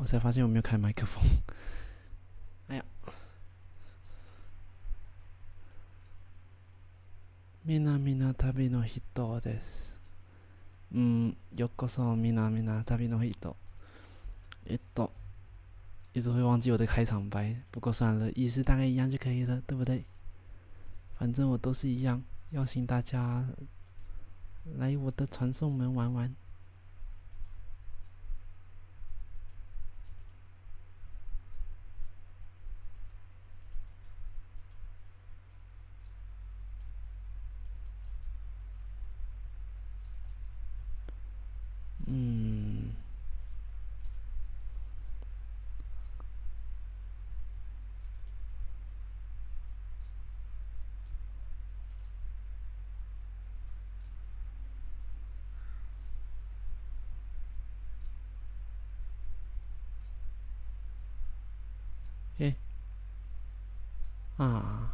我才发现我没有开麦克风。哎呀，みなみな旅の人です。ようこそみなみな旅の人。一直会忘记我的开场白，不过算了，意思大概一样就可以了，对不对？反正我都是一样，邀请大家来我的传送门玩玩。啊，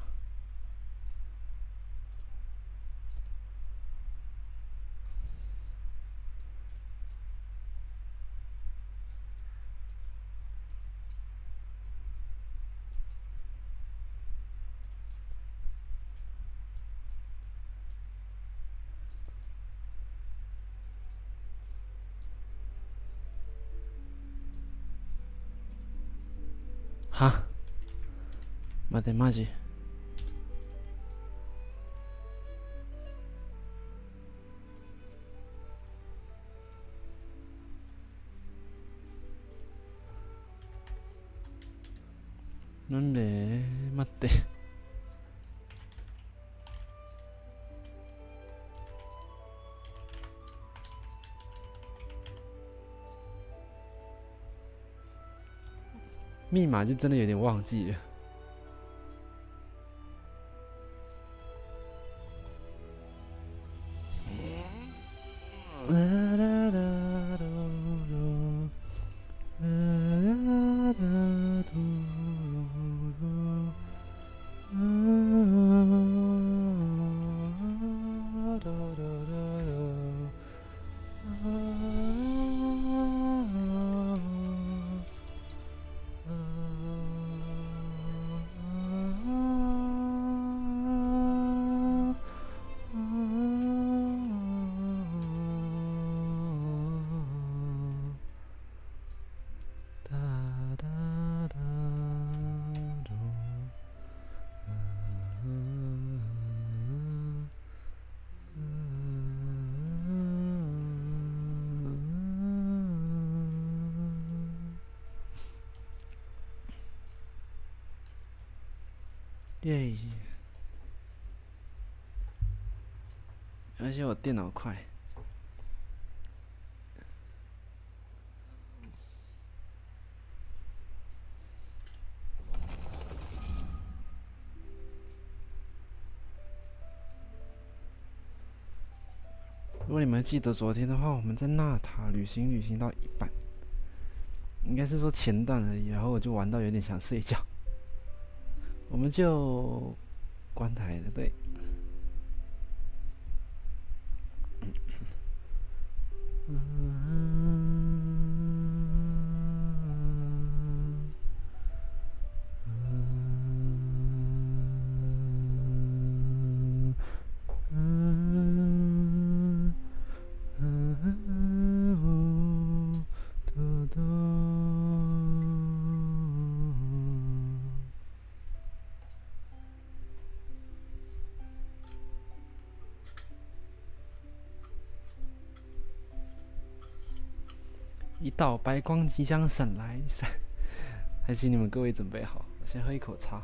は待てマジ。なんで待って。密码就真的有点忘记了。耶！而且我电脑快。如果你们记得昨天的话，我们在纳塔旅行到一半，应该是说前段而已，然后我就玩到有点想睡觉。我们就关台了，对。一道白光即将闪来，还请你们各位准备好。我先喝一口茶。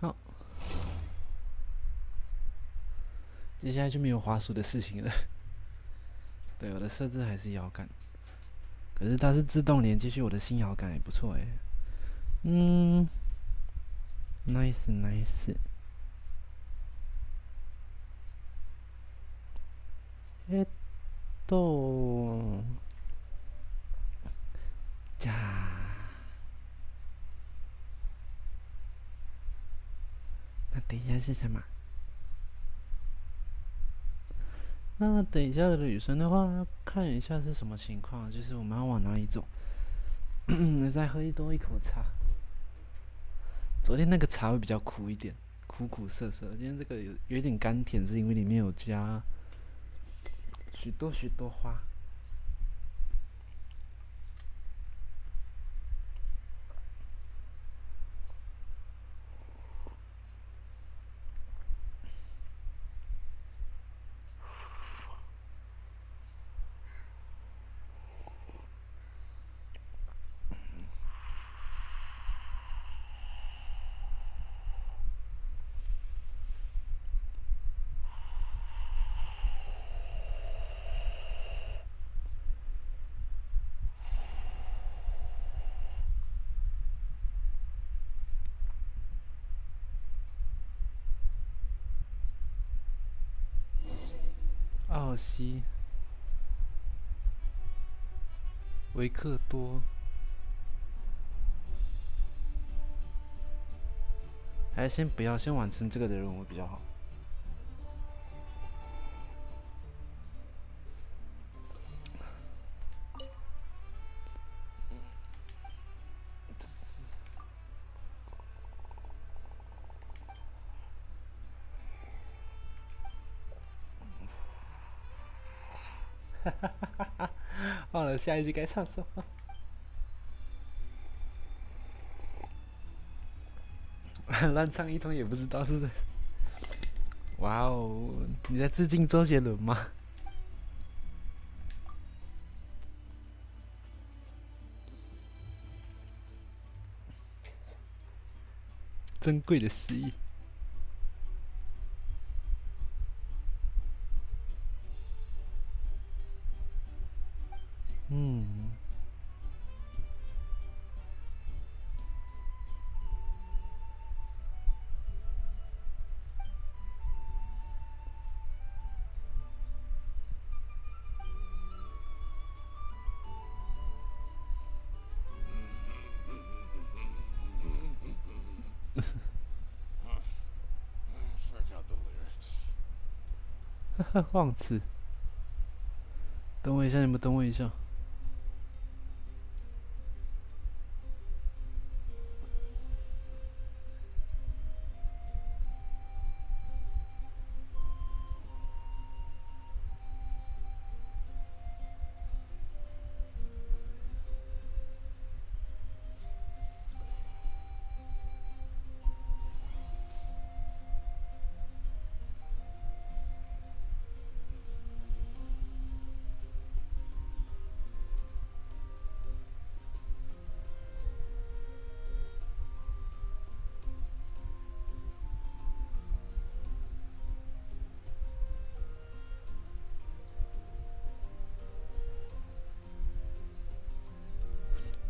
好，接下来就没有滑鼠的事情了。对，我的设置还是摇杆。可是它是自动连接去我的新摇杆，也不错哎。nice。じゃあ，那等一下是什么？那等一下的旅程的话，看一下是什么情况，就是我们要往哪里走。再喝多一口茶。昨天那个茶会比较苦一点，苦苦涩涩。今天这个有点甘甜，是因为里面有加许多花。奥西、维克多，还是先不要，先完成这个的任务比较好。忘了下一句该唱什么。乱唱一通也不知道是。哇哦，你在致敬周杰伦吗？珍贵的诗意。忘词。等我一下，你们等我一下。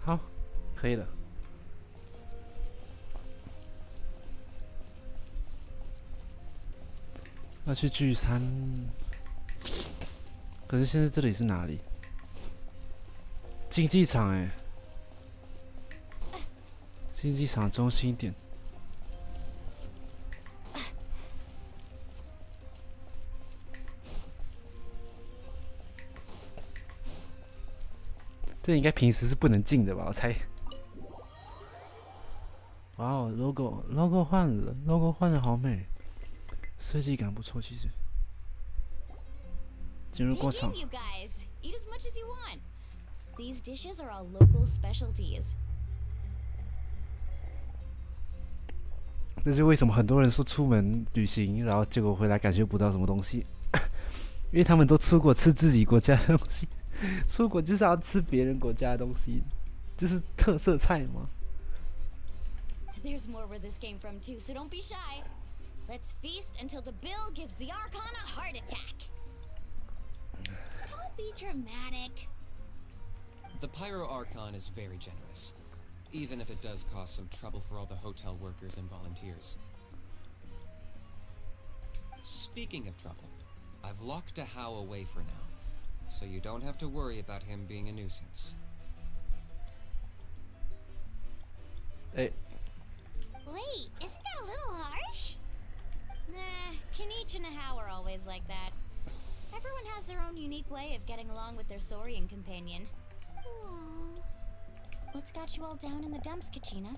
好，可以了。要去聚餐，可是现在这里是哪里？竞技场哎，竞技场中心点。这应该平时是不能进的吧？我猜。哇哦 ，logo 换了 ，logo 换的好美，设计感不错，其实。进入过场。这是为什么很多人说出门旅行，然后结果回来感觉不到什么东西，因为他们都出国吃自己国家的东西。出国就是要吃别人国家的东西，这是特色菜吗？ There's more where this came from too, so don't be shy. Let's feast until the bill gives the Archon a heart attack. Don't be dramatic. The Pyro Archon is very generous, even if it does cause some trouble for all the hotel workers and volunteers. Speaking of trouble, I've locked a How away for now, so you don't have to worry about him being a nuisance. Hey. Wait, isn't that a little harsh? Nah, Kenichi and How are always like that. Everyone has their own unique way of getting along with their Saurian companion. What's got you all down in the dumps, Kachina?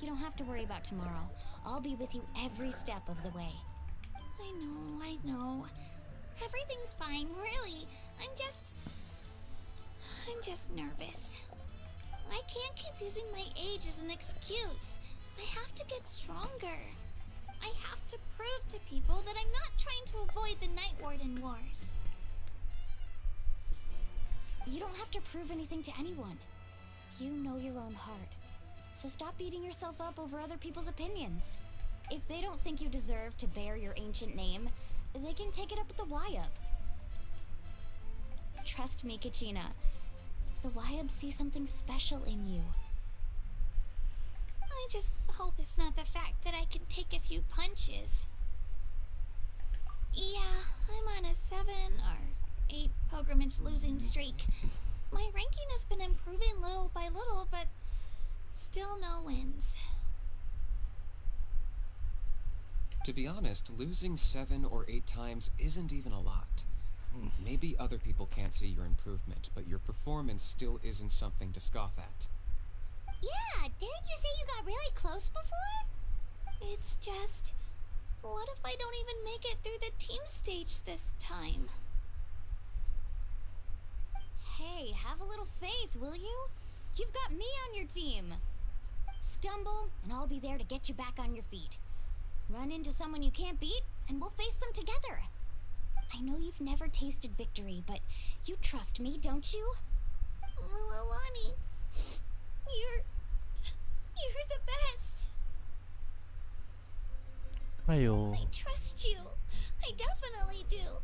You don't have to worry about tomorrow. I'll be with you every step of the way. I know. Everything's fine, really. I'm just nervous. I can't keep using my age as an excuse. I have to get stronger. I have to prove to people that I'm not trying to avoid the Night Warden Wars. You don't have to prove anything to anyone. You know your own heart. So stop beating yourself up over other people's opinions. If they don't think you deserve to bear your ancient name, they can take it up with the Wyup. Trust me, Kachina. The Wyup see something special in you. I just hope it's not the fact that I can take a few punches. Yeah, I'm on a 7 or 8 pilgrimage losing streak. My ranking has been improving little by little, but still no wins. To be honest, losing 7 or 8 times isn't even a lot. Maybe other people can't see your improvement, but your performance still isn't something to scoff at. Yeah, didn't you say you got really close before? It's just... what if I don't even make it through the team stage this time? Hey, have a little faith, will you? You've got me on your team. Stumble, and I'll be there to get you back on your feet. Run into someone you can't beat, and we'll face them together. I know you've never tasted victory, but you trust me, don't you? Milani, you're the best. Ayo. I trust you. I definitely do.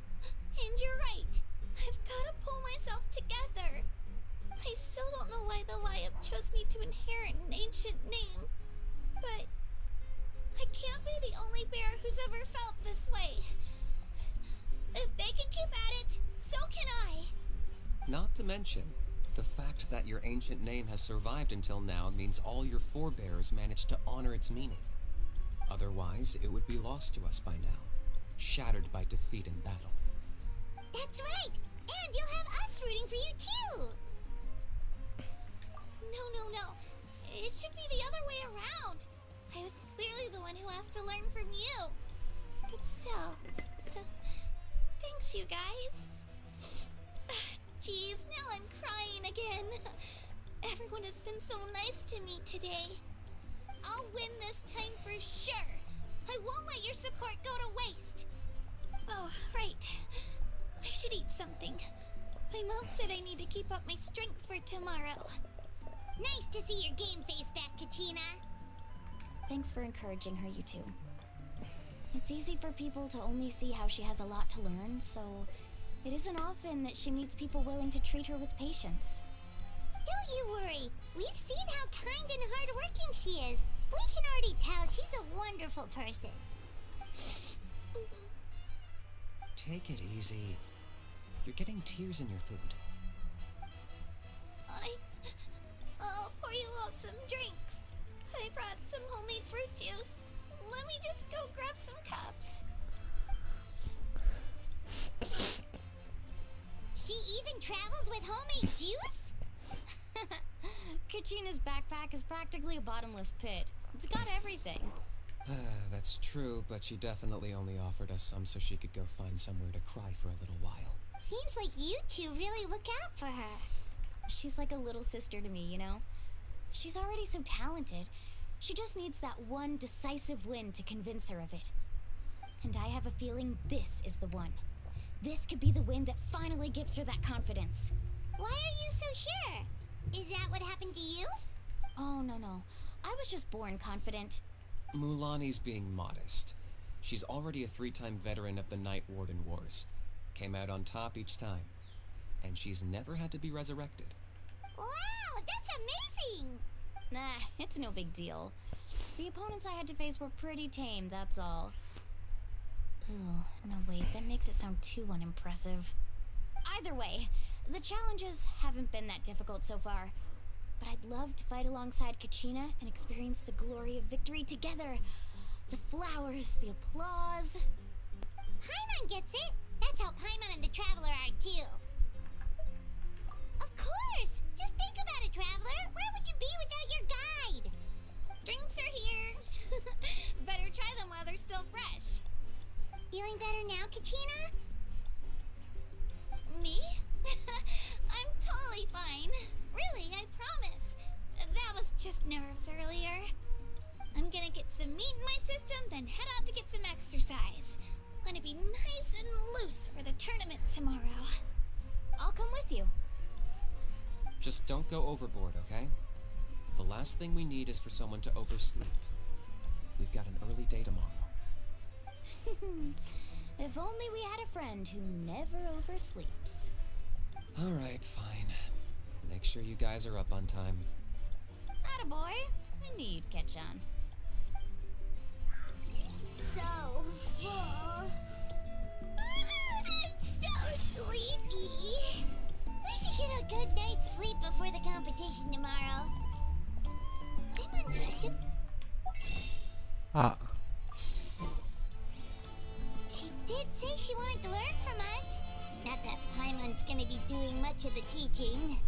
And you're right. I've got to pull myself together. I still don't know why the Wyup chose me to inherit an ancient name. But I can't be the only bear who's ever felt this way. If they can keep at it, so can I. Not to mention, the fact that your ancient name has survived until now means all your forebears managed to honor its meaning. Otherwise, it would be lost to us by now, shattered by defeat in battle. That's right! And you'll have us rooting for you too! No. It should be the other way around. I was clearly the one who asked to learn from you. But still... thanks, you guys. Jeez, now I'm crying again. Everyone has been so nice to me today. I'll win this time for sure. I won't let your support go to waste. Oh, right. I should eat something. My mom said I need to keep up my strength for tomorrow. Nice to see your game face back, Kachina. Thanks for encouraging her, you two. It's easy for people to only see how she has a lot to learn, so it isn't often that she meets people willing to treat her with patience. Don't you worry. We've seen how kind and hardworking she is. We can already tell she's a wonderful person. Take it easy. You're getting tears in your food. I'll pour you all some drinks. I brought some homemade fruit juice. Let me just go grab some cups. She even travels with homemade juice? Kachina's backpack is practically a bottomless pit. It's got everything. That's true, but she definitely only offered us some so she could go find somewhere to cry for a little while. Seems like you two really look out for her. She's like a little sister to me, you know? She's already so talented. She just needs that one decisive win to convince her of it. And I have a feeling this is the one. This could be the win that finally gives her that confidence. Why are you so sure? Is that what happened to you? Oh, no. I was just born confident. Mulani's being modest. She's already a 3-time veteran of the Night Warden Wars. Came out on top each time. and she's never had to be resurrected. Wow, that's amazing! Nah, it's no big deal. The opponents I had to face were pretty tame, that's all. Ooh, no wait, that makes it sound too unimpressive. Either way, the challenges haven't been that difficult so far. But I'd love to fight alongside Kachina and experience the glory of victory together. The flowers, the applause. Paimon gets it! That's how Paimon and the Traveler are too. Of course! Just think about it, Traveler! Where would you be without your guide? Drinks are here. Better try them while they're still fresh. Feeling better now, Kachina? Me? I'm totally fine. Really, I promise. That was just nerves earlier. I'm gonna get some meat in my system, then head out to get some exercise. Wanna be nice and loose for the tournament tomorrow. I'll come with you. Just don't go overboard, okay? The last thing we need is for someone to oversleep. We've got an early day tomorrow. If only we had a friend who never oversleeps. Alright, fine. Make sure you guys are up on time. Attaboy. I knew you'd catch on. So full. I'm so sleepy. We should get a good night's sleep before the competition tomorrow. Paimon's She did say she wanted to learn from us. Not that Paimon's gonna be doing much of the teaching.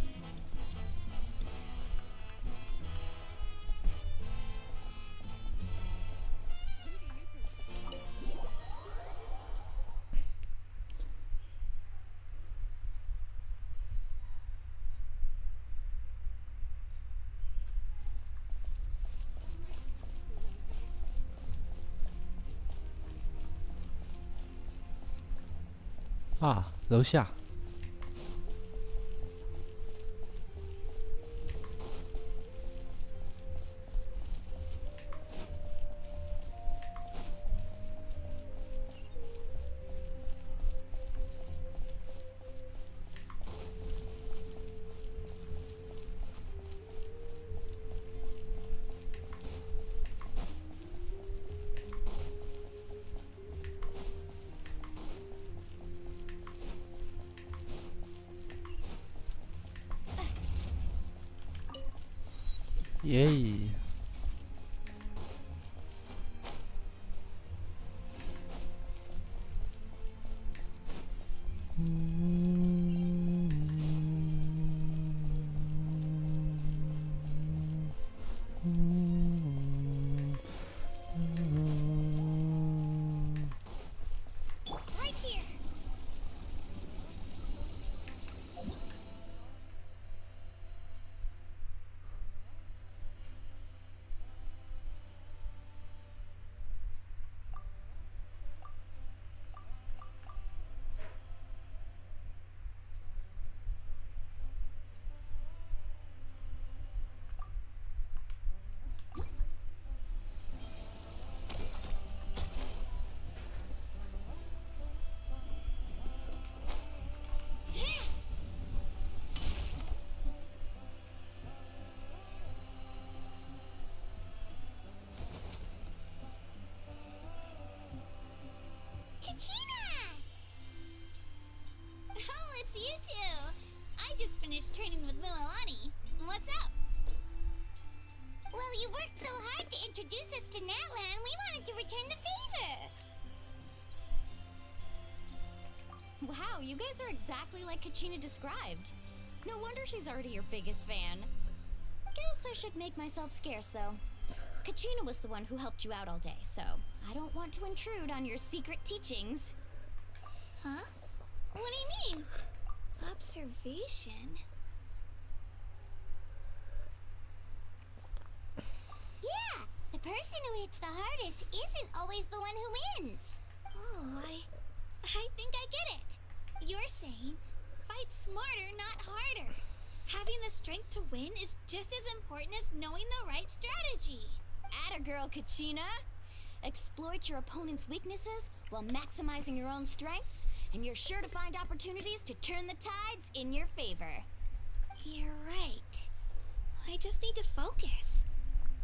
楼下。耶！Kachina! Oh, it's you two. I just finished training with Mililani. What's up? Well, you worked so hard to introduce us to Natlan, we wanted to return the favor. Wow, you guys are exactly like Kachina described. No wonder she's already your biggest fan. Guess I should make myself scarce, though. Kachina was the one who helped you out all day, so I don't want to intrude on your secret teachings. Huh? What do you mean? Observation? Yeah, the person who hits the hardest isn't always the one who wins. Oh, I think I get it. You're saying, fight smarter, not harder. Having the strength to win is just as important as knowing the right strategy. Atta girl, Kachina. Exploit your opponent's weaknesses while maximizing your own strengths. and you're sure to find opportunities to turn the tides in your favor. You're right. I just need to focus.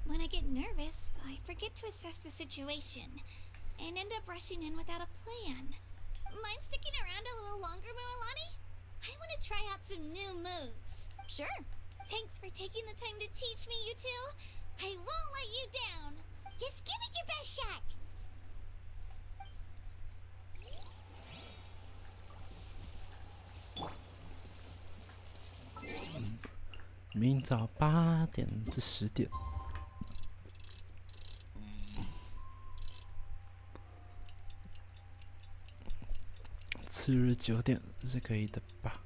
When I get nervous, I forget to assess the situation and end up rushing in without a plan. Mind sticking around a little longer, Moalani? I want to try out some new moves. Sure. Thanks for taking the time to teach me, you two. I won't let you down. Just give it your best shot. 明早8点至10点，次日9点是可以的吧？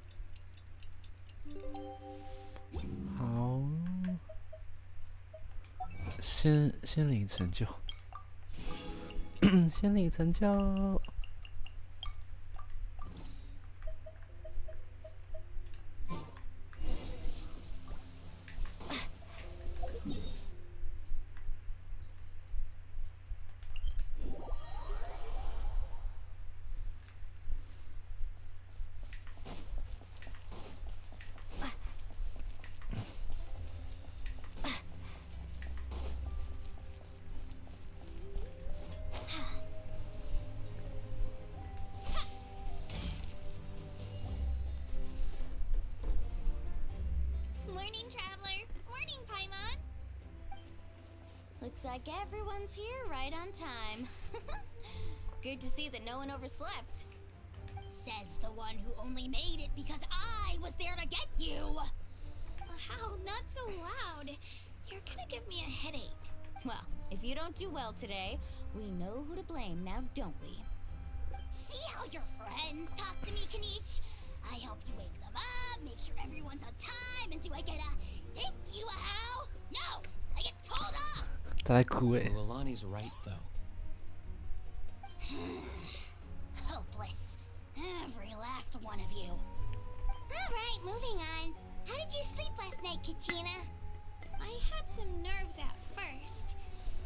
好，先领成就，先领成就。Morning, traveler. Morning, Paimon. Looks like everyone's here right on time. Good to see that no one overslept. Says the one who only made it because I was there to get you. How? Not so loud. You're gonna give me a headache. Well, if you don't do well today, we know who to blame now, don't we? See how your friends talk to me, Kanich? I help you wake them up, make sure everyone's on time, and do I get a thank you, a how? No! I get told off! 他在哭欸。 Mualani's right, though. Hopeless. Every last one of you. Alright, moving on. How did you sleep last night, Kachina? I had some nerves at first,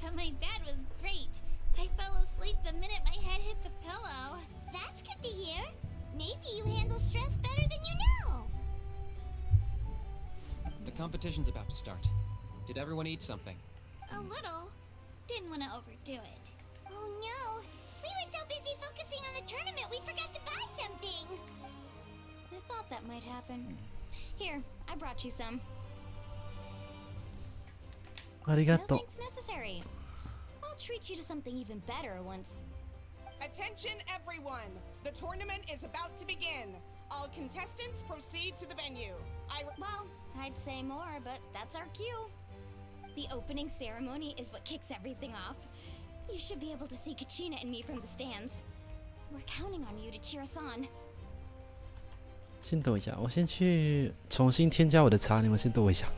but my bed was great. I fell asleep the minute my head hit the pillow. That's good to hear. Maybe you handle stress better than you know. The competition's about to start. Did everyone eat something? A little. Didn't want to overdo it. Oh no. We were so busy focusing on the tournament we forgot to buy something. I thought that might happen. Here, I brought you some. ありが No とう。 thanks necessary. I'll treat you to something even better once. Attention everyone! The tournament is about to begin. All contestants proceed to the venue. Well, I'd say more, but that's our cue. The opening ceremony is what kicks everything off. You should be able to see Kachina and me from the stands. We're counting on you to cheer us on. 先等我一下，我先去重新添加我的茶，你们先等我一下。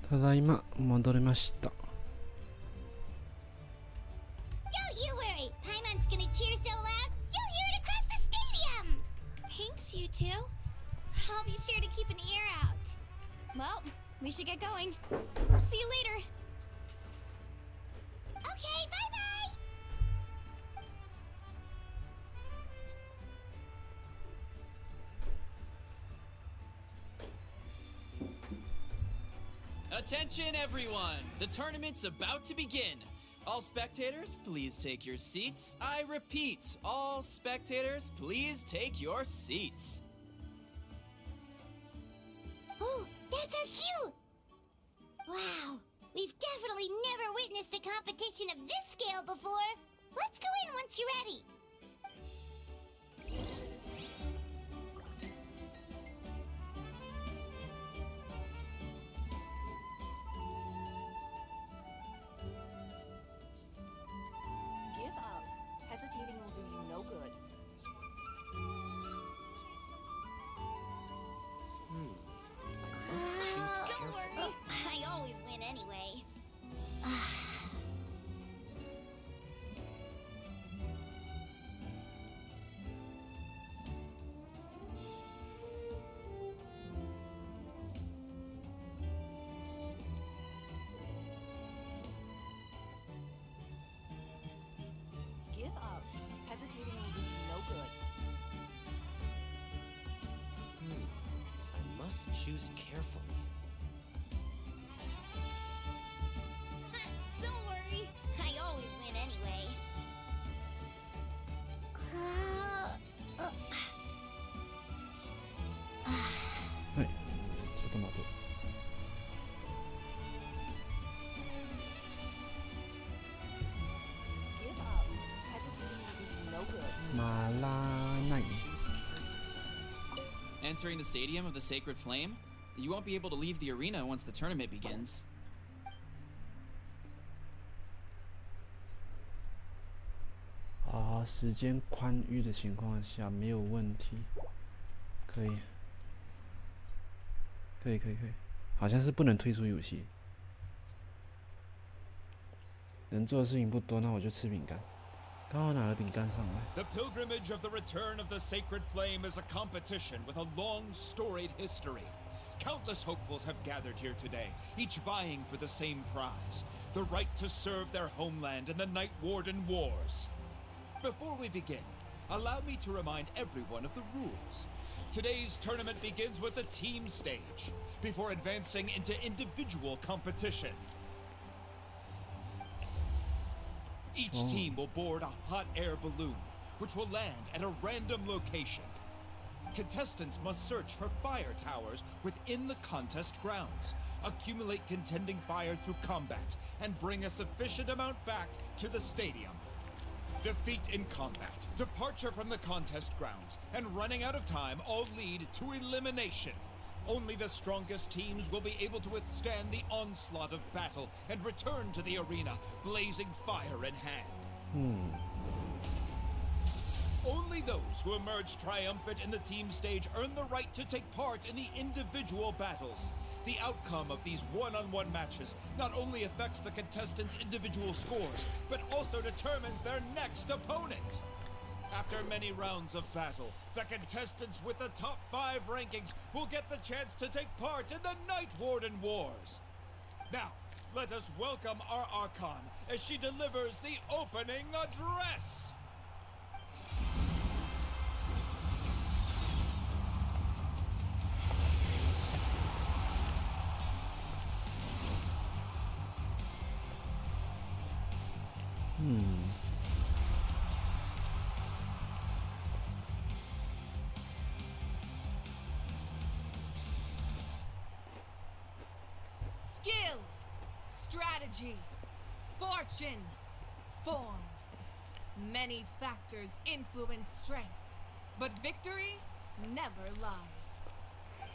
ただいま戻れました。Don't you worry, Paimon's gonna cheer so loud, you'll hear it across the stadium! Thanks, you two. I'll be sure to keep an ear out. Well, we should get going. See you later. Okay, bye-bye! Attention everyone! The tournament's about to begin! All spectators, please take your seats. I repeat, all spectators, please take your seats. Oh, that's our cue! Wow, we've definitely never witnessed a competition of this scale before. Let's go in once you're ready. Give up. Hesitating will do you no good. I must choose Don't carefully. worry, I always win anyway. Give up. Hesitating will do you no good. I must choose carefully. Don't worry, I always win anyway. はい、ちょっと待って。Give up. Hesitating will do you no good. 马拉奈。 Choose carefully. Entering the stadium of the Sacred Flame? You won't be able to leave the arena once the tournament begins. 啊，时间宽裕的情况下没有问题，可以，可以，好像是不能退出游戏。能做的事情不多，那我就吃饼干。刚好拿了饼干上来。 The pilgrimage of the return of the sacred flame is a competition with a long, storied history. Countless hopefuls have gathered here today, each vying for the same prize, the right to serve their homeland in the Night Warden Wars. Before we begin, allow me to remind everyone of the rules. Today's tournament begins with the team stage, before advancing into individual competition. Each team will board a hot air balloon, which will land at a random location. Contestants must search for fire towers within the contest grounds, accumulate contending fire through combat, and bring a sufficient amount back to the stadium. Defeat in combat, departure from the contest grounds, and running out of time all lead to elimination. Only the strongest teams will be able to withstand the onslaught of battle and return to the arena, blazing fire in hand. Only those who emerge triumphant in the team stage earn the right to take part in the individual battles. The outcome of these one-on-one matches not only affects the contestants' individual scores, but also determines their next opponent. After many rounds of battle, the contestants with the top 5 rankings will get the chance to take part in the Night Warden Wars. Now, let us welcome our Archon as she delivers the opening address. Skill, strategy, fortune, form. Many factors influence strength, but victory never lies.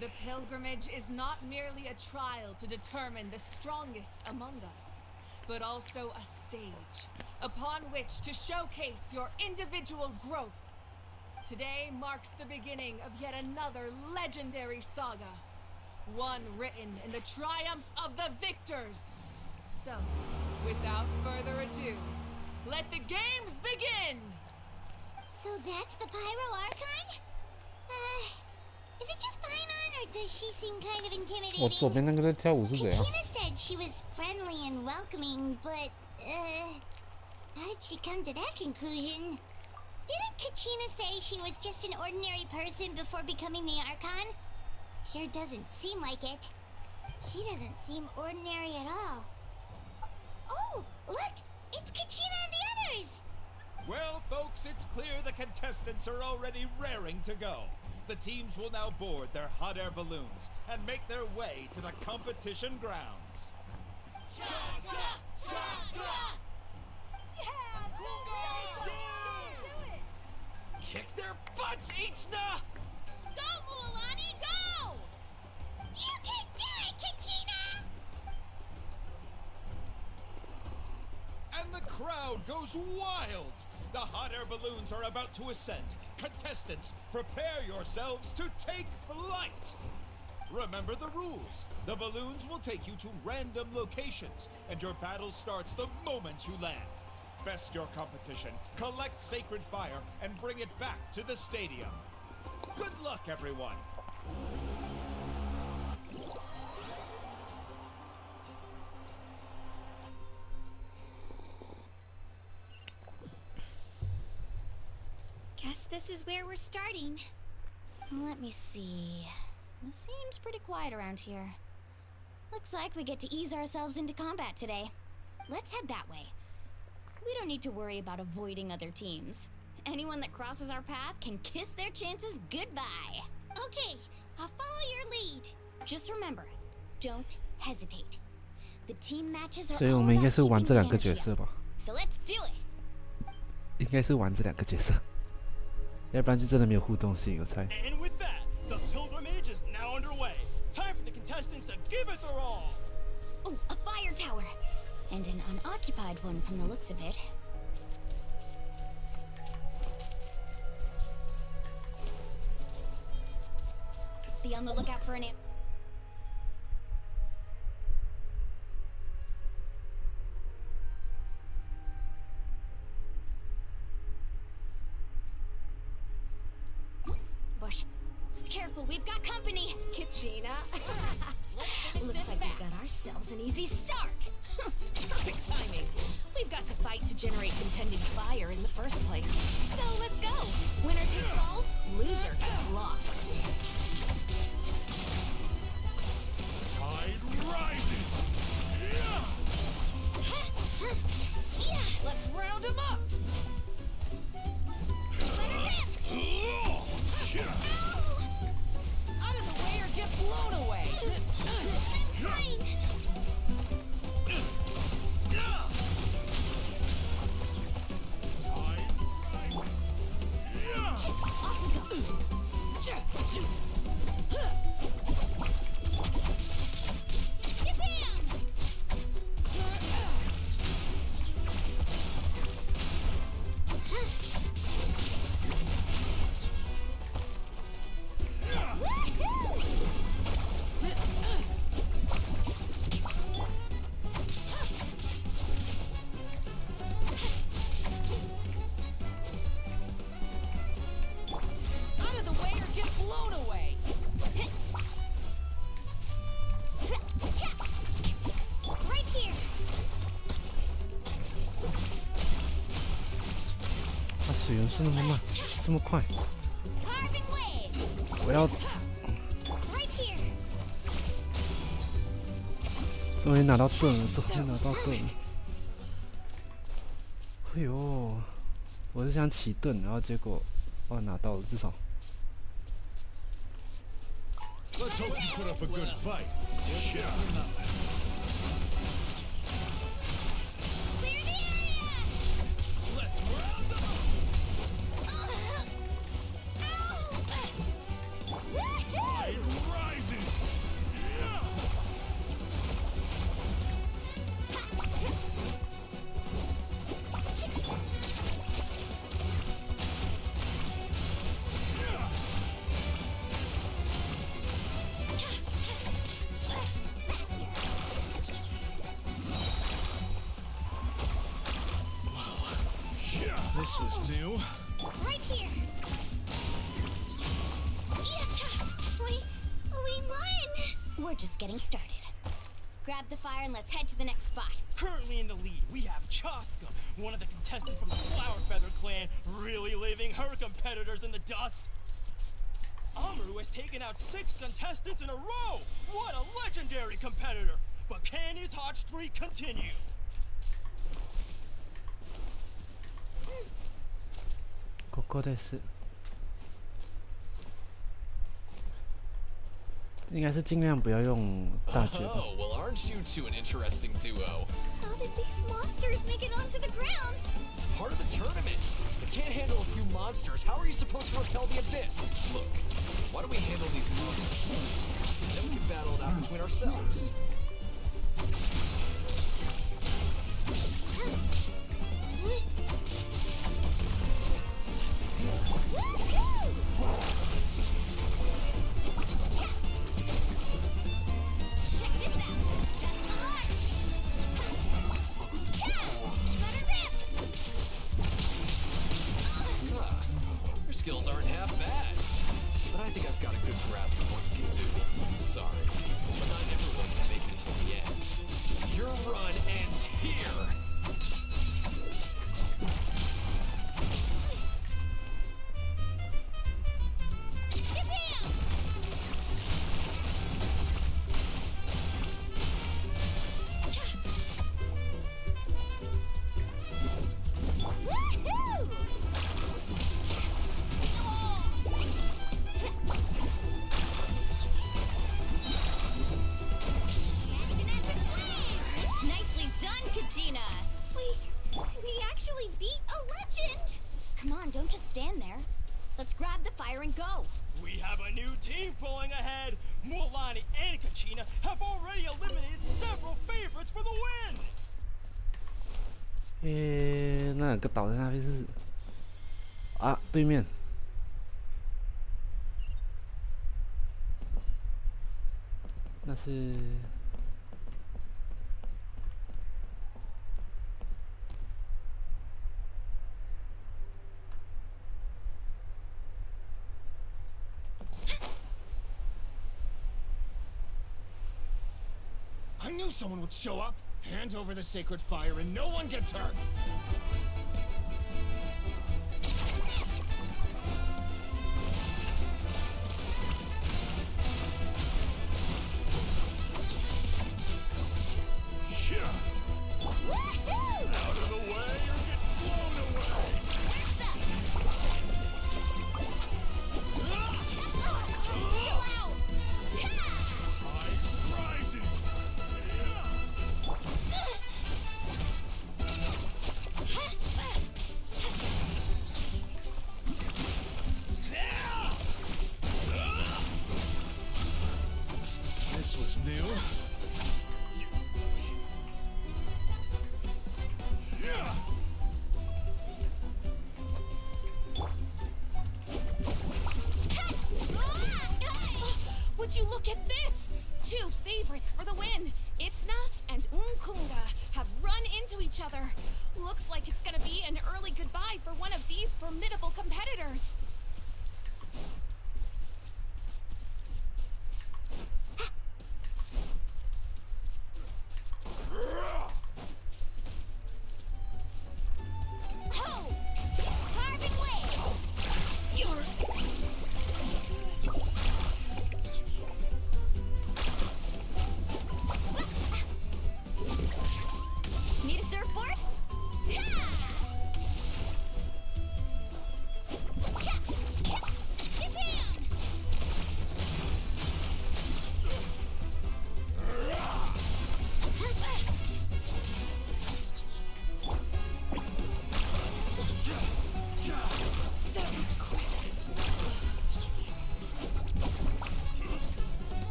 The pilgrimage is not merely a trial to determine the strongest among us, but also a stage upon which to showcase your individual growth. Today marks the beginning of yet another legendary saga. one written in the triumphs of the victors. So, without further ado, let the games begin! So that's the Pyro Archon? Is it just Paimon, or does she seem kind of 我左 intimidating? 边那个在跳舞是谁啊？ Kachina said she was friendly and welcoming, but, how did she come to that conclusion? Didn't Kachina say she was just an ordinary person before becoming the Archon? Sure doesn't seem like it. She doesn't seem ordinary at all. Oh, look! It's Kachina and the others! Well, folks, it's clear the contestants are already raring to go. The teams will now board their hot air balloons and make their way to the competition grounds. Kick their butts, Ixna! Go, Mualani, go! You can do it, Kachina! And the crowd goes wild! The hot air balloons are about to ascend. Contestants, prepare yourselves to take flight! Remember the rules. The balloons will take you to random locations, and your battle starts the moment you land. Best your competition, collect sacred fire, and bring it back to the stadium. Good luck, everyone! Guess this is where we're starting. Let me see. It seems pretty quiet around here. Looks like we get to ease ourselves into combat today. Let's head that way. We don't need to worry about avoiding other teams. Anyone that crosses our path can kiss their chances goodbye. Okay, I'll follow your lead. Just remember, don't hesitate. The team matches are 所以我 all 们应该 about 是玩 keeping 这 the 两个 energy 角 up. 色吧？ So let's do it. 应该是玩这两个角色，要不然就真的没有互动性，我猜。 And with that, the pilgrimage is now underway. Time for the contestants to give it their all. Oh, a fire tower. And an unoccupied one from the looks of it. Be on the lookout for an bush. Careful, we've got company. Kachina. Looks like we've got ourselves an easy start. Perfect timing. We've got to fight to generate contended fire in the first place. So let's go. Winner takes all, loser gets lost. Tide rises. Let's round them up. Out of the way or get blown away. Woohoo! 水源速那么慢，这么快！我要，终于拿到盾了，终于拿到盾了！哎呦，我是想起盾，然后结果，哦，拿到了，至少。 Let's hope you put up a good fight. Shit. Clear the area! Let's round them up. Tide rises. Yeah. This was new. Right here. We won! We're just getting started. Grab the fire and let's head to the next spot. Currently in the lead, we have Chaska, one of the contestants from the Flower Feather clan, really leaving her competitors in the dust. Amaru has taken out 6 contestants in a row! What a legendary competitor! But can his hot streak continue? ここです。应该是尽量不要用大绝吧。Oh, well, aren't you two an interesting duo? How did these monsters make it onto the grounds? It's part of the tournament. You can't handle a few monsters. How are you supposed to repel the abyss? Look, why don't we handle these monsters first? Then we can battle it out between ourselves. Skills aren't half bad, but I think I've got a good grasp of what you can do. Sorry, but not everyone can make it until the end. Your run ends here! We actually beat a legend! Come on, don't just stand there. Let's grab the fire and go. We have a new team pulling ahead! Mualani and Kachina have already eliminated several favorites for the win! 那有个岛在那边是啊，对面。那是。I knew someone would show up. Hand over the sacred fire and no one gets hurt. Out of the way or get blown away. Tide rises. This was new. Would you look at this? 2 favorites for the win. Itzna and Unkunga have run into each other. Looks like it's gonna be an early goodbye for one of these formidable competitors. Need a surfboard?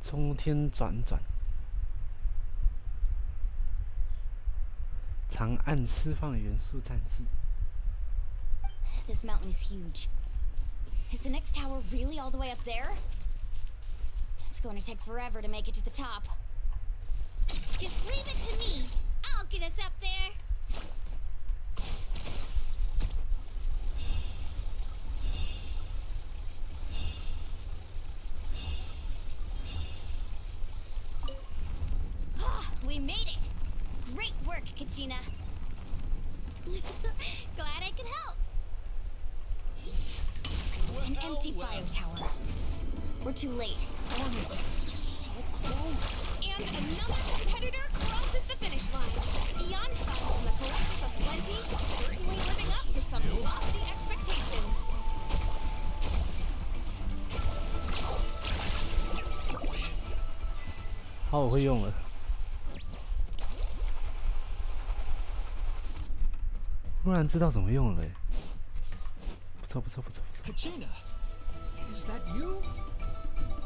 冲天转转。长按释放元素战绩。This mountain is huge. Is the next tower really all the way up there? It's going to take forever to make it to the top. Just leave it to me. I'll get us up there. We made it! Great work, Kachina. Glad I could help. An empty fire tower. We're too late. Darn it. So close. And another competitor crosses the finish line. Beyond Silence and the Collective of Plenty, certainly living up to some lofty expectations. 好，我会用了。忽然知道怎么用了，不错不错不错不错。Kachina, is that you?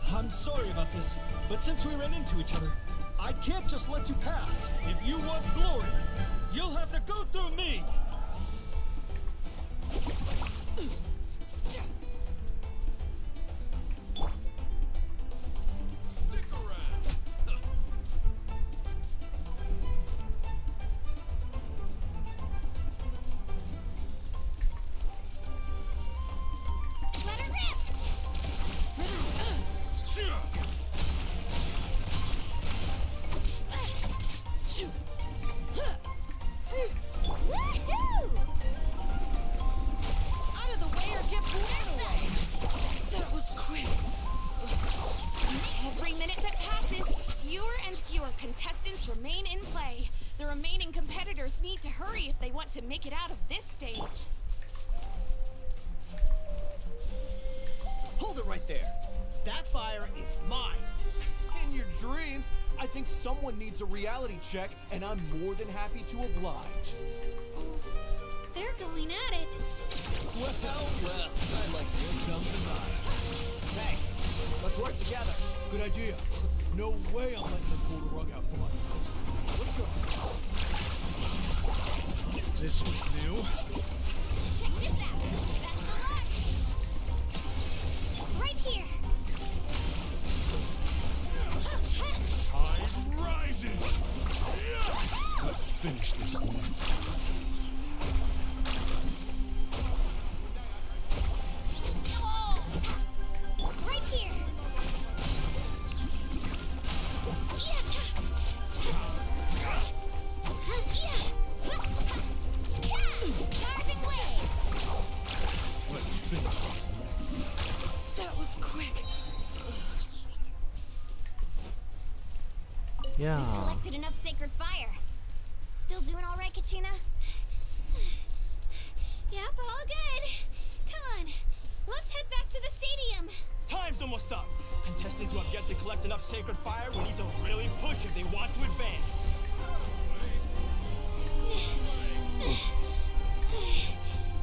I'm sorry about this, but since we ran into each other, I can't just let you pass. If you want glory, you'll have to go through me. Stick around. Let her rip. Woohoo! Out of the way or get blown away. That was quick. Every minute that passes, fewer and fewer contestants remain in play. The remaining competitors need to hurry if they want to make it out of this stage. Hold it right there. That fire is mine. In your dreams, I think someone needs a reality check, and I'm more than happy to oblige. They're going at it. Well, I like to come to mind. Hey, let's work together. Good idea. No way I'm letting them pull the rug out from under us. Let's go. This was new. Check this out. That's the luck. Right here. Tide rises. Let's finish this next. Right here. Carving way. Let's finish this next. That was quick. Yeah. Collected enough sacred fire. Still doing all right, Kachina? Yep, all good. Come on. Let's head back to the stadium. Time's almost up. Contestants who have yet to collect enough sacred fire will need to really push if they want to advance.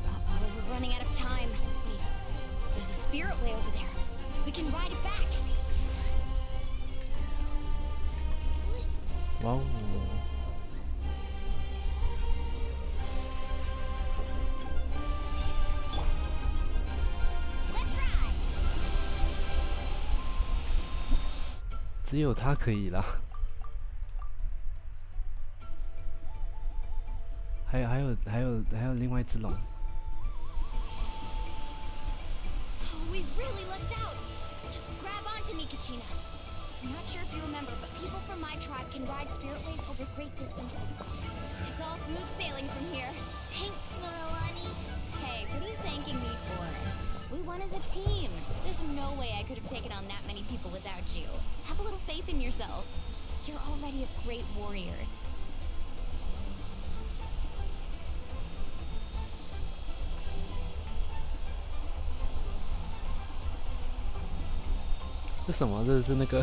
Uh-oh, we're running out of time. Wait, there's a spirit way over there. We can ride it back. Wow. 只有他可以啦。还有另外一只龙。Oh, we really lucked out. Just grab onto me, Kachina. I'm not sure if you remember, but people from my tribe can ride spiritways over great distances. It's all smooth sailing from here. Thanks, Milani. Hey, what are you thanking me for? We won as a team. There's no way I could have taken on that many people without you. Have a little faith in yourself. You're already a great warrior. What 这什么？这是那个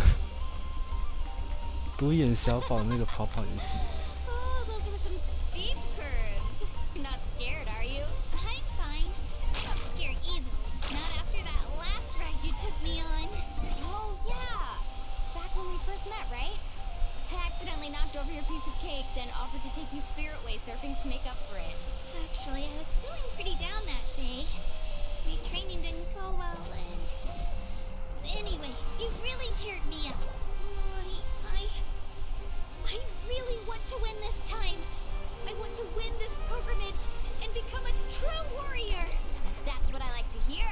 独眼小宝那个跑跑游戏。Oh, those were some steep curves. You're not scared, are you? I'm fine. I don't scare easily. Not after that last ride you took me on. Oh, yeah. Back when we first met, right? I accidentally knocked over your piece of cake, then offered to to take you spirit way surfing to make up for it. Actually, I was feeling pretty down that day. My training didn't go well, and... Anyway, it really cheered me up. Melody, I really want to win this time. I want to win this pilgrimage and become a true warrior. That's what I like to hear.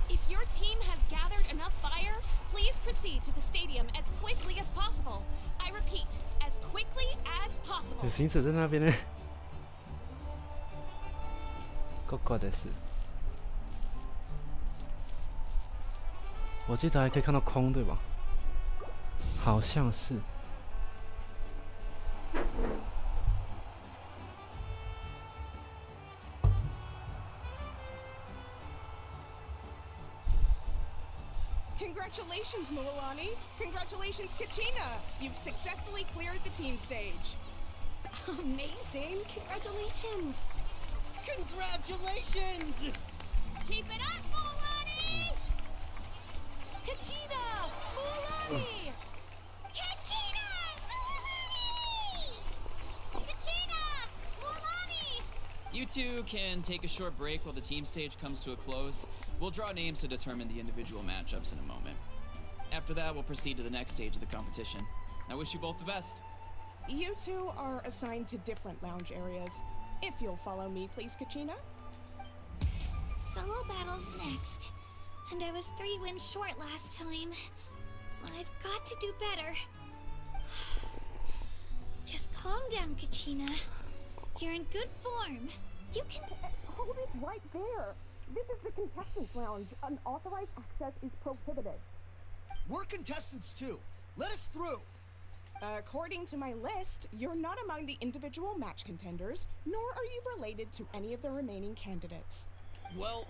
If your team has gathered enough fire, please proceed to the stadium as quickly as possible. I repeat, as quickly as possible. 有行者在那边呢，怪怪的是，我记得还可以看到空，对吧？好像是。Congratulations, Mililani! Congratulations, Kachina! You've successfully cleared the team stage. Amazing! Congratulations! Congratulations! Keep it up, Mililani! Kachina! Mililani! Kachina! Mililani! Kachina! Mililani! You two can take a short break while the team stage comes to a close. We'll draw names to determine the individual matchups in a moment. After that, we'll proceed to the next stage of the competition. I wish you both the best. You two are assigned to different lounge areas. If you'll follow me, please, Kachina. Solo battle's next. And I was 3 wins short last time. I've got to do better. Just calm down, Kachina. You're in good form. You can... Hold it right there. This is the contestants' lounge. Unauthorized access is prohibited. We're contestants too. Let us through. According to my list, you're not among the individual match contenders, nor are you related to any of the remaining candidates. Well,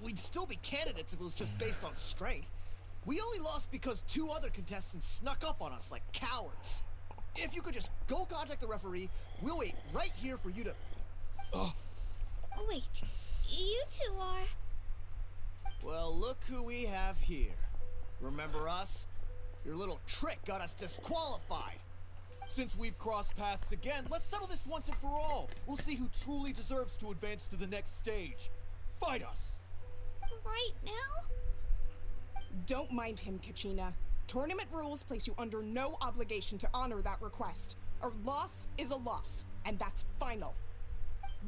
we'd still be candidates if it was just based on strength. We only lost because 2 other contestants snuck up on us like cowards. If you could just go contact the referee, we'll wait right here for you to... Wait, you two are... Well, look who we have here. Remember us? Your little trick got us disqualified. Since we've crossed paths again, let's settle this once and for all. We'll see who truly deserves to advance to the next stage. Fight us! Right now? Don't mind him, Kachina. Tournament rules place you under no obligation to honor that request. A loss is a loss, and that's final.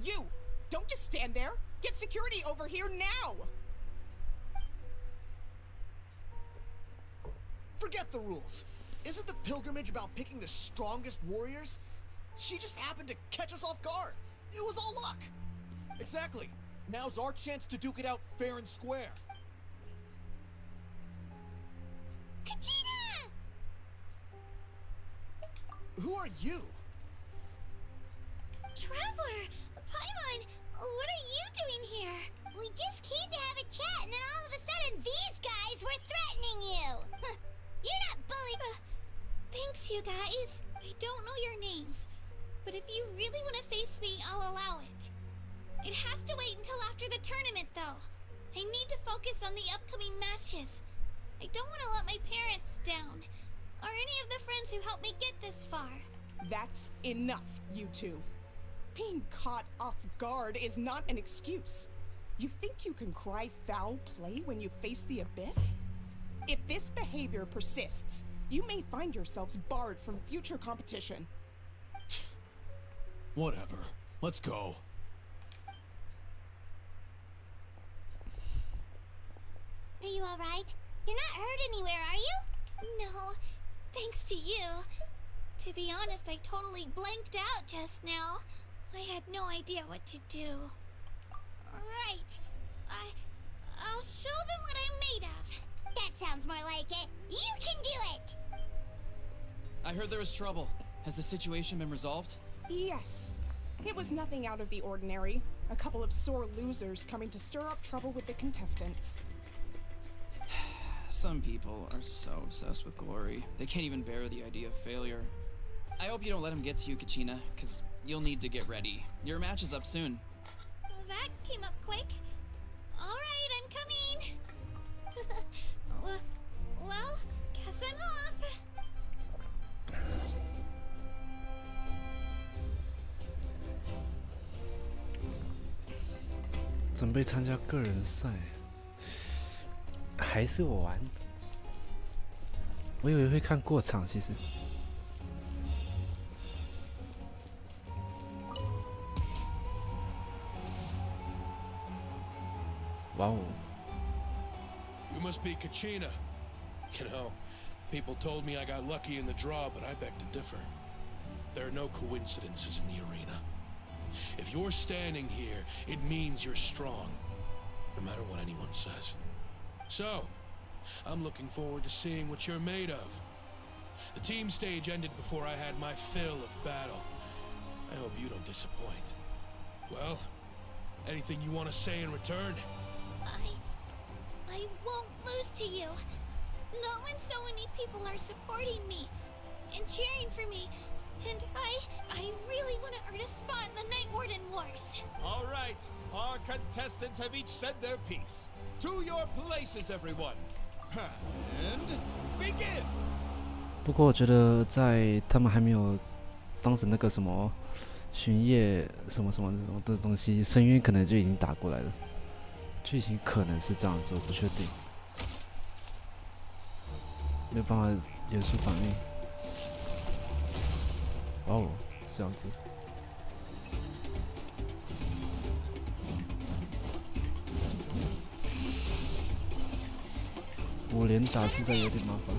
You! Don't just stand there! Get security over here now! Forget the rules. Isn't the pilgrimage about picking the strongest warriors? She just happened to catch us off guard. It was all luck. Exactly. Now's our chance to duke it out fair and square. Kachina! Who are you? Traveler! Paimon! What are you doing here? We just came to have a chat, and then all of a sudden these guys were threatening you! You're not bullied! Thanks, you guys. I don't know your names, but if you really want to face me, I'll allow it. It has to wait until after the tournament, though. I need to focus on the upcoming matches. I don't want to let my parents down, or any of the friends who helped me get this far. That's enough, you two. Being caught off guard is not an excuse. You think you can cry foul play when you face the abyss? If this behavior persists, you may find yourselves barred from future competition. Whatever. Let's go. Are you alright? You're not hurt anywhere, are you? No, thanks to you. To be honest, I totally blanked out just now. I had no idea what to do. Right. I'll show them what I'm made of. That sounds more like it. You can do it! I heard there was trouble. Has the situation been resolved? Yes. It was nothing out of the ordinary. A couple of sore losers coming to stir up trouble with the contestants. Some people are so obsessed with glory, they can't even bear the idea of failure. I hope you don't let him get to you, Kachina, because you'll need to get ready. Your match is up soon. That came up quick. Alright, I'm coming. Well, guess I'm off. 准备参加个人赛，还是我玩？我以为会看过场，其实。哇哦！ You must be Kachina. You know, people told me I got lucky in the draw, but I beg to differ. There are no coincidences in the arena. If you're standing here, it means you're strong, no matter what anyone says. So, I'm looking forward to seeing what you're made of. The team stage ended before I had my fill of battle. I hope you don't disappoint. Well, anything you want to say in return? I won't lose to you. Not when so many people are supporting me and cheering for me. And I really want to earn a spot in the Night Warden Wars. All right, our contestants have each said their piece. To your places, everyone. And begin. 不过我觉得在他们还没有当时那个什么巡夜什么的东西，深渊可能就已经打过来了。剧情可能是这样子，我不确定，没有办法严肃反应。哦，这样子。我连打实在有点麻烦。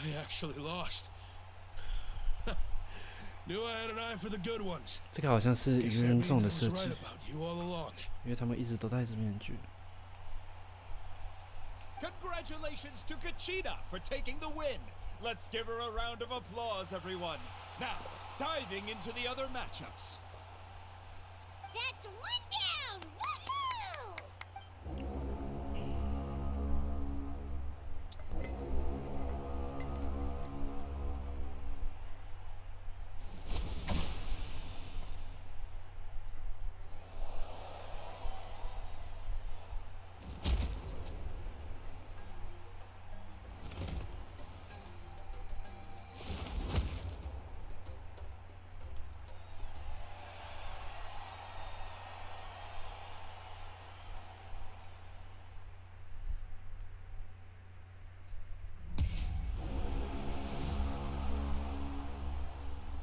I actually lost. Knew I had an eye for the good ones. 这个好像是愚人众的设 Guess 计 everything was right about you all along. 因为他们一直都戴着面具。 Congratulations to Kachina for taking the win. Let's give her a round of applause, everyone. Now, diving into the other matchups. That's one down! Woohoo!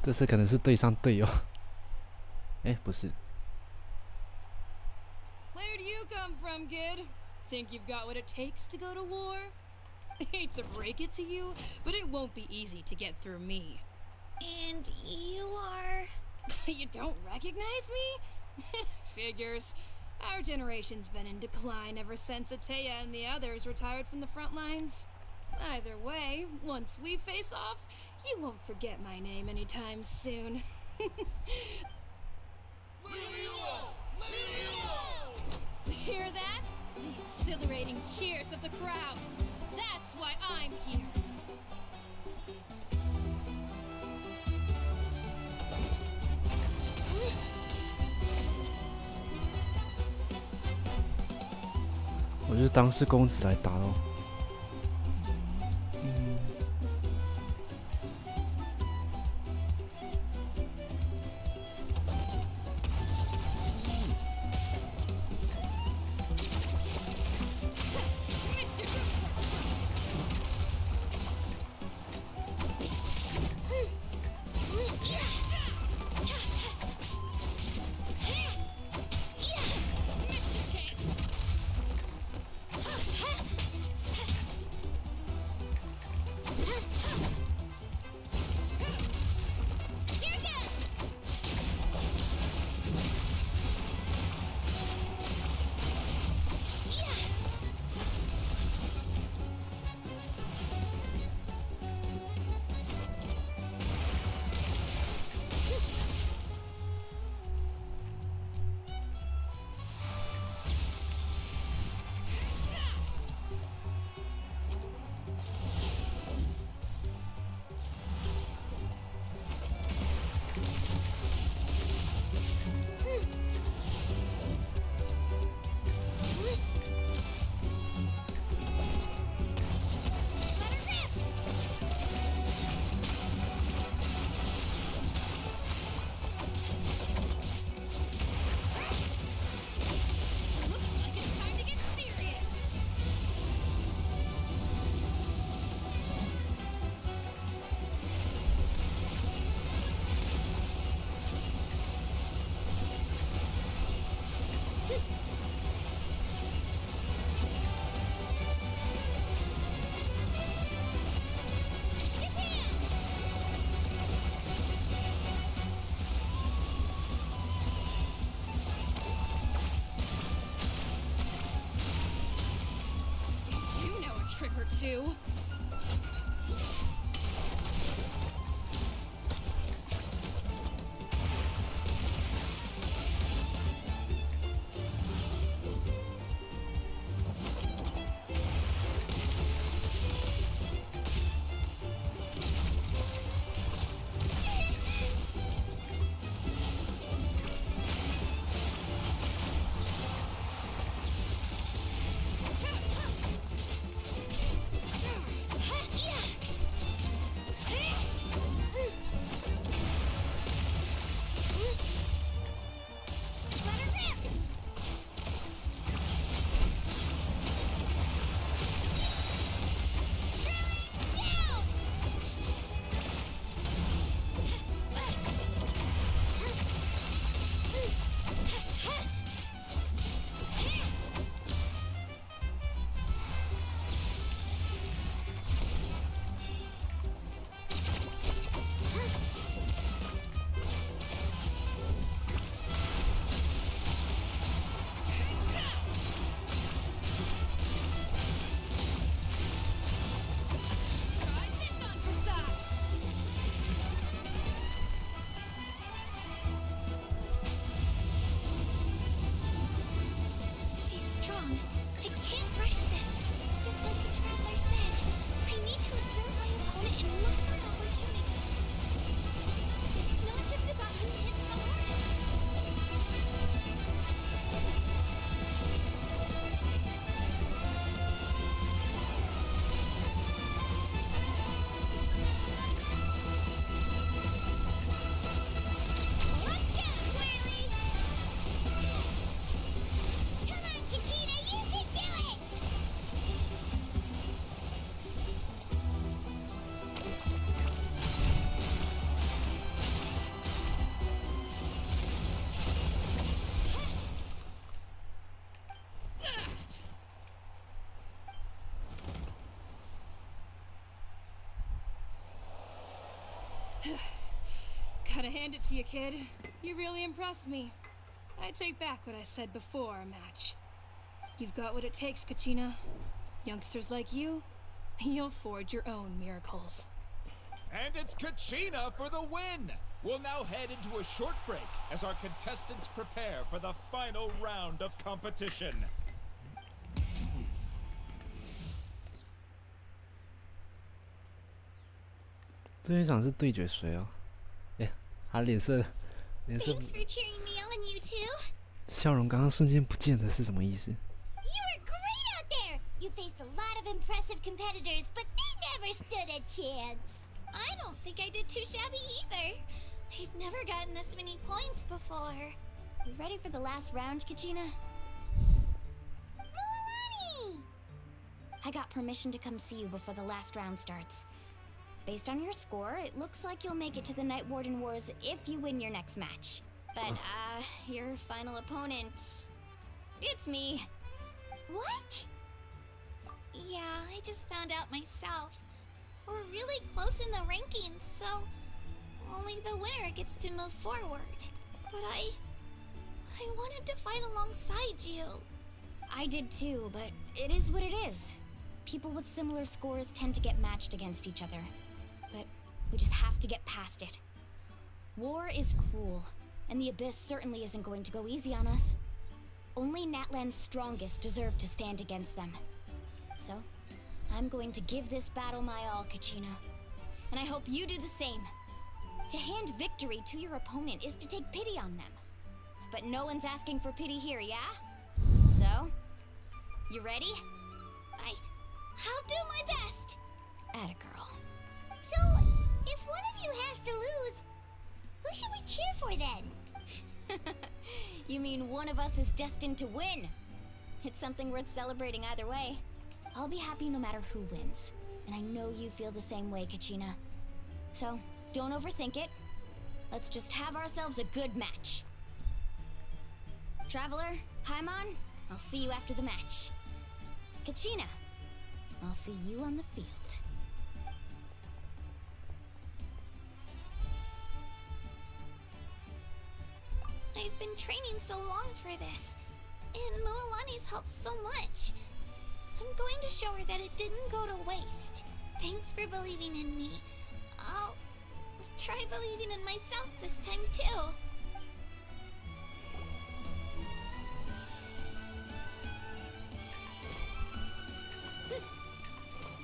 这次可能是对上队友。哎，不是。 Where do you come from, kid? Think you've got what it takes to go to war? Hate to break it to you, but it won't be easy to get through me. And you are... You don't recognize me? Figures. Our generation's been in decline ever since Ateya and the others retired from the front lines. Either way, once we face off, you won't forget my name anytime soon. Hear that? The exhilarating cheers of the crowd. That's why I'm here.我就当是公子来打咯。 Mr. two. Gotta hand it to you, kid. You really impressed me. I take back what I said before our match. You've got what it takes, Kachina. Youngsters like you, you'll forge your own miracles. And it's Kachina for the win! We'll now head into a short break as our contestants prepare for the final round of competition. 这一场是对决谁哦？哎，他脸色 Thanks for cheering me on, you two. 笑容刚刚瞬间不见了，是什么意思？ You were great out there. You faced a lot of impressive competitors, but they never stood a chance. I don't think I did too shabby either. I've never gotten this many points before. You ready for the last round, Kachina? Milani! I got permission to come see you before the last round starts. Based on your score, it looks like you'll make it to the Night Warden Wars if you win your next match. But, your final opponent... It's me. What? Yeah, I just found out myself. We're really close in the rankings, so only the winner gets to move forward. But I wanted to fight alongside you. I did too, but it is what it is. People with similar scores tend to get matched against each other. But we just have to get past it. War is cruel, and the Abyss certainly isn't going to go easy on us. Only Natlan's strongest deserve to stand against them. So, I'm going to give this battle my all, Kachina. And I hope you do the same. To hand victory to your opponent is to take pity on them. But no one's asking for pity here, yeah? So, you ready? I'll do my best. Atta girl. So, if one of you has to lose, who should we cheer for then? You mean one of us is destined to win? It's something worth celebrating either way. I'll be happy no matter who wins. And I know you feel the same way, Kachina. So, don't overthink it. Let's just have ourselves a good match. Traveler, Paimon, I'll see you after the match. Kachina, I'll see you on the field. I've been training so long for this, and Milani's helped so much. I'm going to show her that it didn't go to waste. Thanks for believing in me. I'll try believing in myself this time too.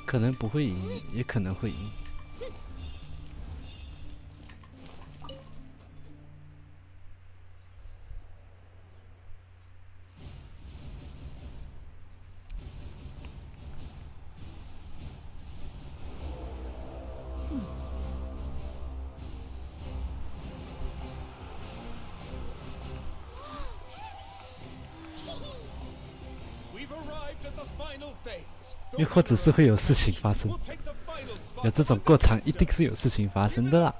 可能不会赢，也可能会赢。又或者是会有事情发生，有这种过场，一定是有事情发生的啦。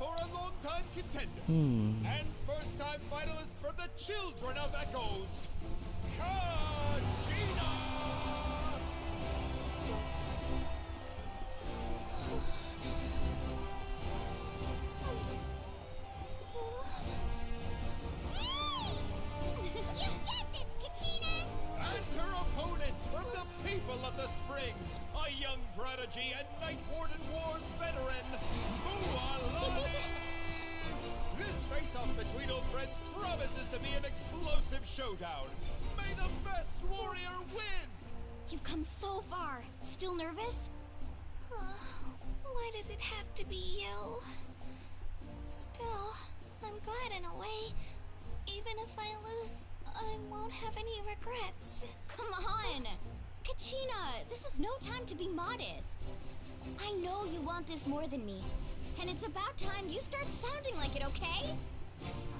And Night Warden Wars veteran, Mualani! This face-off between old friends promises to be an explosive showdown. May the best warrior win! You've come so far. Still nervous? Why does it have to be you? Still, I'm glad in a way. Even if I lose, I won't have any regrets. Come on! Kachina, this is no time to be modest. I know you want this more than me. And it's about time you start sounding like it, okay?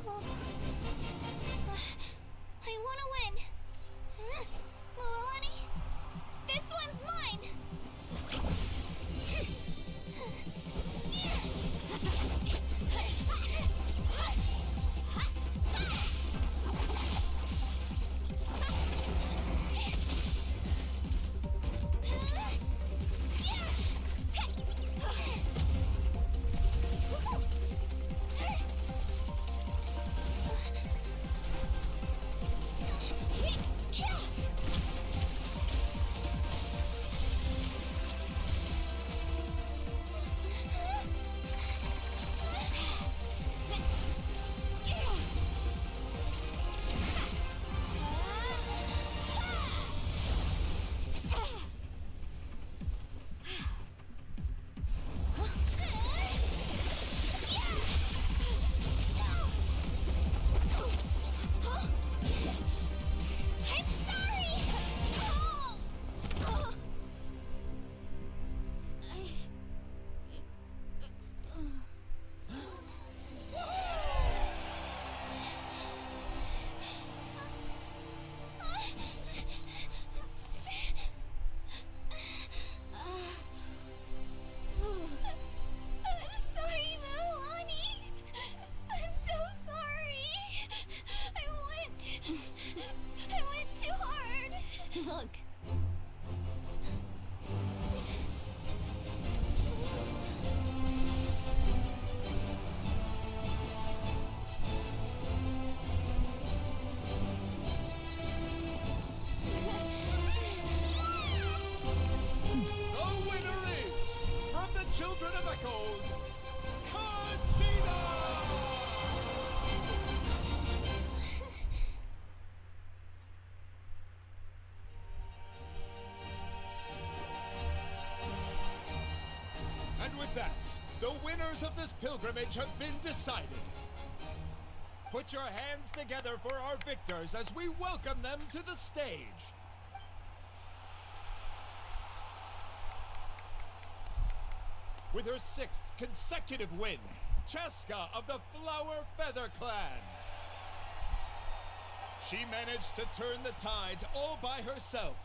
I want to win. Mualani, this one's mine. And with that, the winners of this pilgrimage have been decided. Put your hands together for our victors as we welcome them to the stage. With her 6th consecutive win, Cheska of the Flower Feather Clan. She managed to turn the tides all by herself.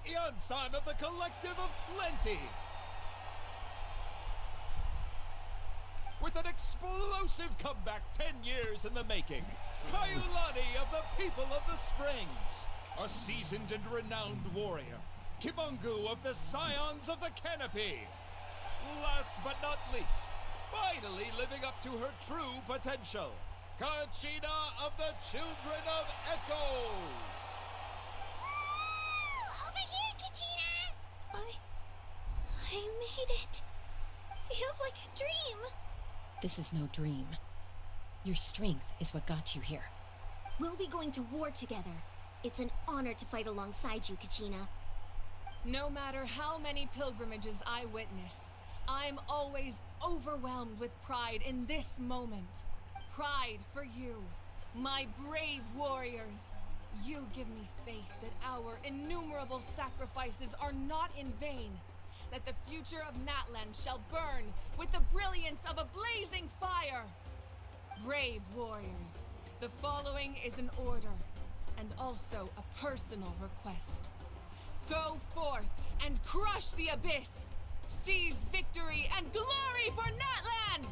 Ian-san of the Collective of Plenty. With an explosive comeback 10 years in the making, Kaiulani of the People of the Springs. A seasoned and renowned warrior, Kimongu of the Scions of the Canopy. Last but not least, finally living up to her true potential, Kachina of the Children of Echoes. Over here, Kachina! made it. Feels like a dream. This is no dream. Your strength is what got you here. We'll be going to war together. It's an honor to fight alongside you, Kachina. No matter how many pilgrimages I witness, I'm always overwhelmed with pride in this moment. Pride for you, my brave warriors. You give me faith that our innumerable sacrifices are not in vain, that the future of Natlan shall burn with the brilliance of a blazing fire. Brave warriors, the following is an order, and also a personal request. Go forth and crush the abyss! Seize victory and glory for Natlan!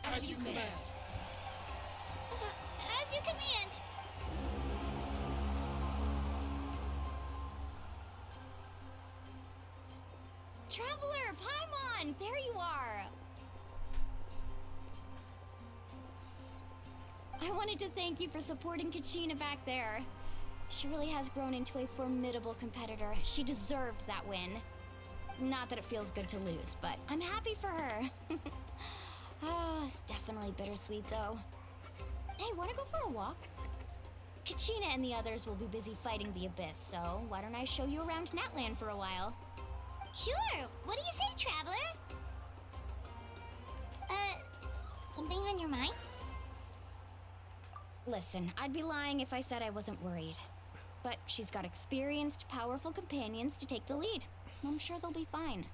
As you command. As you command. Traveler, Paimon, there you are. I wanted to thank you for supporting Kachina back there. She really has grown into a formidable competitor. She deserved that win. Not that it feels good to lose, but I'm happy for her. Oh, it's definitely bittersweet though. Hey, wanna go for a walk? Kachina and the others will be busy fighting the abyss, so why don't I show you around Natlan for a while? Sure. What do you say, Traveler? Something on your mind? Listen, I'd be lying if I said I wasn't worried. But she's got experienced, powerful companions to take the lead. I'm sure they'll be fine.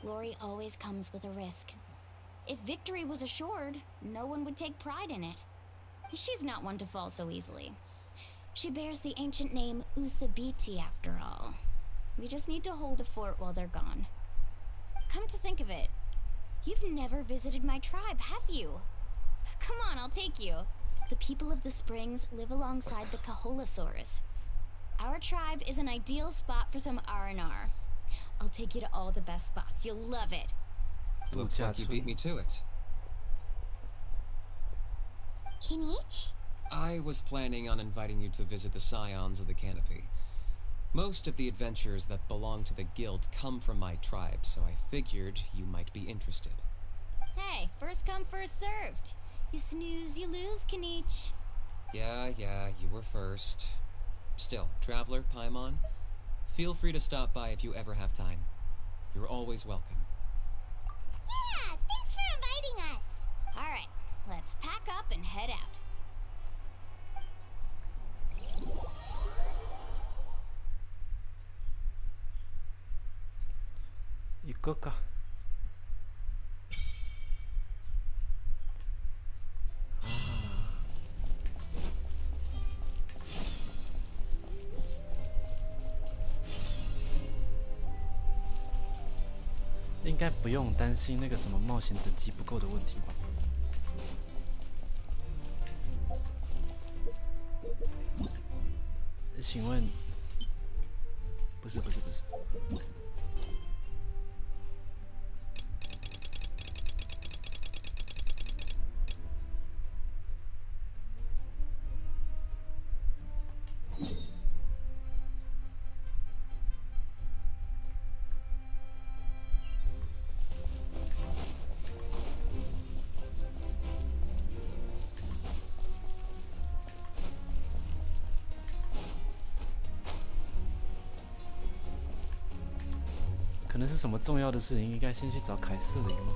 Glory always comes with a risk. If victory was assured, no one would take pride in it. She's not one to fall so easily. She bears the ancient name Uthabiti after all. We just need to hold the fort while they're gone. Come to think of it, you've never visited my tribe, have you? Come on, I'll take you. The people of the springs live alongside the Kaholasaurus. Our tribe is an ideal spot for some R&R. I'll take you to all the best spots. You'll love it. Looks like you beat me to it. Kinich? I was planning on inviting you to visit the Scions of the Canopy. Most of the adventurers that belong to the guild come from my tribe, so I figured you might be interested. Hey, first come, first served. You snooze, you lose, Kinich. Yeah, you were first. Still, Traveler, Paimon, feel free to stop by if you ever have time. You're always welcome. Yeah, thanks for inviting us. All right, let's pack up and head out. 行こうか。应该不用担心那个什么冒险等级不够的问题吧？请问，不是。可能是什么重要的事情，应该先去找凯瑟琳吗？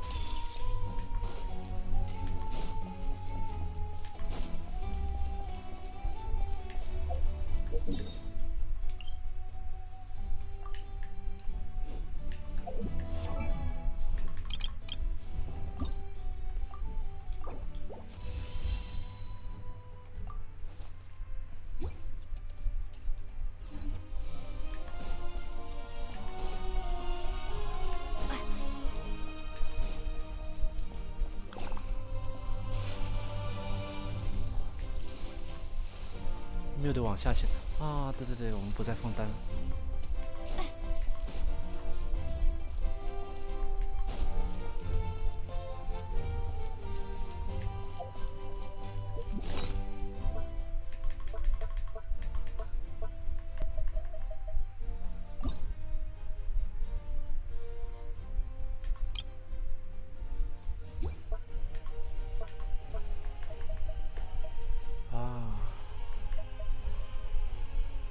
没有得往下潜啊！对，我们不再放单了。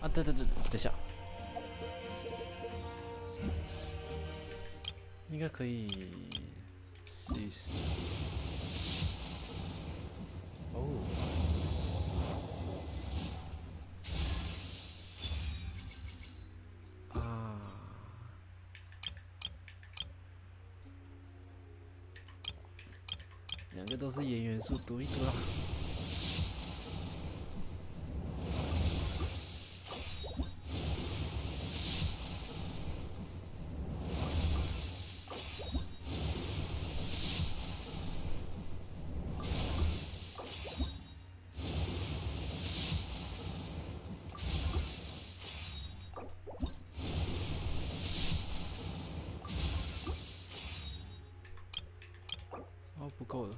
啊，对，等一下，应该可以试一试。哦，啊，两个都是盐元素，读一读啦。不够了。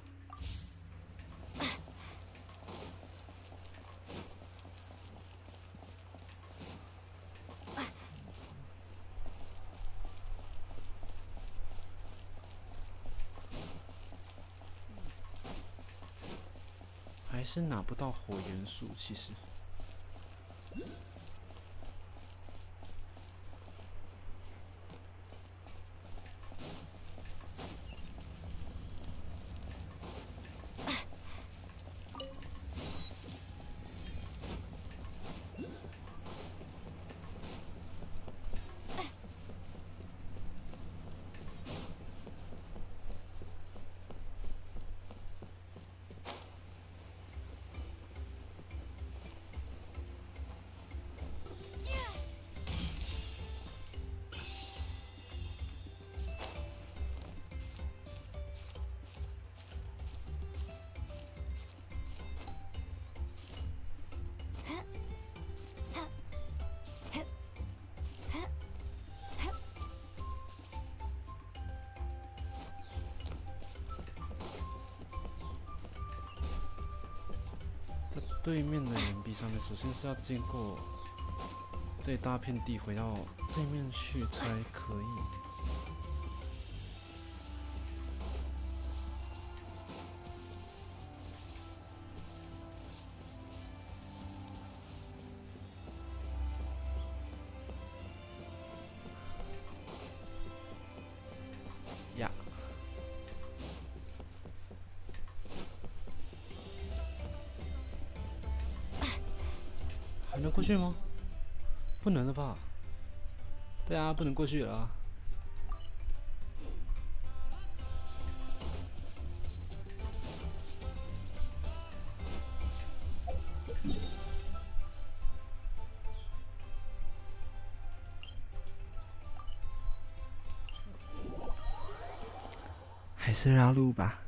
还是拿不到火元素，其实。对面的岩壁上面，首先是要经过这一大片地，回到对面去才可以。呀。还能过去吗？不能了吧？对啊，不能过去了啊。还是绕路吧。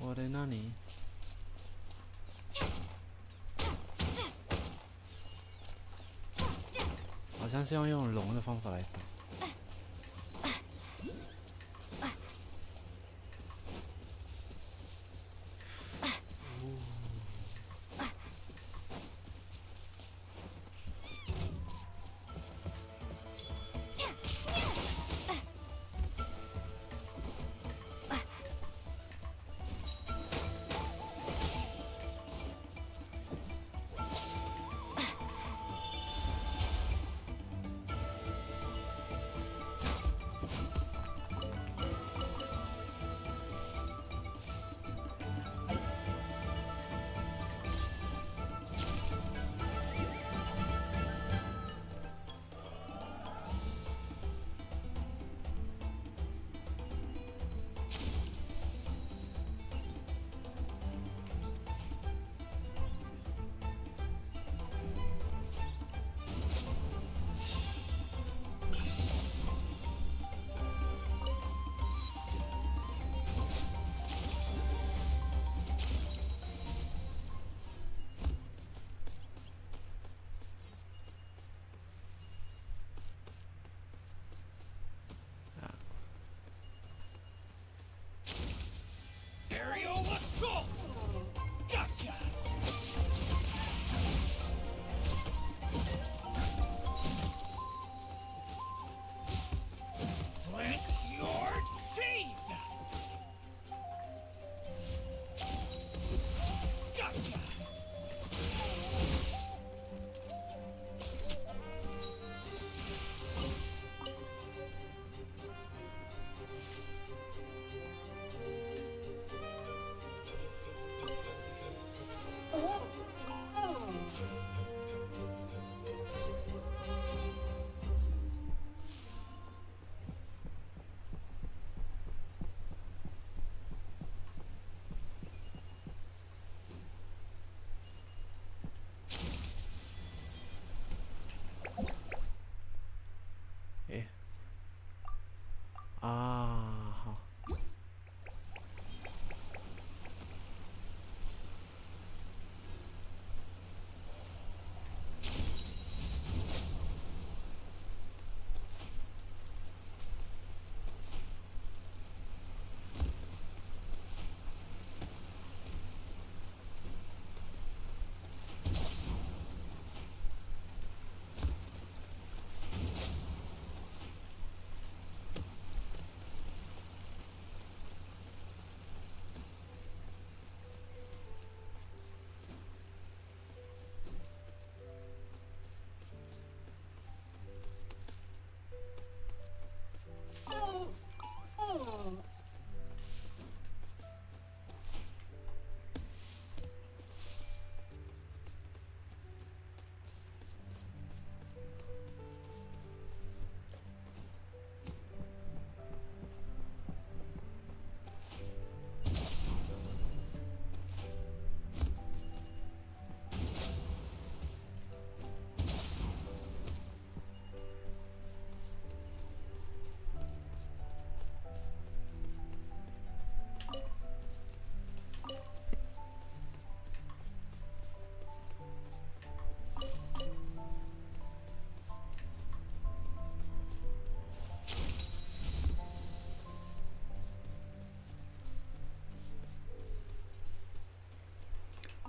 我在那里。好像是要用龙的方法来打。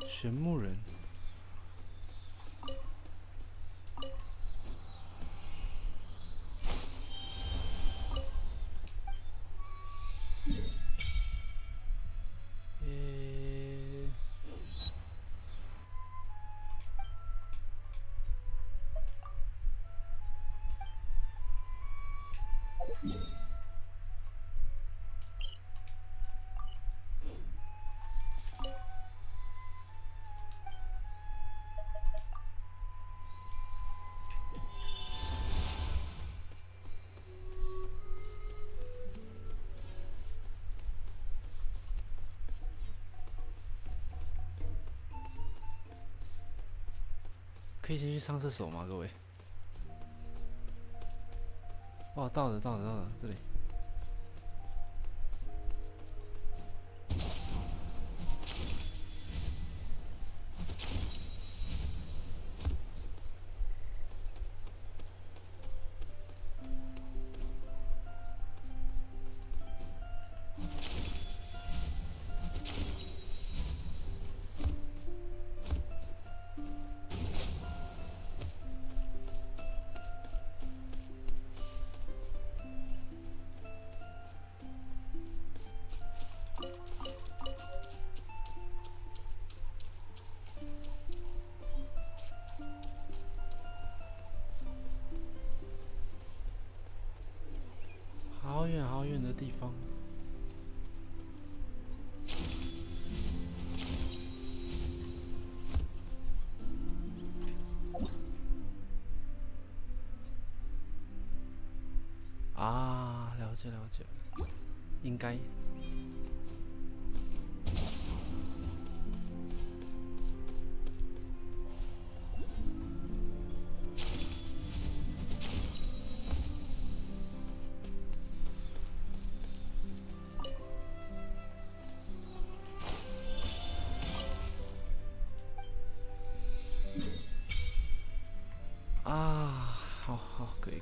玄木人。可以先去上厕所吗，各位？哦，到了，这里。好远的地方。啊，了解，应该。好，可以。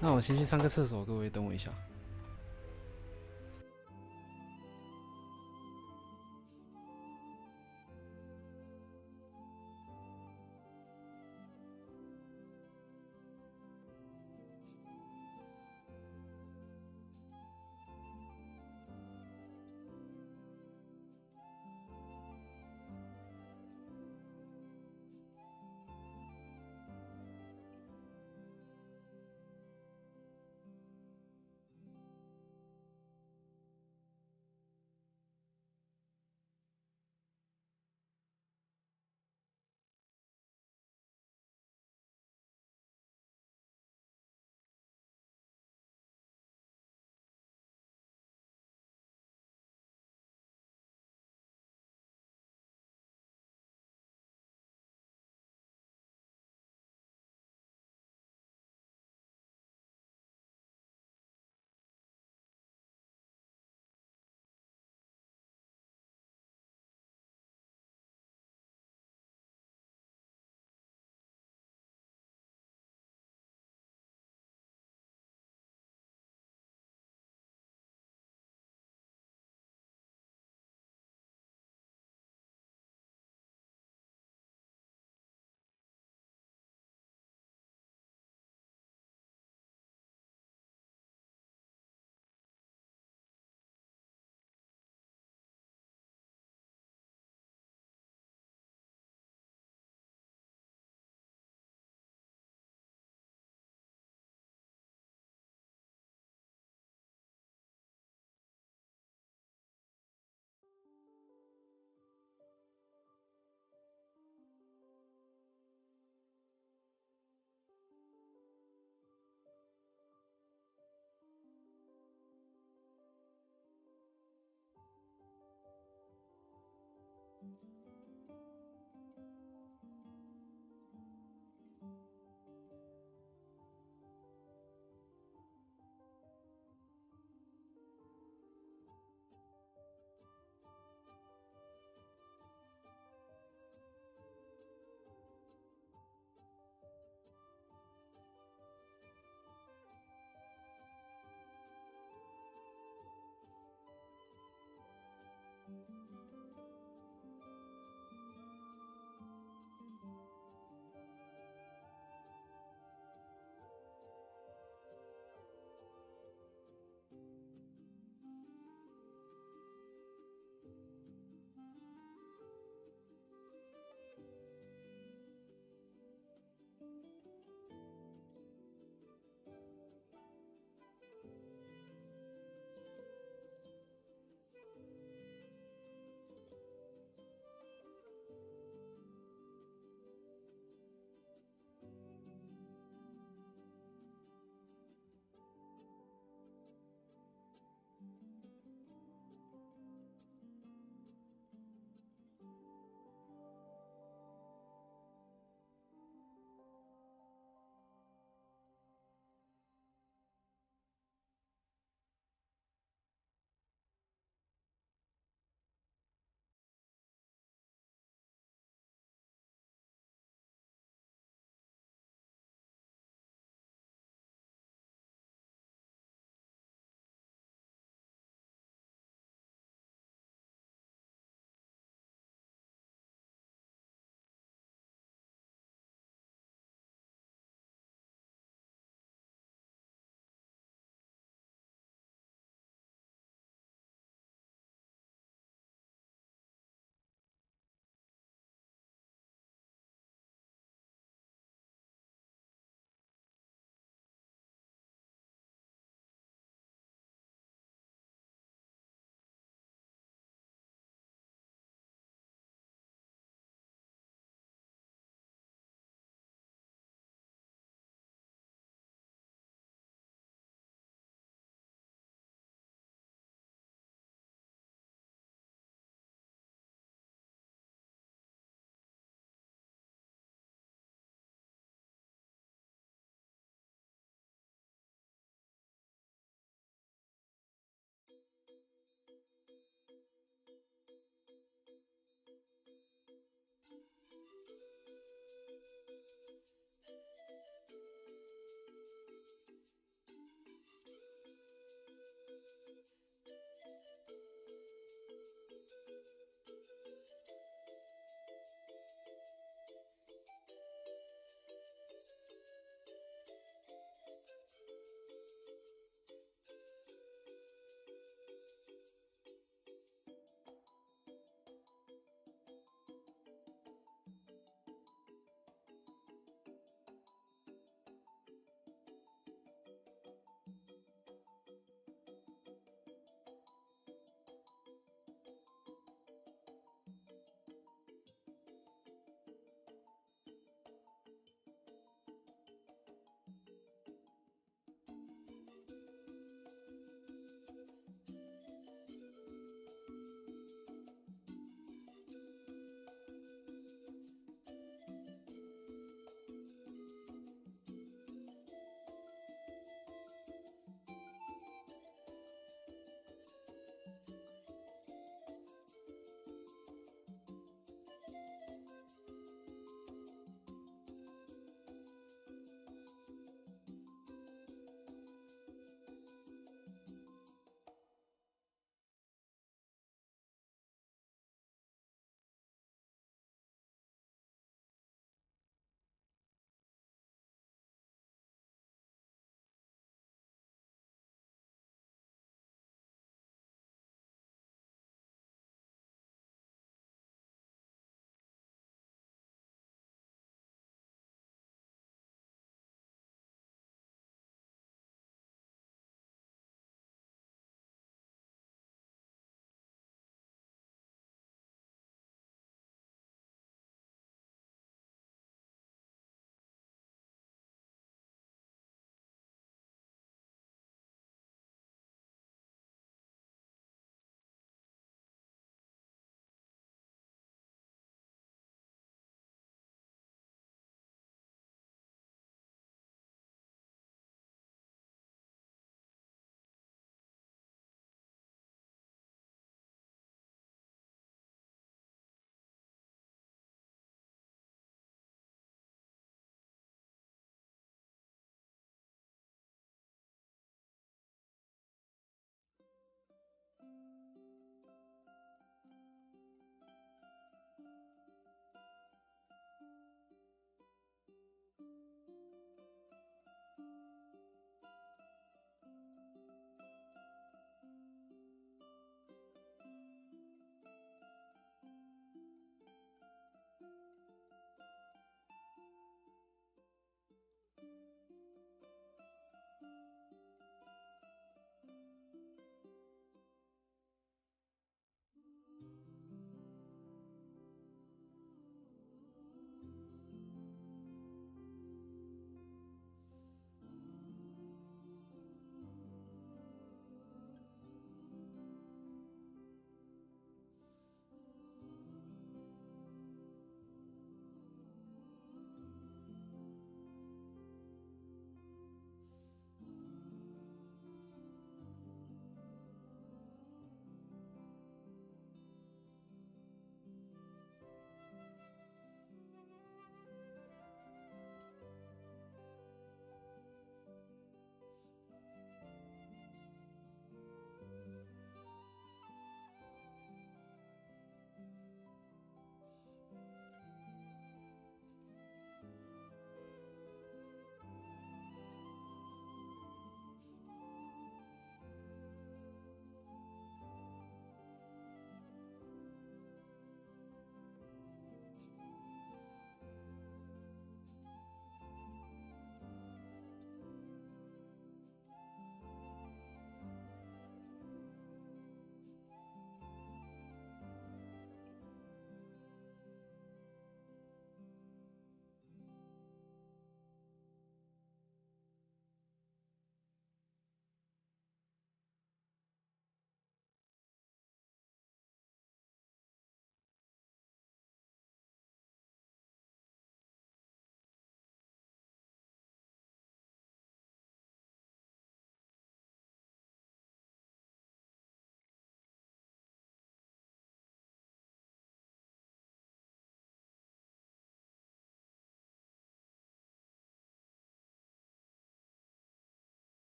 那我先去上个厕所，各位等我一下。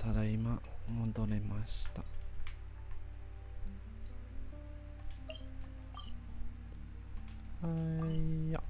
ただいま戻れました。はいや。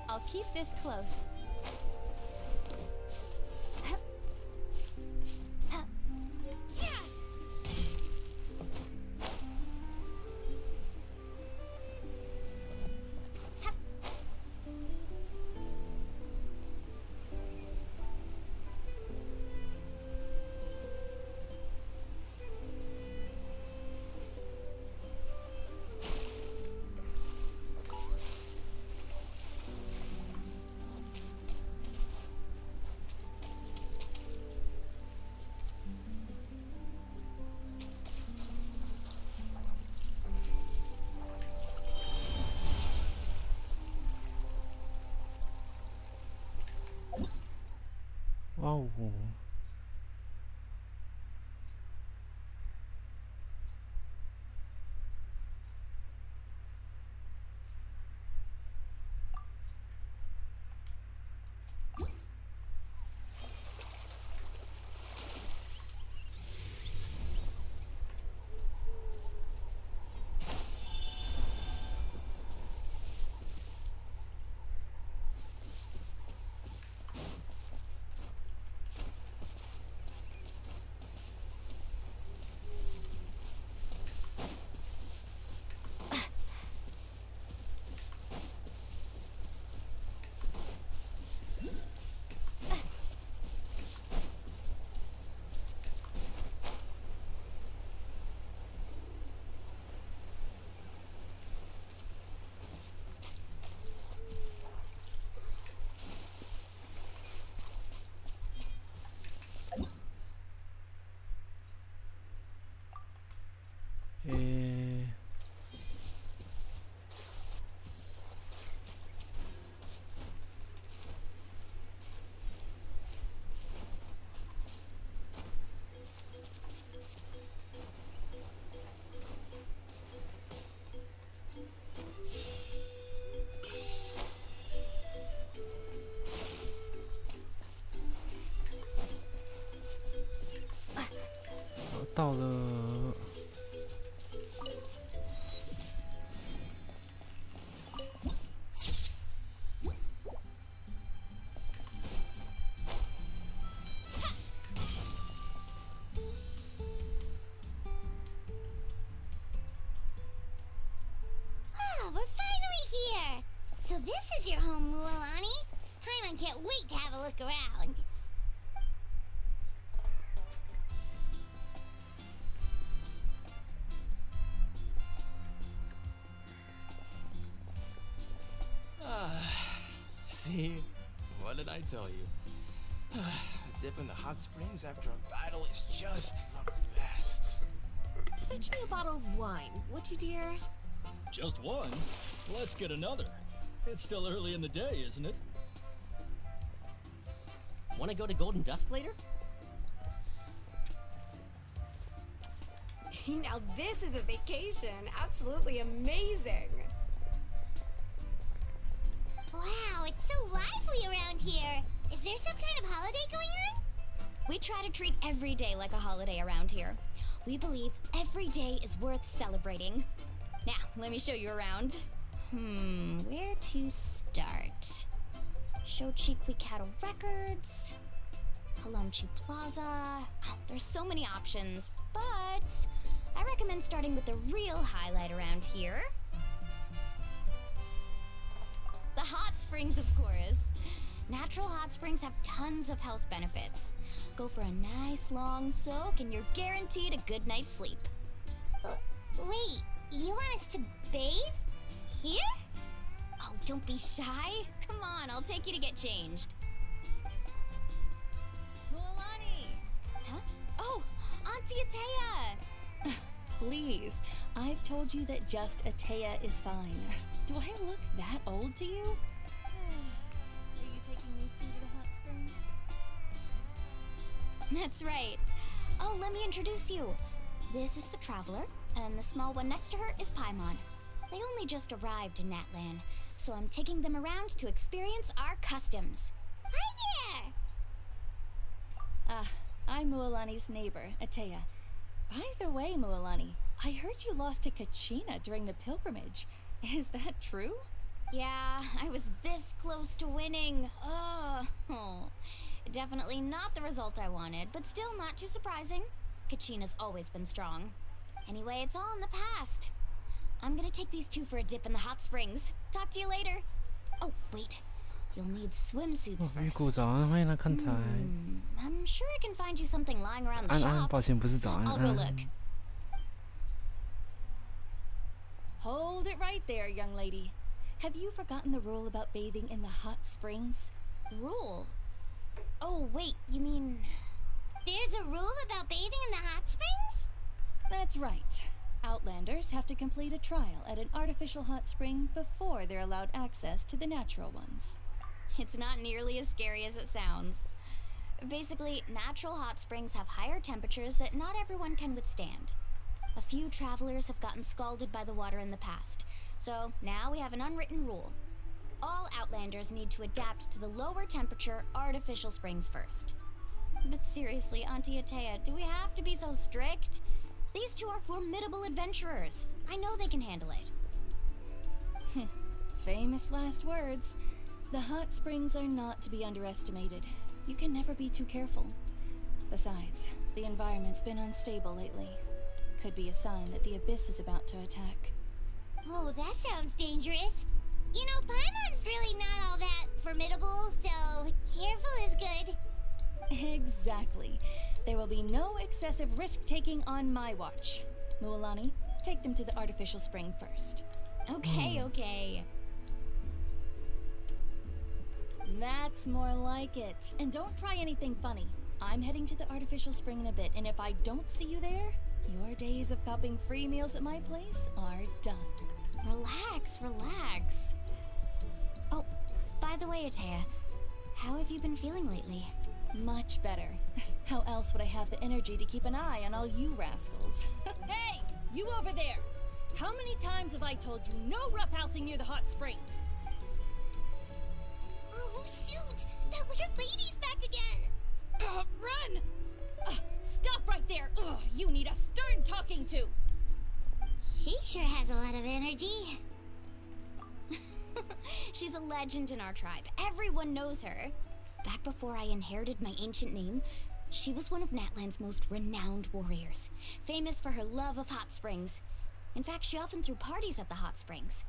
I'll keep this close.哇哦！到了。Oh, we're finally here! So this is your home, Mualani? Paimon can't wait to have a look around. See? What did I tell you? A dip in the hot springs after a battle is just the best. Fetch me a bottle of wine, would you, dear? Just one? Let's get another. It's still early in the day, isn't it? Want to go to Golden Dusk later? Now this is a vacation. Absolutely amazing. Wow, it's so lively around here. Is there some kind of holiday going on? We try to treat every day like a holiday around here. We believe every day is worth celebrating. Now, let me show you around. Where to start? Shochiqui Cattle Records, Kalomchi Plaza. Oh, there's so many options, but I recommend starting with the real highlight around here. The hot springs, of course. Natural hot springs have tons of health benefits. Go for a nice long soak and you're guaranteed a good night's sleep. Wait, you want us to bathe? Here? Oh, don't be shy. Come on, I'll take you to get changed. Mualani! Huh? Oh, Aunt please. I've told you that just Atea is fine. Do I look that old to you? Are you taking these two to the hot springs? That's right. Oh, let me introduce you. This is the Traveler, and the small one next to her is Paimon. They only just arrived in Natlan, so I'm taking them around to experience our customs. Hi there! Ah, I'm Mualani's neighbor, Atea. By the way, Mualani, I heard you lost to Kachina during the pilgrimage. Is that true? Yeah, I was this close to winning. Oh, definitely not the result I wanted, but still not too surprising. Kachina's always been strong. Anyway, it's all in the past. I'm gonna take these two for a dip in the hot springs. Talk to you later. Oh, wait. You'll need swimsuits first. 预早安，欢迎来看台。I'm sure I can find you something lying around the 安安， shop. 抱歉，不是早安， I'll go look. Hold it right there, young lady. Have you forgotten the rule about bathing in the hot springs? Rule? Oh, wait, you mean... There's a rule about bathing in the hot springs? That's right. Outlanders have to complete a trial at an artificial hot spring before they're allowed access to the natural ones. It's not nearly as scary as it sounds. Basically, natural hot springs have higher temperatures that not everyone can withstand. A few travelers have gotten scalded by the water in the past, so now we have an unwritten rule. All Outlanders need to adapt to the lower temperature artificial springs first. But seriously, Auntie Atea, do we have to be so strict? These two are formidable adventurers. I know they can handle it. Famous last words. The hot springs are not to be underestimated. You can never be too careful. Besides, the environment's been unstable lately. Could be a sign that the abyss is about to attack. Oh, that sounds dangerous. You know, Paimon's really not all that formidable, so careful is good. Exactly. There will be no excessive risk-taking on my watch. Mualani, take them to the artificial spring first. Okay, okay. That's more like it. And don't try anything funny. I'm heading to the artificial spring in a bit, and if I don't see you there, your days of copping free meals at my place are done. Relax, relax. Oh, by the way, Atea, how have you been feeling lately? Much better. How else would I have the energy to keep an eye on all you rascals? Hey! You over there! How many times have I told you no roughhousing near the hot springs? Oh, shoot! That weird lady's back again! Run! Stop right there! You need a stern talking to! She sure has a lot of energy. She's a legend in our tribe. Everyone knows her. Back before I inherited my ancient name, she was one of Natlan's most renowned warriors, famous for her love of hot springs. In fact, she often threw parties at the hot springs.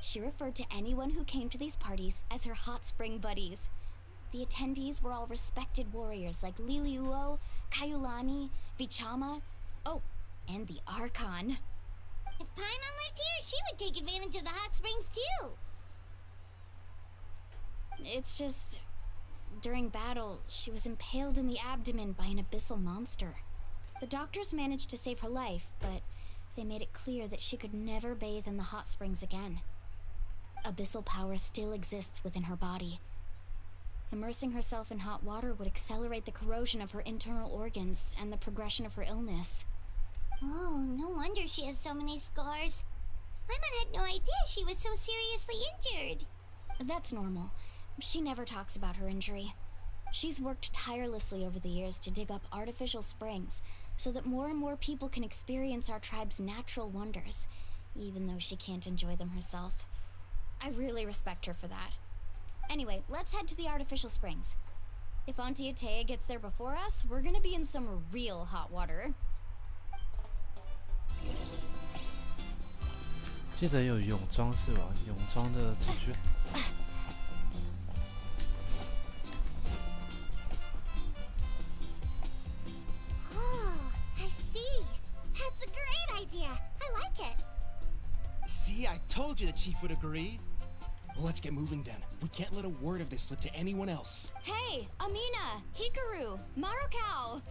She referred to anyone who came to these parties as her hot spring buddies. The attendees were all respected warriors like Liliuo, Kaiulani, Vichama, oh, and the Archon. If Paimon lived here, she would take advantage of the hot springs too. It's just... During battle, she was impaled in the abdomen by an abyssal monster. The doctors managed to save her life, but they made it clear that she could never bathe in the hot springs again. Abyssal power still exists within her body. Immersing herself in hot water would accelerate the corrosion of her internal organs and the progression of her illness. Oh, no wonder she has so many scars. Paimon had no idea she was so seriously injured. That's normal. She never talks about her injury. She's worked tirelessly over the years to dig up artificial springs so that more and more people can experience our tribe's natural wonders, even though she can't enjoy them herself. I really respect her for that. Anyway, let's head to the artificial springs. If Auntie Atea gets there before us, we're gonna be in some real hot water. 记得有泳装是吧？泳装的主角。That's a great idea. I like it. See, I told you the chief would agree. Well, let's get moving then. We can't let a word of this slip to anyone else. Hey, Amina, Hikaru, Marukao.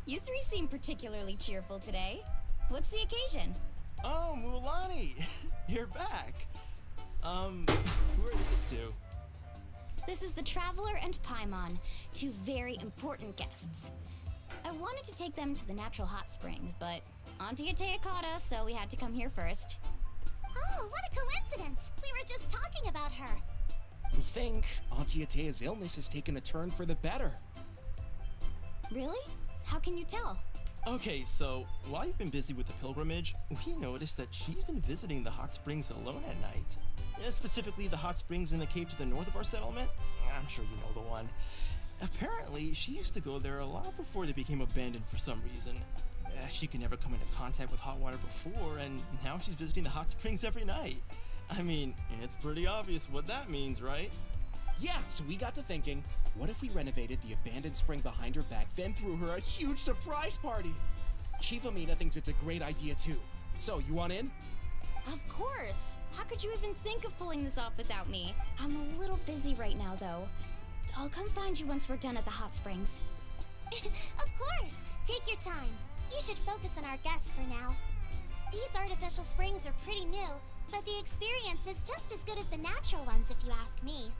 You three seem particularly cheerful today. What's the occasion? Oh, Mulan, you're back. Who are these two? This is the Traveler and Paimon, two very important guests. I wanted to take them to the natural hot springs, but Auntie Atea caught us, so we had to come here first. Oh, what a coincidence! We were just talking about her. We think Auntie Atea's illness has taken a turn for the better. Really? How can you tell? Okay, so while you've been busy with the pilgrimage, we noticed that she's been visiting the hot springs alone at night. Specifically, the hot springs in the cave to the north of our settlement. I'm sure you know the one. Apparently, she used to go there a lot before they became abandoned for some reason. She could never come into contact with hot water before, and now she's visiting the hot springs every night. I mean, it's pretty obvious what that means, right? Yeah, so we got to thinking, what if we renovated the abandoned spring behind her back, then threw her a huge surprise party? Chief Amina thinks it's a great idea too. So, you want in? Of course! How could you even think of pulling this off without me? I'm a little busy right now, though. I'll come find you once we're done at the hot springs. Of course! Take your time. You should focus on our guests for now. These artificial springs are pretty new, but the experience is just as good as the natural ones if you ask me.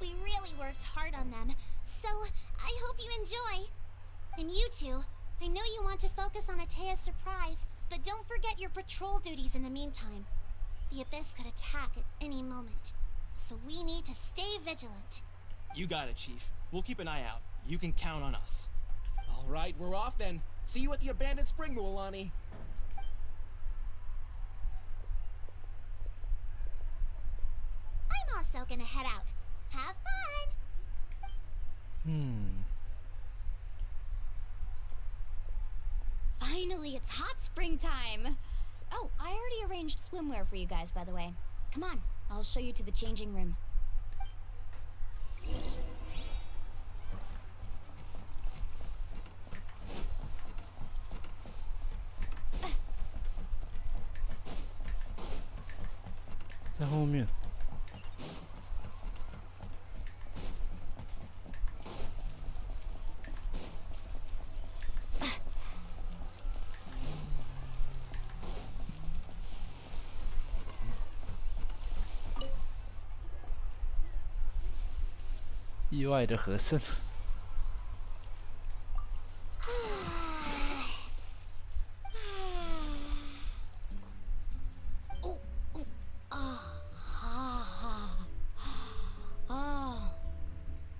We really worked hard on them, so I hope you enjoy. And you two, I know you want to focus on Atea's surprise, but don't forget your patrol duties in the meantime. The Abyss could attack at any moment, so we need to stay vigilant. You got it, Chief. We'll keep an eye out. You can count on us. All right, we're off then. See you at the abandoned spring, Mualani. I'm also gonna head out. Have fun! Finally, it's hot spring time! Oh, I already arranged swimwear for you guys, by the way. Come on, I'll show you to the changing room. 在后面。意外的和胜。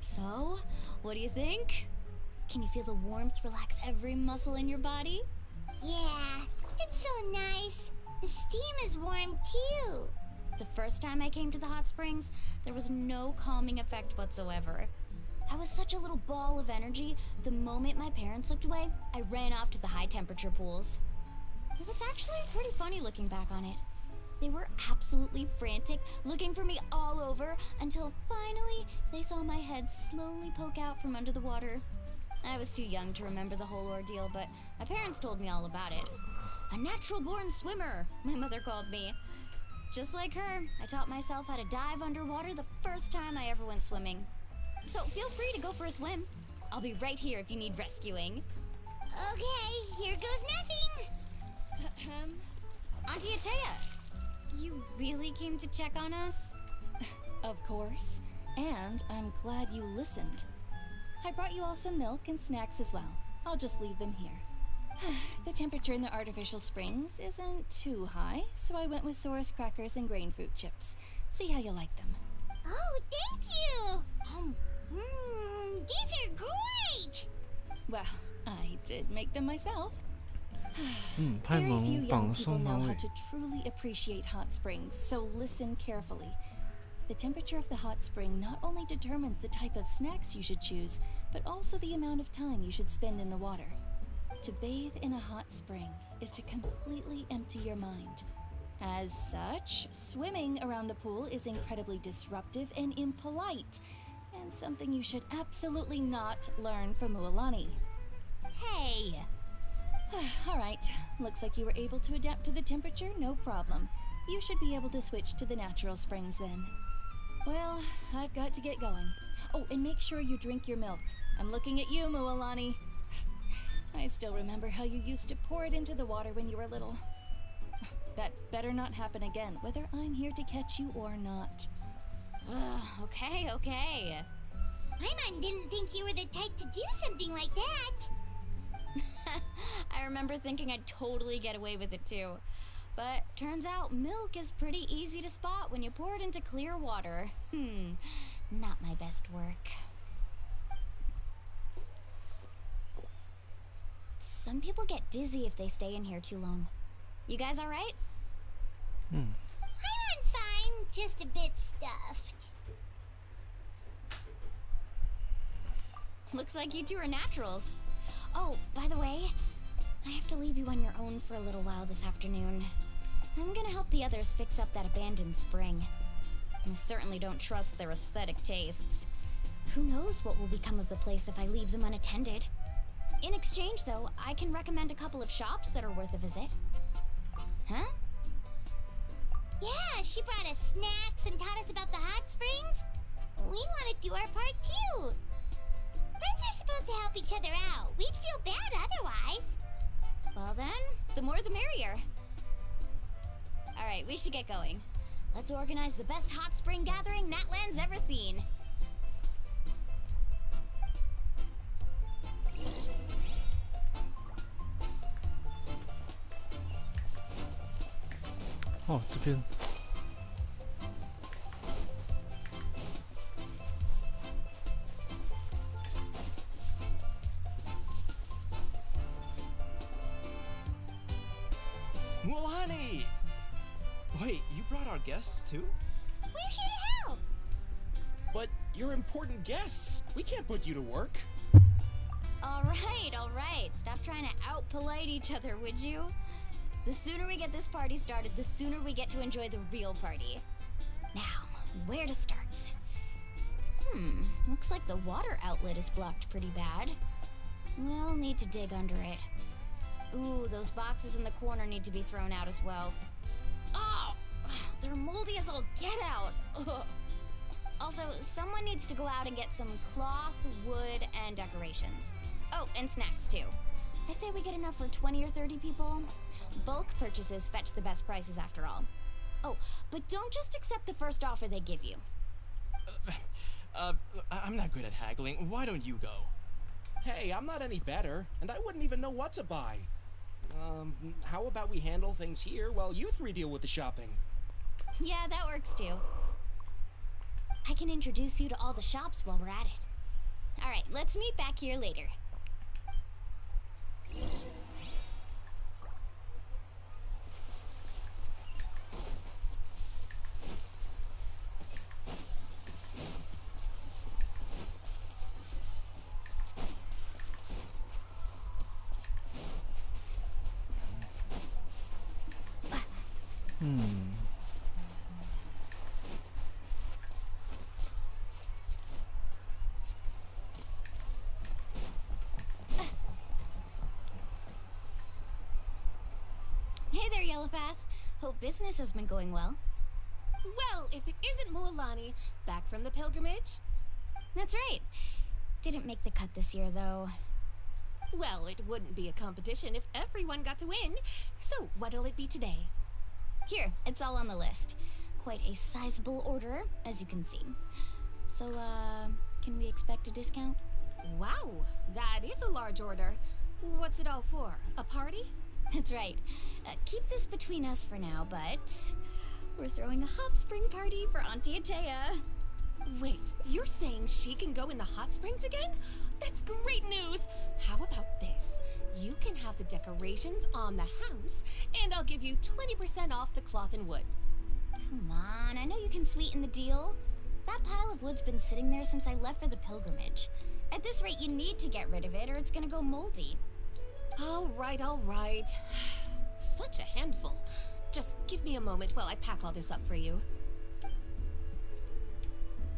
So, what do you think? Can you feel the warmth relax every muscle in your body? Yeah, it's so nice. The steam is warm too. The first time I came to the hot springs, there was no calming effect whatsoever. I was such a little ball of energy, the moment my parents looked away, I ran off to the high temperature pools. It was actually pretty funny looking back on it. They were absolutely frantic, looking for me all over, until finally they saw my head slowly poke out from under the water. I was too young to remember the whole ordeal, but my parents told me all about it. A natural-born swimmer, my mother called me. Just like her, I taught myself how to dive underwater the first time I ever went swimming. So feel free to go for a swim. I'll be right here if you need rescuing. Okay, here goes nothing. Auntie Atea, you really came to check on us? Of course. And I'm glad you listened. I brought you all some milk and snacks as well. I'll just leave them here. The temperature in the artificial springs isn't too high, so I went with Saurus crackers and grain fruit chips. See how you like them. Oh, thank you! These are great! Well, I did make them myself. 派 Very 蒙 few 绑 young 了 people 双 know 马 how 尾。 to truly appreciate hot springs, so listen carefully. The temperature of the hot spring not only determines the type of snacks you should choose, but also the amount of time you should spend in the water. To bathe in a hot spring is to completely empty your mind. As such, swimming around the pool is incredibly disruptive and impolite, and something you should absolutely not learn from Mualani. Hey! Alright, looks like you were able to adapt to the temperature, no problem. You should be able to switch to the natural springs then. Well, I've got to get going. Oh, and make sure you drink your milk. I'm looking at you, Mualani. I still remember how you used to pour it into the water when you were little. That better not happen again, whether I'm here to catch you or not. Okay, okay. Paimon didn't think you were the type to do something like that. I remember thinking I'd totally get away with it too. But turns out milk is pretty easy to spot when you pour it into clear water. Not my best work. Some people get dizzy if they stay in here too long. You guys alright? Paimon's fine, just a bit stuffed. Looks like you two are naturals. Oh, by the way, I have to leave you on your own for a little while this afternoon. I'm gonna help the others fix up that abandoned spring. I certainly don't trust their aesthetic tastes. Who knows what will become of the place if I leave them unattended. In exchange, though, I can recommend a couple of shops that are worth a visit. Huh? Yeah, she brought us snacks and taught us about the hot springs. We want to do our part too. Friends are supposed to help each other out. We'd feel bad otherwise. Well then, the more the merrier. Alright, we should get going. Let's organize the best hot spring gathering Natland's ever seen.哦，这边。Mulani! Wait, you brought our guests too? We're here to help. But you're important guests. We can't put you to work. Alright, alright. Stop trying to out-polite each other, would you? The sooner we get this party started, the sooner we get to enjoy the real party. Now, where to start? Looks like the water outlet is blocked pretty bad. We'll need to dig under it. Ooh, those boxes in the corner need to be thrown out as well. Oh! They're moldy as all get out! Ugh. Also, someone needs to go out and get some cloth, wood, and decorations. Oh, and snacks too. I say we get enough for 20 or 30 people. Bulk purchases fetch the best prices after all. Oh, but don't just accept the first offer they give you. I'm not good at haggling. Why don't you go? Hey, I'm not any better, and I wouldn't even know what to buy. How about we handle things here while you three deal with the shopping? Yeah, that works too. I can introduce you to all the shops while we're at it. Alright, let's meet back here later. Hey there, Yellowpath. Hope business has been going well. Well, if it isn't Mualani, back from the pilgrimage? That's right. Didn't make the cut this year, though. Well, it wouldn't be a competition if everyone got to win. So, what'll it be today? Here, it's all on the list. Quite a sizable order, as you can see. So, can we expect a discount? Wow, that is a large order. What's it all for? A party? That's right. Keep this between us for now, but we're throwing a hot spring party for Auntie Atea. Wait, you're saying she can go in the hot springs again? That's great news! How about this? You can have the decorations on the house, and I'll give you 20% off the cloth and wood. Come on, I know you can sweeten the deal. That pile of wood's been sitting there since I left for the pilgrimage. At this rate, you need to get rid of it or it's gonna go moldy. All right, all right. Such a handful. Just give me a moment while I pack all this up for you.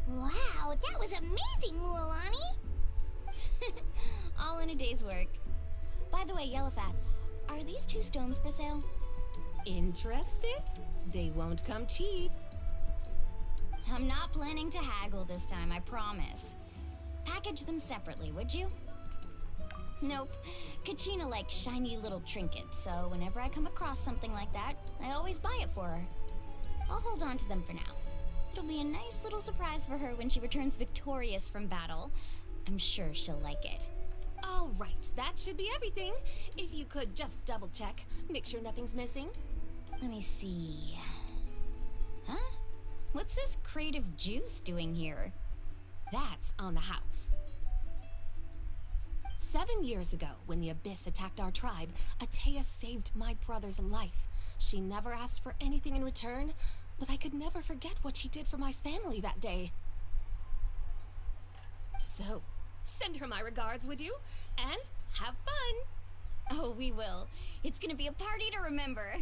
Wow, that was amazing, Mualani! All in a day's work. By the way, Yellowpath, are these 2 stones for sale? Interested? They won't come cheap. I'm not planning to haggle this time, I promise. Package them separately, would you? Nope. Kachina likes shiny little trinkets, so whenever I come across something like that, I always buy it for her. I'll hold on to them for now. It'll be a nice little surprise for her when she returns victorious from battle. I'm sure she'll like it. All right, that should be everything. If you could just double check, make sure nothing's missing. Let me see. Huh? What's this creative juice doing here? That's on the house. 7 years ago, when the Abyss attacked our tribe, Atea saved my brother's life. She never asked for anything in return, but I could never forget what she did for my family that day. So, send her my regards, would you? And have fun! Oh, we will. It's gonna be a party to remember.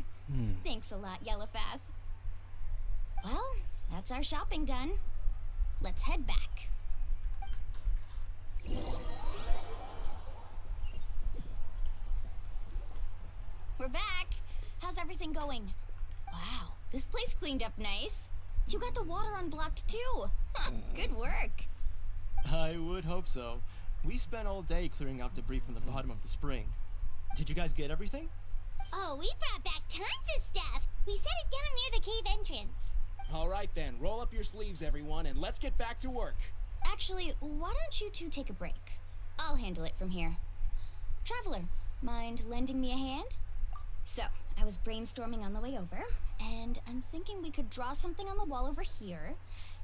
Thanks a lot, Yellowfath. Well, that's our shopping done. Let's head back. We're back. How's everything going? Wow, this place cleaned up nice. You got the water unblocked too. Huh, good work. I would hope so. We spent all day clearing out debris from the bottom of the spring. Did you guys get everything? Oh, we brought back tons of stuff. We set it down near the cave entrance. All right then, roll up your sleeves, everyone, and let's get back to work. Actually, why don't you two take a break? I'll handle it from here. Traveler, mind lending me a hand? So, I was brainstorming on the way over, and I'm thinking we could draw something on the wall over here,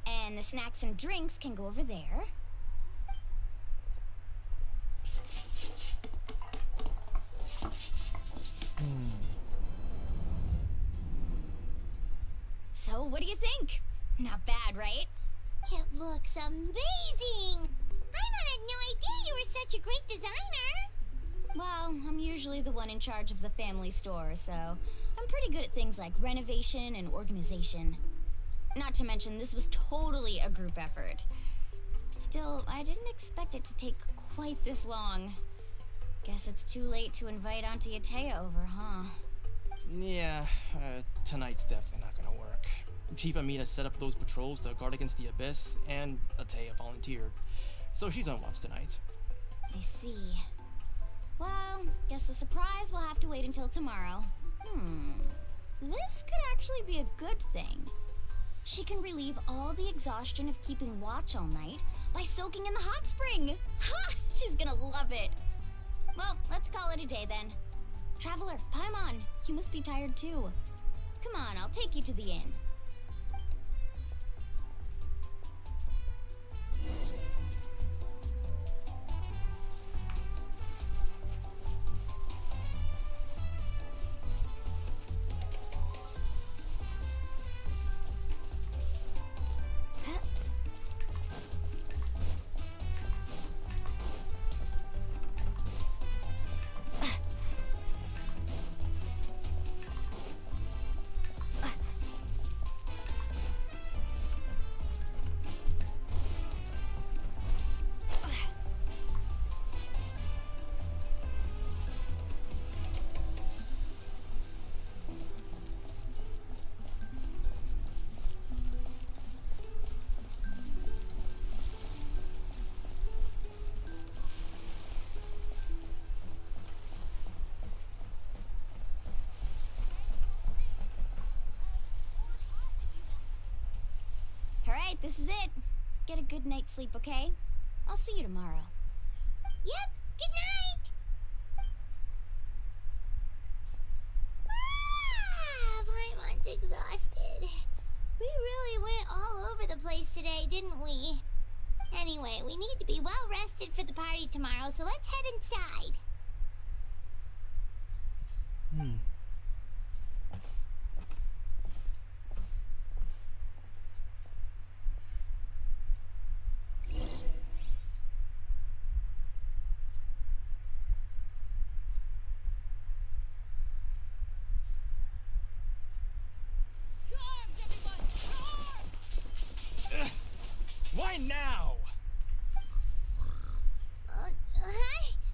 and the snacks and drinks can go over there. So, what do you think? Not bad, right? It looks amazing! I had no idea you were such a great designer! Well, I'm usually the one in charge of the family store, so I'm pretty good at things like renovation and organization. Not to mention, this was totally a group effort. Still, I didn't expect it to take quite this long. Guess it's too late to invite Auntie Atea over, huh? Yeah, tonight's definitely not gonna work. Chief Amina set up those patrols to guard against the Abyss, and Atea volunteered. So she's on watch tonight. I see. Well, guess the surprise will have to wait until tomorrow. This could actually be a good thing. She can relieve all the exhaustion of keeping watch all night by soaking in the hot spring. Ha! She's gonna love it. Well, let's call it a day then. Traveler, Paimon, you must be tired too. Come on, I'll take you to the inn. Alright, this is it. Get a good night's sleep, okay? I'll see you tomorrow. Yep, good night! Paimon's exhausted. We really went all over the place today, didn't we? Anyway, we need to be well rested for the party tomorrow, so let's head inside. Why now? Hi?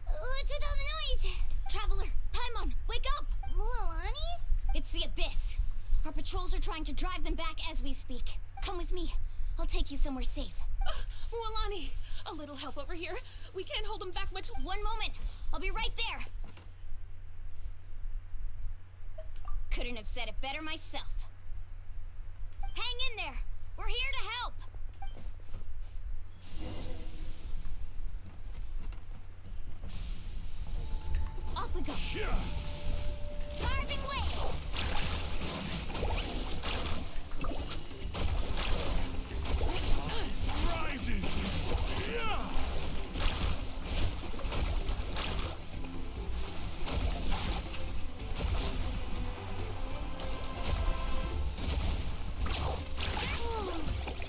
What's with all the noise? Traveler, Paimon, wake up! Mualani? It's the Abyss. Our patrols are trying to drive them back as we speak. Come with me. I'll take you somewhere safe. Mualani, a little help over here. We can't hold them back much. One moment. couldn't have said it better myself. Hang in there. We're here to help. Off we go. Carving waves. Rises.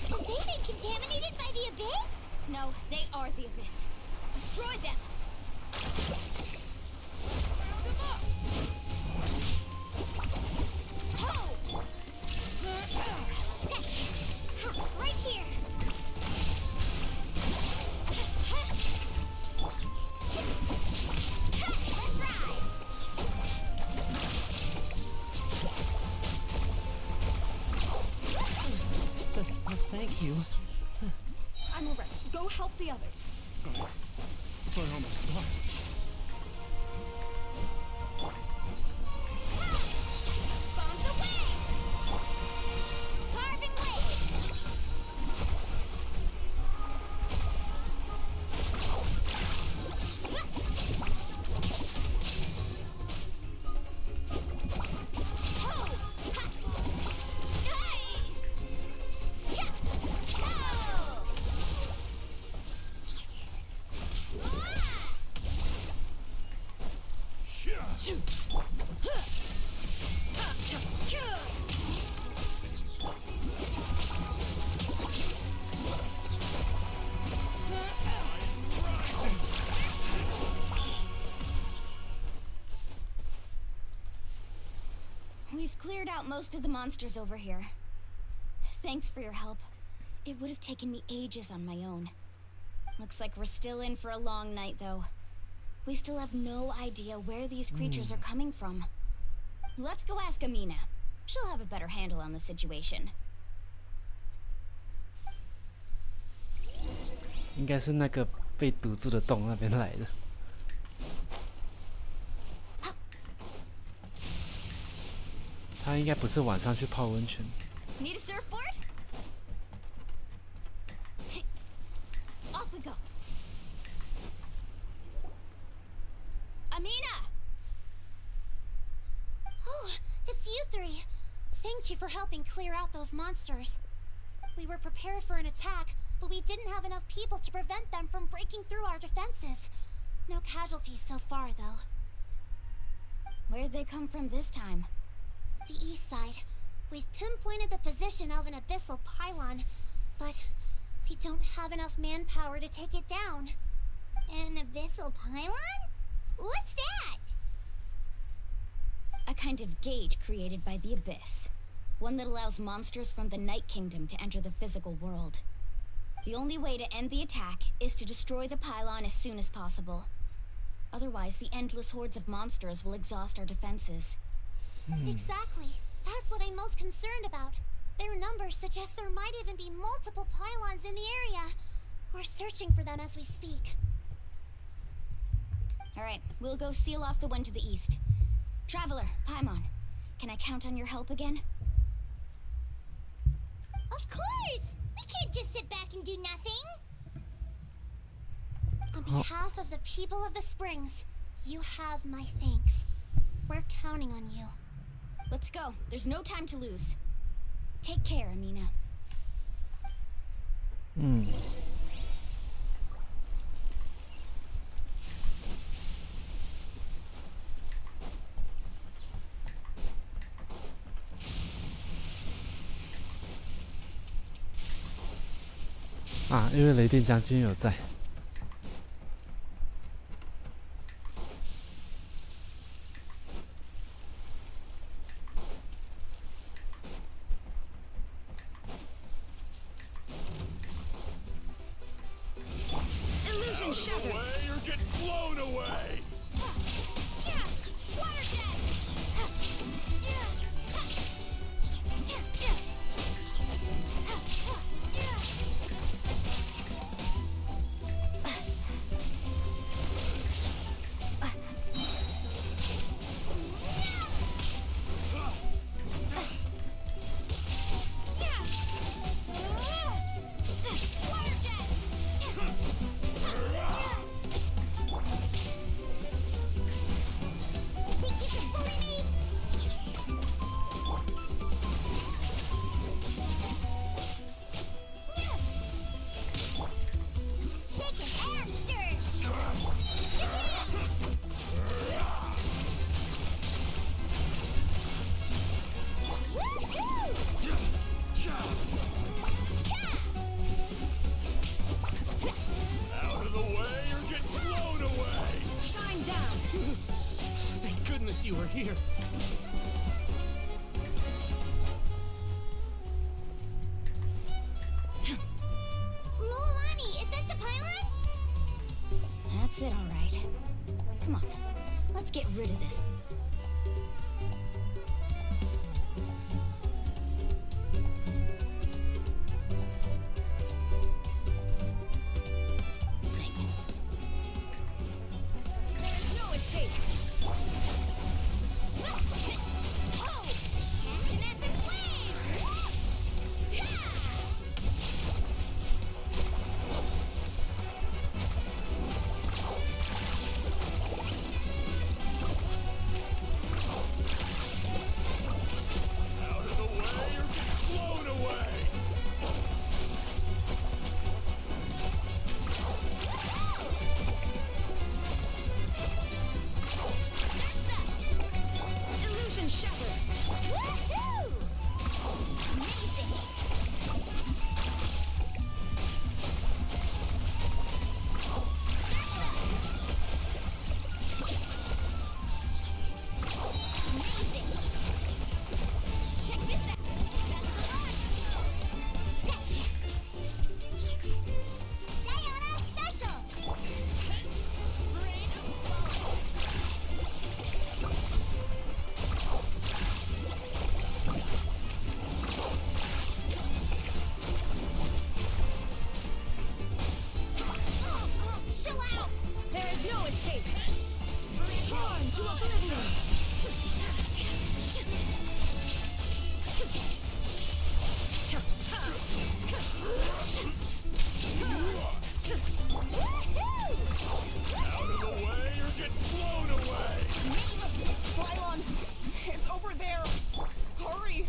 Have they been contaminated by the abyss? No, they are the abyss. Destroy them. Right here. Let's ride. Thank you. I'm alright. Go help the others. I almost thought. Bombs away. Carving waves. We've cleared out most of the monsters over here. Thanks for your help. It would have taken me ages on my own. Looks like we're still in for a long night, though. We still have no idea where these creatures are coming from. Let's go ask Amina. She'll have a better handle on the situation. 应该是那个被堵住的洞那边来的。他应该不是晚上去泡温泉。Need a surfboard? Off we go. Amina! Oh, it's you three. Thank you for helping clear out those monsters. We were prepared for an attack, but we didn't have enough people to prevent them from breaking through our defenses. No casualties so far, though. Where'd they come from this time? The east side. We've pinpointed the position of an abyssal pylon, but we don't have enough manpower to take it down. An abyssal pylon? What's that? A kind of gate created by the abyss. One that allows monsters from the Night Kingdom to enter the physical world. The only way to end the attack is to destroy the pylon as soon as possible. Otherwise, the endless hordes of monsters will exhaust our defenses. Exactly. That's what I'm most concerned about. Their numbers suggest there might even be multiple pylons in the area. We're searching for them as we speak. Alright, we'll go seal off the one to the east. Traveler, Paimon, can I count on your help again? Of course! We can't just sit back and do nothing! On behalf of the people of the Springs, you have my thanks. We're counting on you. Let's go. There's no time to lose. Take care, Amina. 啊，因为雷电将军有在。Illusion shattered. You're getting blown away. goodness you were here. Mualani, is that the pylon? That's it, all right. Come on, let's get rid of this. There's no escape. Oh! Catch an epic wave! Out of the way or get blown away! Illusion shattered. Woohoo! Amazing! Amazing! Check this out! That's the one! Sketch! Diana Special! Brain of chill out! There is no escape. Torn to oblivion. Out of the way or get blown away! Pylon! It's over there! Hurry!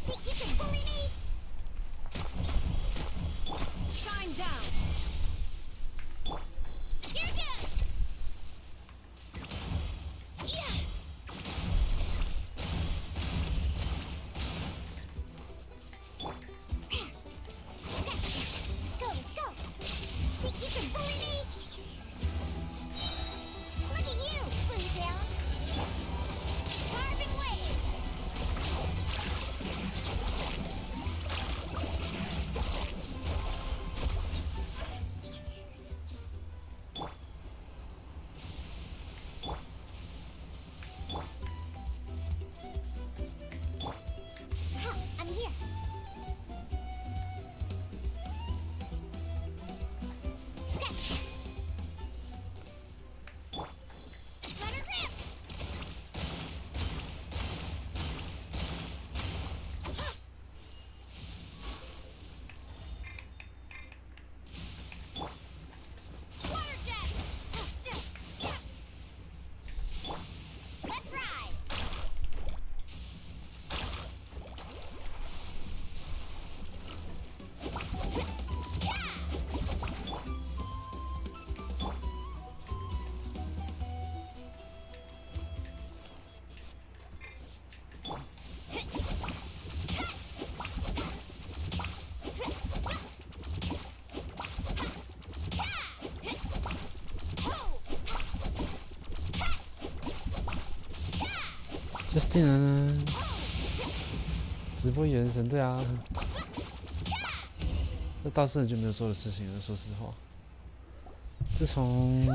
Think you can bully me? Shine down. Here goes! Yeah! Let's go! Think you can bully me? Look at you, Boomtown! Carving waves! Huh, I'm here. Sketch. Let her rip. Water jet. Let's ride. Justin 呢？直播原神，对啊，这倒是很久没有做的事情了。说实话，自从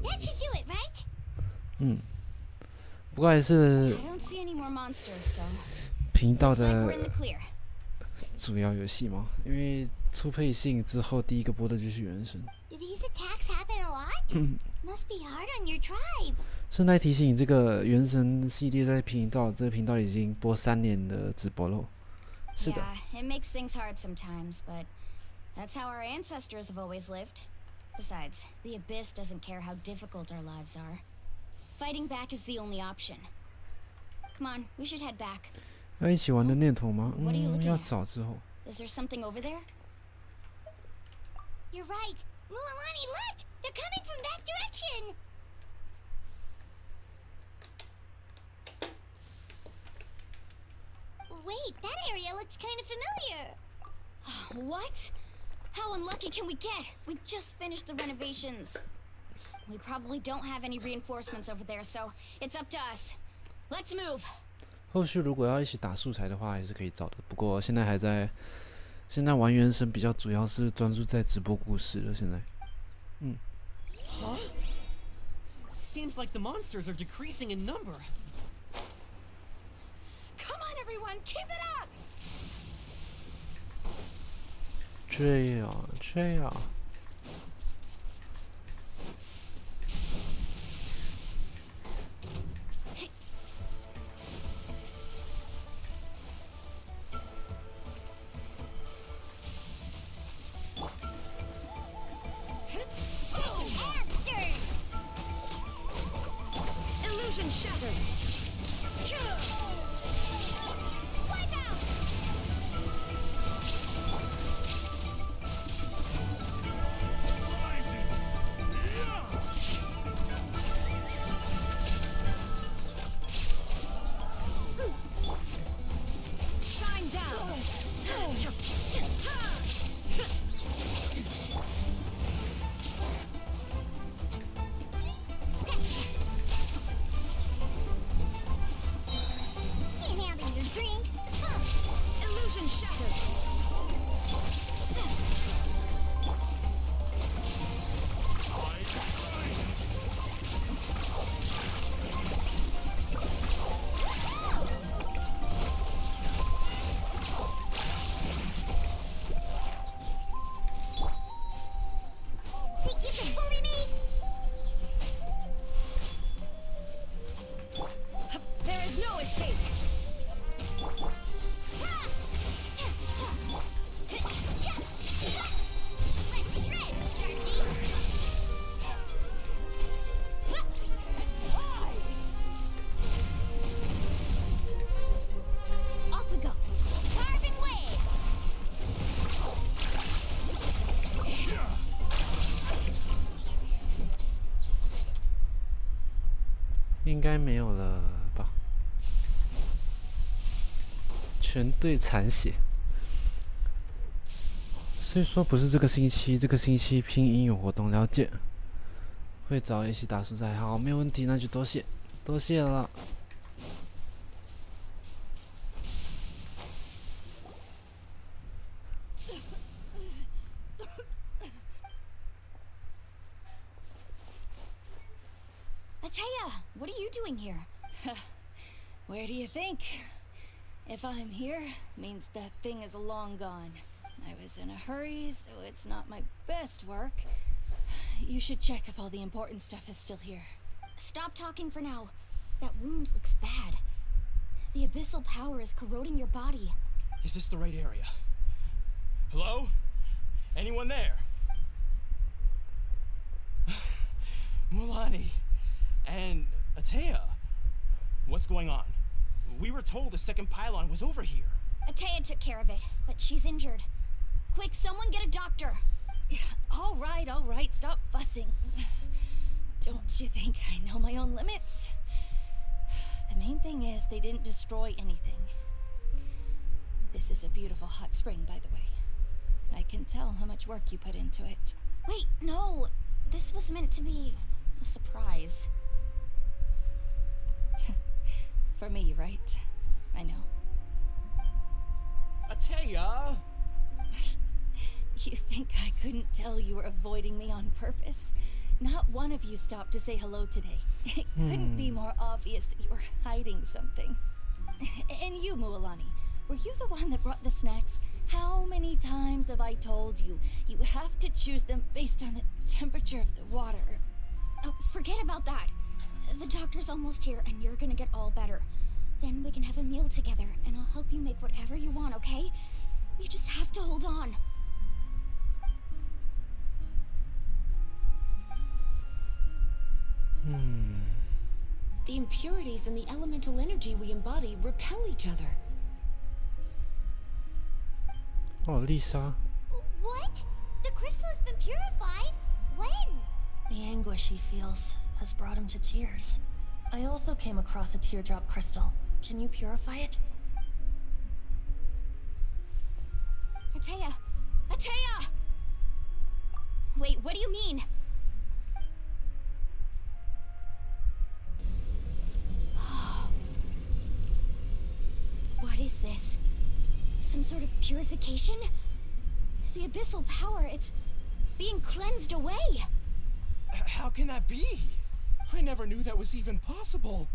That should do it, right? 不过还是 I don't see any more monsters, so 频道 looks like we're 的 in the clear. 主要游戏嘛，因为出配信之后，第一个播的就是原神。 Do these attacks happen a lot? Must be hard on your tribe. 顺带提醒，这个原神系列在频道这个频道已经播3年的直播喽。是的。 Yeah, it makes things hard sometimes, but that's how our ancestors have always lived. Besides, the Abyss doesn't care how difficult our lives are. Fighting back is the only option. Come on, we should head back. 要一起玩的念头吗？ What are you looking 要 at? 找之后。 Is there something over there? You're right. Mualani, look! They're coming from that direction! Wait, that area looks kind of familiar. What? How unlucky can we get? We just finished the renovations. We probably don't have any reinforcements over there, so it's up to us. Let's move. 后续如果要一起打素材的话，还是可以找的。不过现在还在，现在玩原神比较主要是专注在直播故事了。现在，Huh? Seems like the monsters are decreasing in number. Come on, everyone, keep it up! 这样。Illusion shattered! Wipe out! Shine down! Can't handle your drink. Illusion shattered! Think you can bully me? There is no escape! Let's shred, Sharky! Off we go. Carving way! 应该没有了吧？全队残血。所以说不是这个星期，这个星期拼音有活动，了解。会找一起打素材，好，没有问题，那就多谢，多谢了。Ataya, what are you doing here? Where do you think? If I'm here, means that thing is long gone. I was in a hurry, so it's not my best work. You should check if all the important stuff is still here. Stop talking for now. That wound looks bad. The abyssal power is corroding your body. Is this the right area? Hello? Anyone there? Mualani and Ataya. What's going on? We were told the second pylon was over here. Ataya took care of it, but she's injured. Quick, someone get a doctor. All right, stop fussing. Don't you think I know my own limits? The main thing is they didn't destroy anything. This is a beautiful hot spring, by the way. I can tell how much work you put into it. Wait, no. This was meant to be a surprise. For me, right? I know. Ataya! You think I couldn't tell you were avoiding me on purpose? Not one of you stopped to say hello today. It couldn't be more obvious that you were hiding something. And you, Mualani, were you the one that brought the snacks? How many times have I told you, you have to choose them based on the temperature of the water? Oh, forget about that. The doctor's almost here, and you're gonna get all better. Then we can have a meal together, and I'll help you make whatever you want, okay? You just have to hold on. The impurities and the elemental energy we embody repel each other. 哦，丽莎。 What? The crystal has been purified? When? The anguish he feels has brought him to tears. I also came across a teardrop crystal. Can you purify it? Atea! Atea! Wait, what do you mean? What is this? Some sort of purification? The abyssal power, it's being cleansed away. How can that be? I never knew that was even possible.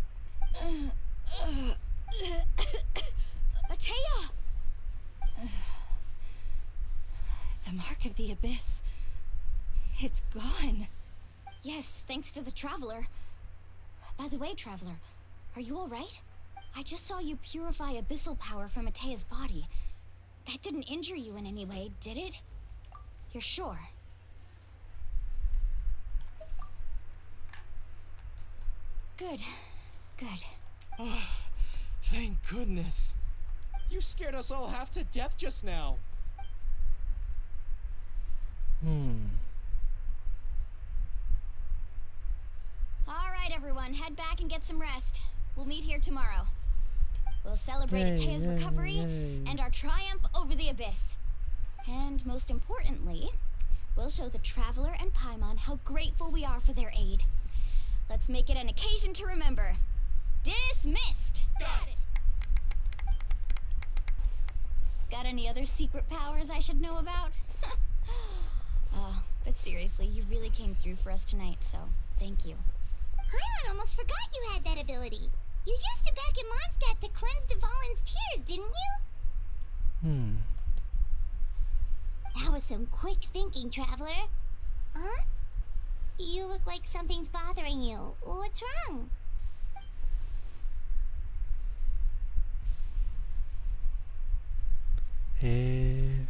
Atea! The mark of the abyss. It's gone. Yes, thanks to the Traveler. By the way, Traveler, are you alright? I just saw you purify abyssal power from Atea's body. That didn't injure you in any way, did it? You're sure? Good. Good. Oh, thank goodness. You scared us all half to death just now. Alright, everyone, head back and get some rest. We'll meet here tomorrow. We'll celebrate Atea's recovery and our triumph over the abyss. And most importantly, we'll show the Traveler and Paimon how grateful we are for their aid. Let's make it an occasion to remember. Dismissed! Got it! Got any other secret powers I should know about? Oh, but seriously, you really came through for us tonight, so thank you. Paimon almost forgot you had that ability. You used it back in Mondstadt to cleanse Dvalin's tears, didn't you? That was some quick thinking, Traveler. Huh? You look like something's bothering you. What's wrong? Hey.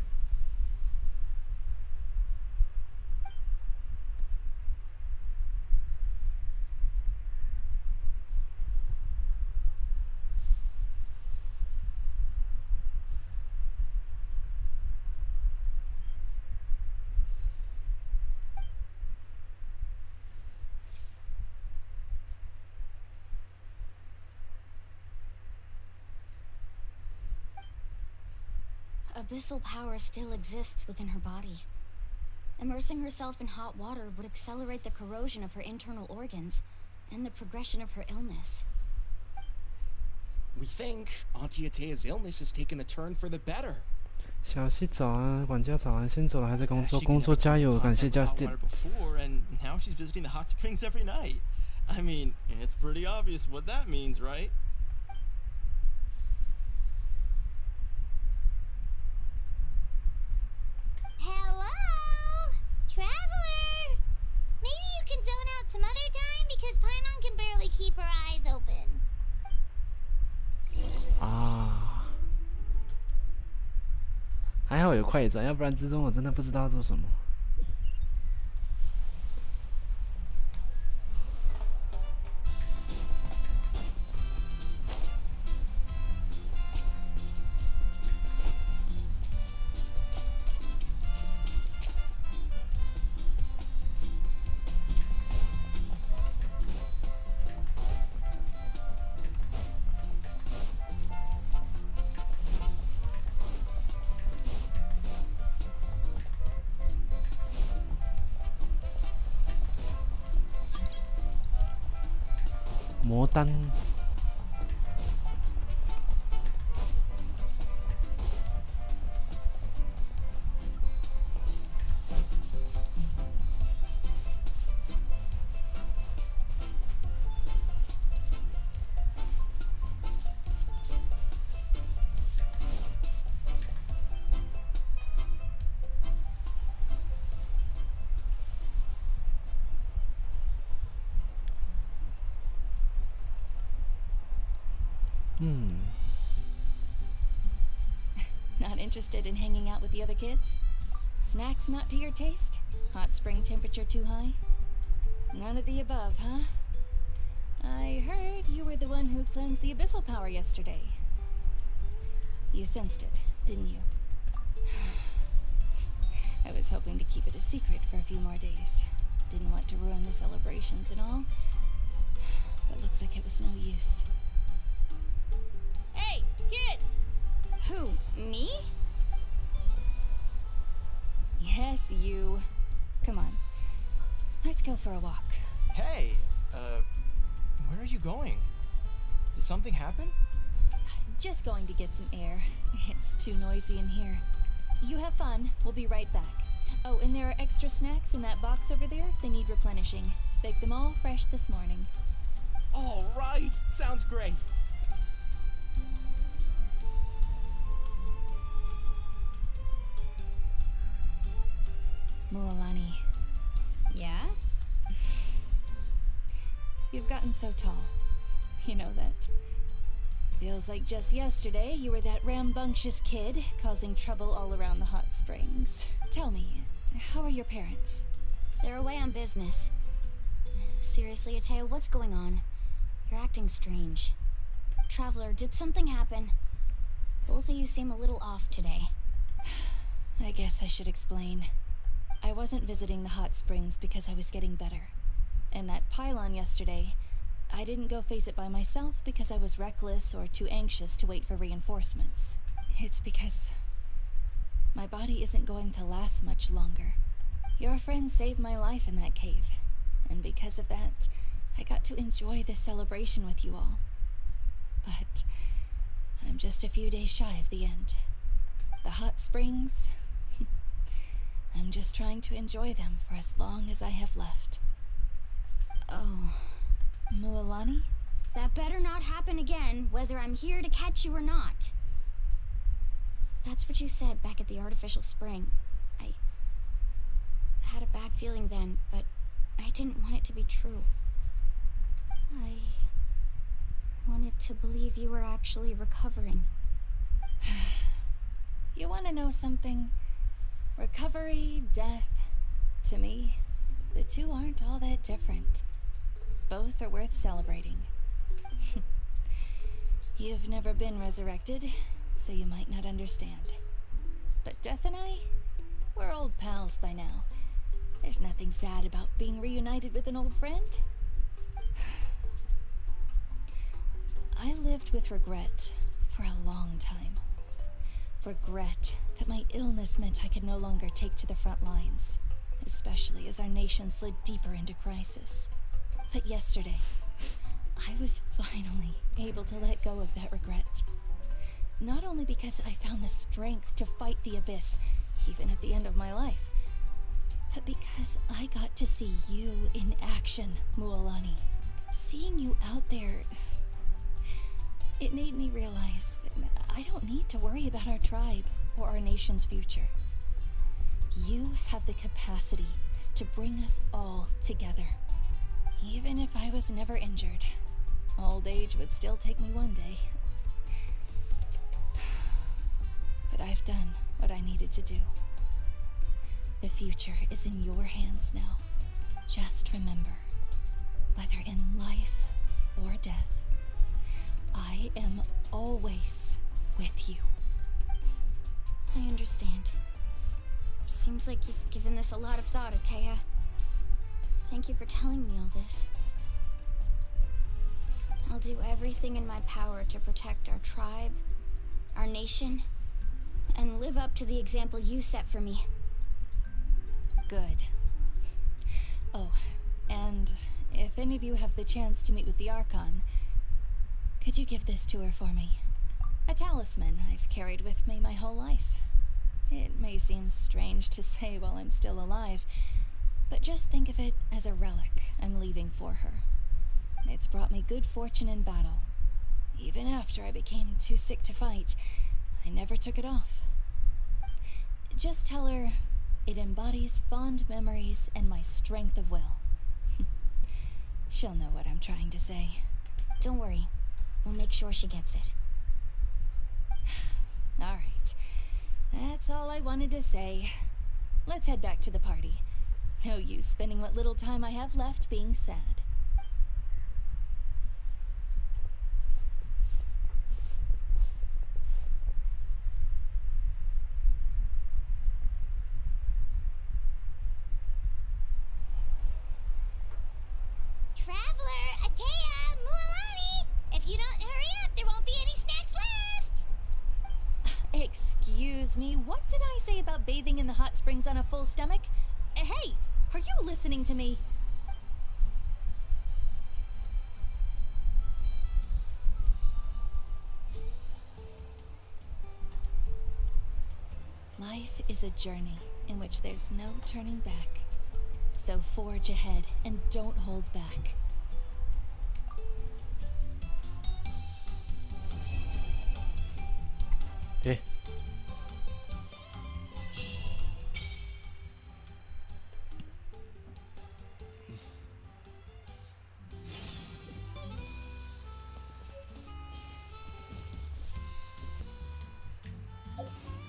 Abyssal power still exists within her body. Immersing herself in hot water would accelerate the corrosion of her internal organs and the progression of her illness. We think Auntie Atea's illness has taken a turn for the better. 小西早安，管家早安，先走了，还在工作，工作加油，感谢 Justin。 Before, and now she's visiting the hot springs every night. I mean, it's pretty obvious what that means, right? Hello? Traveler? Maybe you can zone out some other time because Paimon can barely keep her eyes open. 啊，还好有快转，要不然之中我真的不知道做什么。魔丹。Not interested in hanging out with the other kids? Snacks not to your taste? Hot spring temperature too high? None of the above, huh? I heard who cleansed the abyssal power yesterday. You sensed it, didn't you? I was hoping to keep it a secret for a few more days. Didn't want to ruin the celebrations and all. But looks like it was no use. Hey, kid! Who, me? Yes, you. Come on. Let's go for a walk. Hey, where are you going? Did something happen? Just going to get some air. It's too noisy in here. You have fun. We'll be right back. Oh, and there are extra snacks in that box over there if they need replenishing. Baked them all fresh this morning. All right. Sounds great. Mualani. Yeah? You've gotten so tall. You know that. Feels like just yesterday you were that rambunctious kid causing trouble all around the hot springs. Tell me, how are your parents? They're away on business. Seriously, Ateo, what's going on? You're acting strange. Traveler, did something happen? Both of you seem a little off today. I guess I should explain. I wasn't visiting the hot springs because I was getting better. And that pylon yesterday, I didn't go face it by myself because I was reckless or too anxious to wait for reinforcements. It's because my body isn't going to last much longer. Your friend saved my life in that cave, and because of that, I got to enjoy this celebration with you all. But I'm just a few days shy of the end. The hot springs, I'm just trying to enjoy them for as long as I have left. Oh. Mualani? That better not happen again, whether I'm here to catch you or not. That's what you said back at the artificial spring. I had a bad feeling then, but I didn't want it to be true. I wanted to believe you were actually recovering. You want to know something? Recovery, death, to me, the two aren't all that different. Both are worth celebrating. You've never been resurrected, so you might not understand. But Death and I, we're old pals by now. There's nothing sad about being reunited with an old friend. I lived with regret for a long time. Regret that my illness meant I could no longer take to the front lines, especially as our nation slid deeper into crisis. But yesterday, I was finally able to let go of that regret. Not only because I found the strength to fight the abyss, even at the end of my life, but because I got to see you in action, Mualani. Seeing you out there, it made me realize that I don't need to worry about our tribe or our nation's future. You have the capacity to bring us all together. Even if I was never injured, old age would still take me one day. But I've done what I needed to do. The future is in your hands now. Just remember, whether in life or death, I am always with you. I understand. Seems like you've given this a lot of thought, Ataya. Thank you for telling me all this. I'll do everything in my power to protect our tribe, our nation, and live up to the example you set for me. Good. Oh, and if any of you have the chance to meet with the Archon, could you give this to her for me? A talisman I've carried with me my whole life. It may seem strange to say while I'm still alive, but just think of it as a relic I'm leaving for her. It's brought me good fortune in battle. Even after I became too sick to fight, I never took it off. Just tell her it embodies fond memories and my strength of will. She'll know what I'm trying to say. Don't worry. We'll make sure she gets it. All right. That's all I wanted to say. Let's head back to the party. No use spending what little time I have left being sad. me, what did I say about bathing in the hot springs on a full stomach? Hey, are you listening to me? Life is a journey in which there's no turning back. So forge ahead and don't hold back. Okay.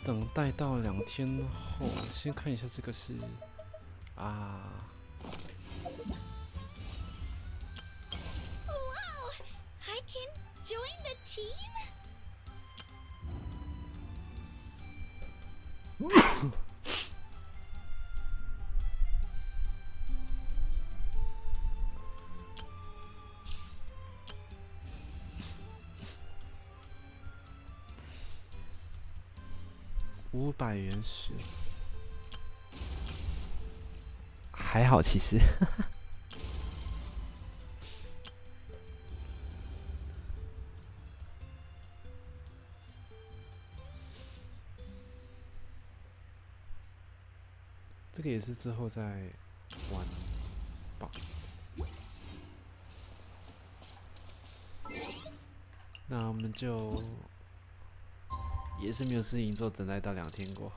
等待到2天后，先看一下这个是啊。 Wow! I can join the team? 500原石，还好其实。这个也是之后再玩吧。那我们就。 也是没有事情做，等待到2天过后，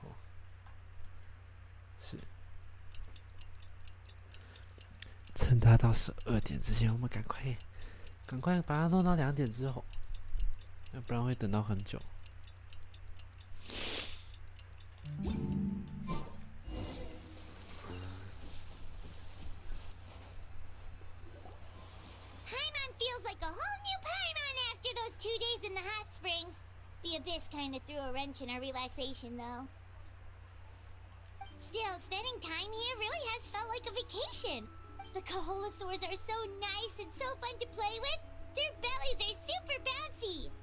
是趁它到12点之前，我们赶快把它弄到2点之后，要不然会等到很久。 Paimon feels like a whole new Paimon after those 2 days in the hot springs. The Abyss kind of threw a wrench in our relaxation, though. Still, spending time here really has felt like a vacation. The Kaholosaurs are so nice and so fun to play with. Their bellies are super bouncy.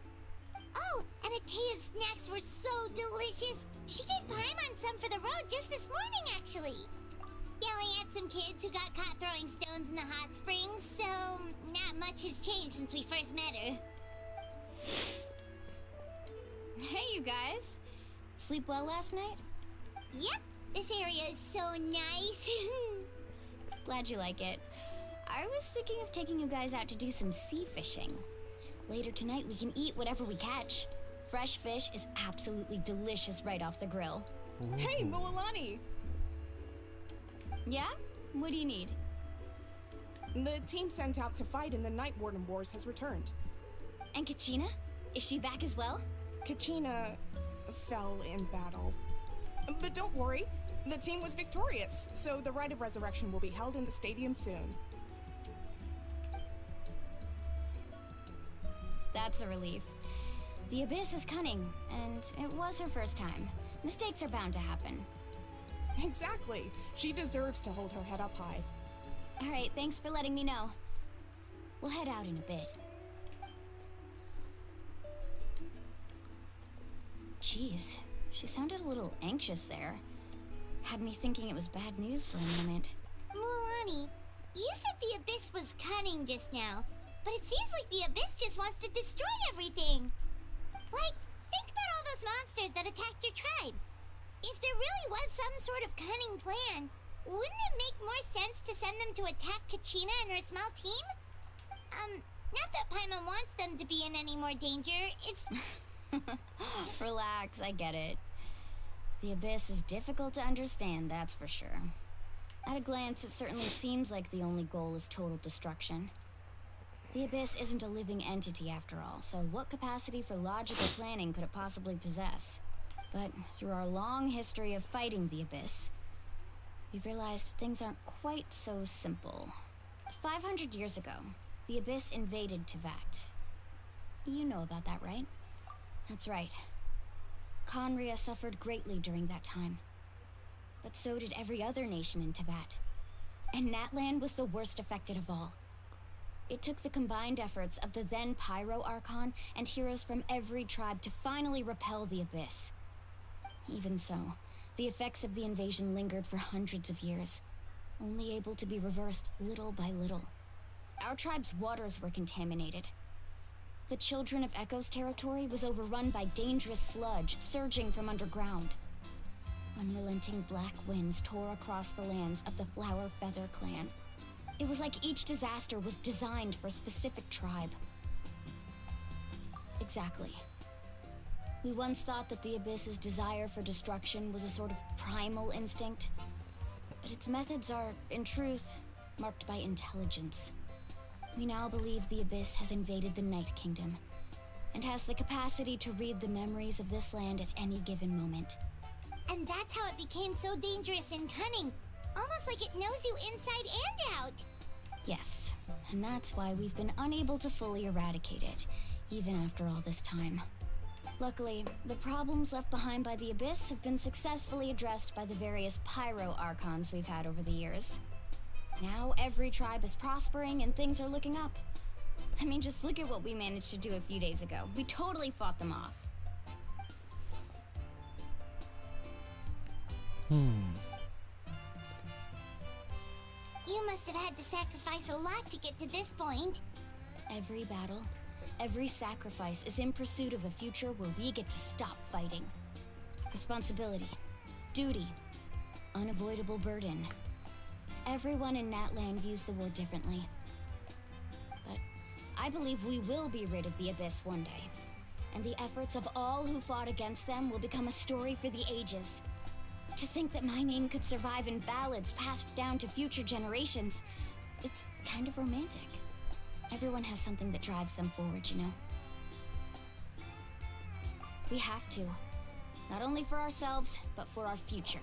Oh, and Atea's snacks were so delicious. She gave Paimon some for the road just this morning, actually. Yelling at some kids who got caught throwing stones in the hot springs, so not much has changed since we first met her. Hey, you guys. Sleep well last night? Yep, this area is so nice. Glad you like it. I was thinking of taking you guys out to do some sea fishing. Later tonight, we can eat whatever we catch. Fresh fish is absolutely delicious right off the grill. Ooh. Hey, Mualani! Yeah? What do you need? The team sent out to fight in the Night Warden Wars has returned. And Kachina? Is she back as well? Kachina fell in battle. But don't worry, the team was victorious, so the rite of resurrection will be held in the stadium soon. That's a relief. The Abyss is cunning, and it was her first time. Mistakes are bound to happen. Exactly. She deserves to hold her head up high. Alright, thanks for letting me know. We'll head out in a bit. Jeez, she sounded a little anxious there. Had me thinking it was bad news for a moment. Mualani, you said the Abyss was cunning just now, but it seems like the Abyss just wants to destroy everything. Like, think about all those monsters that attacked your tribe. If there really was some sort of cunning plan, wouldn't it make more sense to send them to attack Kachina and her small team? Not that Paimon wants them to be in any more danger, it's... Relax, I get it. The Abyss is difficult to understand, that's for sure. At a glance, it certainly seems like the only goal is total destruction. The Abyss isn't a living entity after all, so what capacity for logical planning could it possibly possess? But through our long history of fighting the Abyss, we've realized things aren't quite so simple. 500 years ago, the Abyss invaded Teyvat. You know about that, right? That's right. Conria suffered greatly during that time. But so did every other nation in Teyvat. And Natlan was the worst affected of all. It took the combined efforts of the then Pyro Archon and heroes from every tribe to finally repel the Abyss. Even so, the effects of the invasion lingered for hundreds of years, only able to be reversed little by little. Our tribe's waters were contaminated. The Children of Echo's territory was overrun by dangerous sludge surging from underground. Unrelenting black winds tore across the lands of the Flower Feather clan. It was like each disaster was designed for a specific tribe. Exactly. We once thought that the Abyss's desire for destruction was a sort of primal instinct, but its methods are, in truth, marked by intelligence. We now believe the Abyss has invaded the Night Kingdom, and has the capacity to read the memories of this land at any given moment. And that's how it became so dangerous and cunning. Almost like it knows you inside and out. Yes, and that's why we've been unable to fully eradicate it, even after all this time. Luckily, the problems left behind by the Abyss have been successfully addressed by the various pyro archons we've had over the years. Now every tribe is prospering and things are looking up. I mean, just look at what we managed to do a few days ago. We totally fought them off. You must have had to sacrifice a lot to get to this point. Every battle, every sacrifice is in pursuit of a future where we get to stop fighting. Responsibility, duty, unavoidable burden. Everyone in Natlan views the war differently. But I believe we will be rid of the Abyss one day, and the efforts of all who fought against them will become a story for the ages. To think that my name could survive in ballads passed down to future generations, it's kind of romantic. Everyone has something that drives them forward, you know? We have to. Not only for ourselves, but for our future.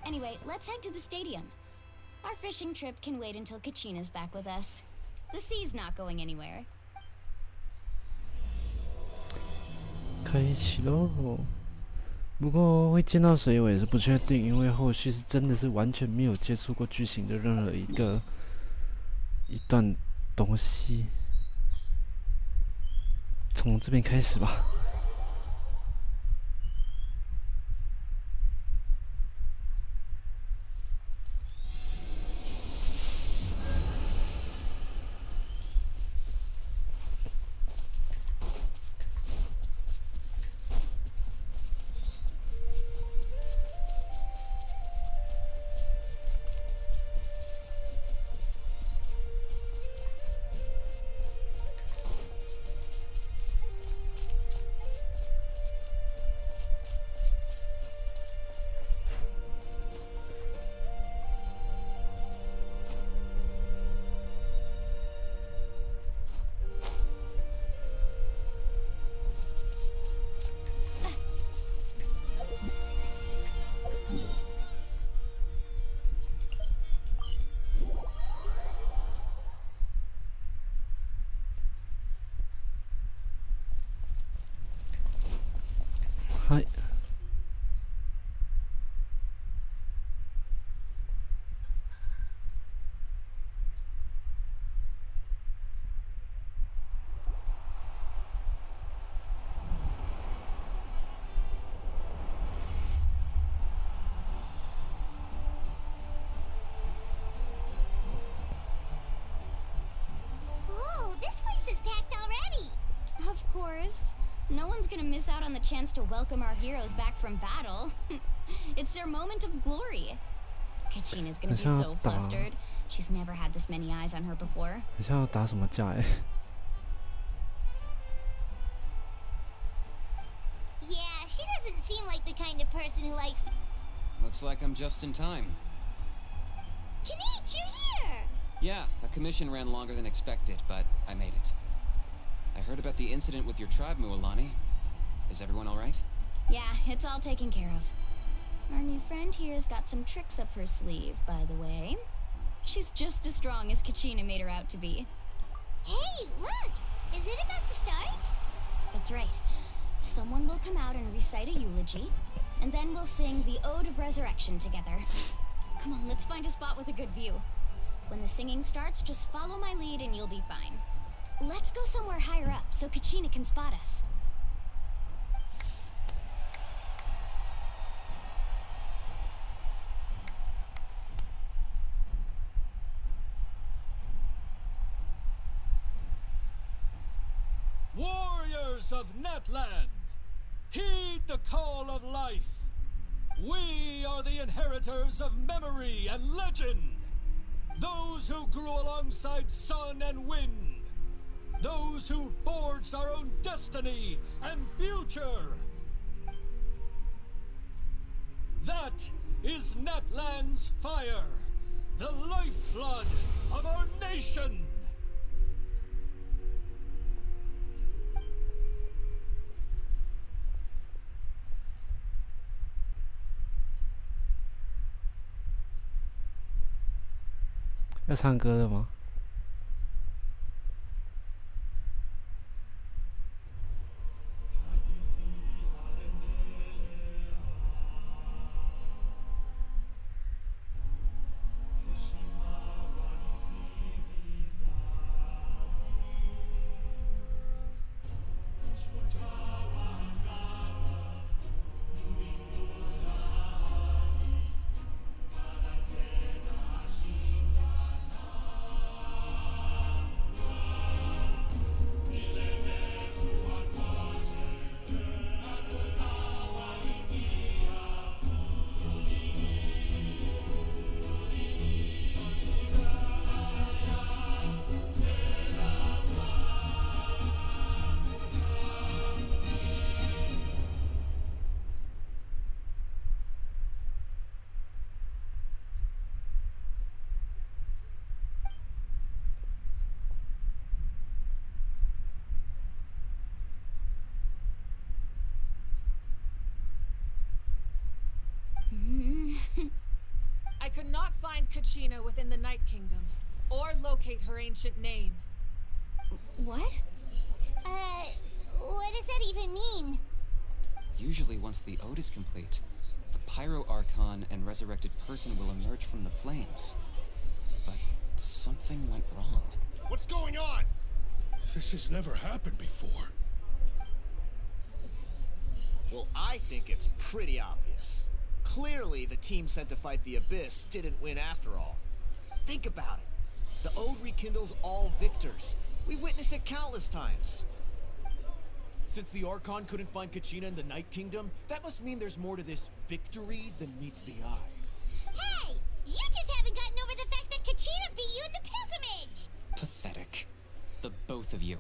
Anyway, let's head to the stadium. Our fishing trip can wait until Kachina's back with us. The sea's not going anywhere. 开启喽！不过会见到谁我也是不确定，因为后续是真的是完全没有接触过剧情的任何一段东西。从这边开始吧。はい。Whoa, this place is packed already. Of course. No one's gonna miss out on the chance to welcome our heroes back from battle. It's their moment of glory. Kachina's gonna be so flustered. She's never had this many eyes on her before. 很像要打什么架欸 Yeah, she doesn't seem like the kind of person who likes... Looks like I'm just in time. Kanich, you're here! Yeah, a commission ran longer than expected, but I made it. I heard about the incident with your tribe, Mualani. Is everyone alright? Yeah, it's all taken care of. Our new friend here's got some tricks up her sleeve, by the way. She's just as strong as Kachina made her out to be. Hey, look! Is it about to start? That's right. Someone will come out and recite a eulogy, and then we'll sing the Ode of Resurrection together. Come on, let's find a spot with a good view. When the singing starts, just follow my lead and you'll be fine. Let's go somewhere higher up so Kachina can spot us. warriors of Natlan, heed the call of life. We are the inheritors of memory and legend. Those who grew alongside sun and wind. Those who forged our own destiny and future. That is Natlan's fire, the lifeblood of our nation. 要唱歌了吗？I could not find Kachina within the Night Kingdom, or locate her ancient name. What? What does that even mean? Usually once the ode is complete, the Pyro Archon and resurrected person will emerge from the flames. But something went wrong. What's going on? This has never happened before. Well, I think it's pretty obvious. Clearly, the team sent to fight the Abyss didn't win after all. Think about it. The Ode rekindles all victors. We witnessed it countless times. Since the Archon couldn't find Kachina in the Night Kingdom, that must mean there's more to this victory than meets the eye. Hey! You just haven't gotten over the fact that Kachina beat you in the pilgrimage! Pathetic. The both of you.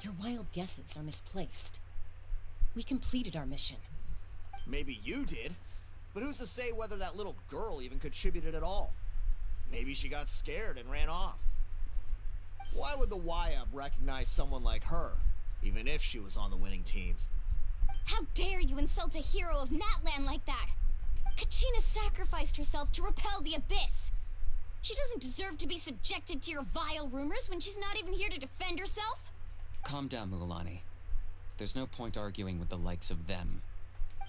Your wild guesses are misplaced. We completed our mission. Maybe you did. But who's to say whether that little girl even contributed at all? Maybe she got scared and ran off. Why would the YUP recognize someone like her, even if she was on the winning team? How dare you insult a hero of Natlan like that? Kachina sacrificed herself to repel the Abyss. She doesn't deserve to be subjected to your vile rumors when she's not even here to defend herself. Calm down, Mugalani. There's no point arguing with the likes of them.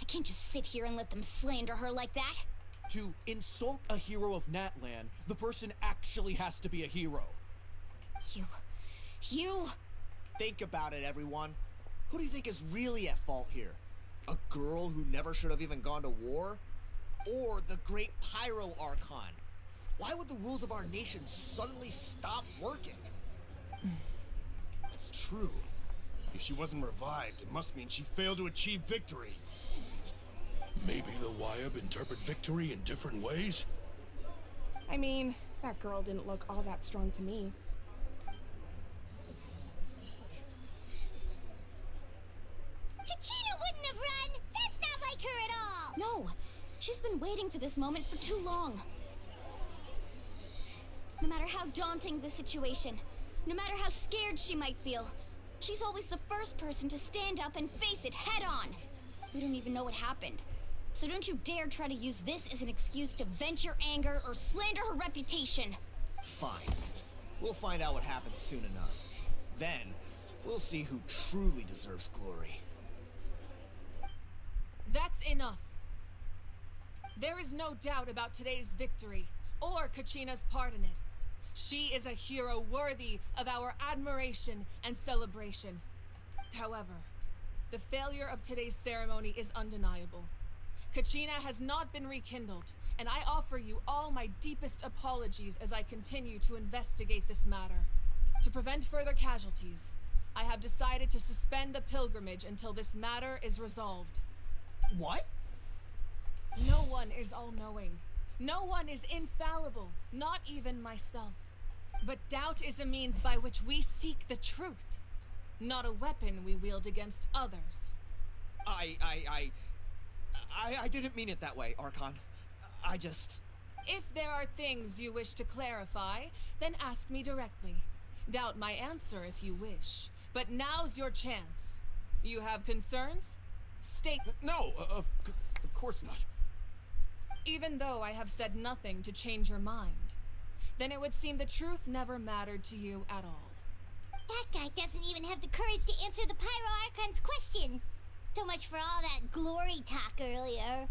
I can't just sit here and let them slander her like that. To insult a hero of Natlan, the person actually has to be a hero. You... Think about it, everyone. Who do you think is really at fault here? A girl who never should have even gone to war? Or the great Pyro Archon? Why would the rules of our nation suddenly stop working? That's true. If she wasn't revived, it must mean she failed to achieve victory. Maybe the YUP interpret victory in different ways? I mean, that girl didn't look all that strong to me. Kachina wouldn't have run! That's not like her at all! No, she's been waiting for this moment for too long. No matter how daunting the situation, no matter how scared she might feel, she's always the first person to stand up and face it head on. We don't even know what happened. So don't you dare try to use this as an excuse to vent your anger or slander her reputation. Fine. We'll find out what happens soon enough. Then, we'll see who truly deserves glory. That's enough. There is no doubt about today's victory, or Kachina's part in it. She is a hero worthy of our admiration and celebration. However, the failure of today's ceremony is undeniable. Kachina has not been rekindled, and I offer you all my deepest apologies as I continue to investigate this matter. To prevent further casualties, I have decided to suspend the pilgrimage until this matter is resolved. What? No one is all-knowing. No one is infallible, not even myself. But doubt is a means by which we seek the truth, not a weapon we wield against others. I didn't mean it that way, Archon. I just... If there are things you wish to clarify, then ask me directly. Doubt my answer if you wish. But now's your chance. You have concerns? State... No, of course not. Even though I have said nothing to change your mind, then it would seem the truth never mattered to you at all. That guy doesn't even have the courage to answer the Pyro Archon's question. So much for all that glory talk earlier.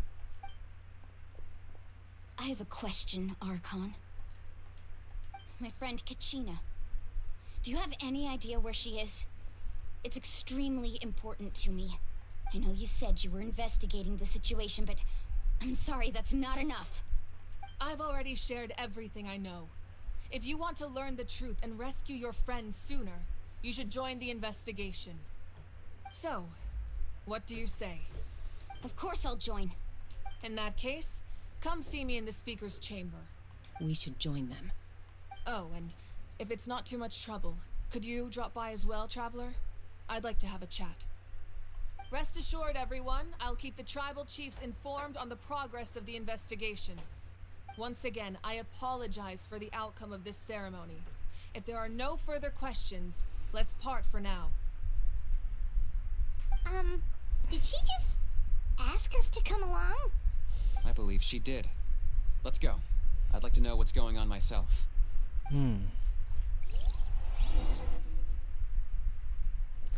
I have a question, Archon. My friend Kachina. Do you have any idea where she is? It's extremely important to me. I know you said you were investigating the situation, but I'm sorry, that's not enough. I've already shared everything I know. If you want to learn the truth and rescue your friend sooner, you should join the investigation. So, what do you say? Of course I'll join. In that case, come see me in the speaker's chamber. We should join them. Oh, and if it's not too much trouble, could you drop by as well, Traveler? I'd like to have a chat. Rest assured, everyone, I'll keep the tribal chiefs informed on the progress of the investigation. Once again, I apologize for the outcome of this ceremony. If there are no further questions, let's part for now. Did she just ask us to come along? I believe she did. Let's go. I'd like to know what's going on myself.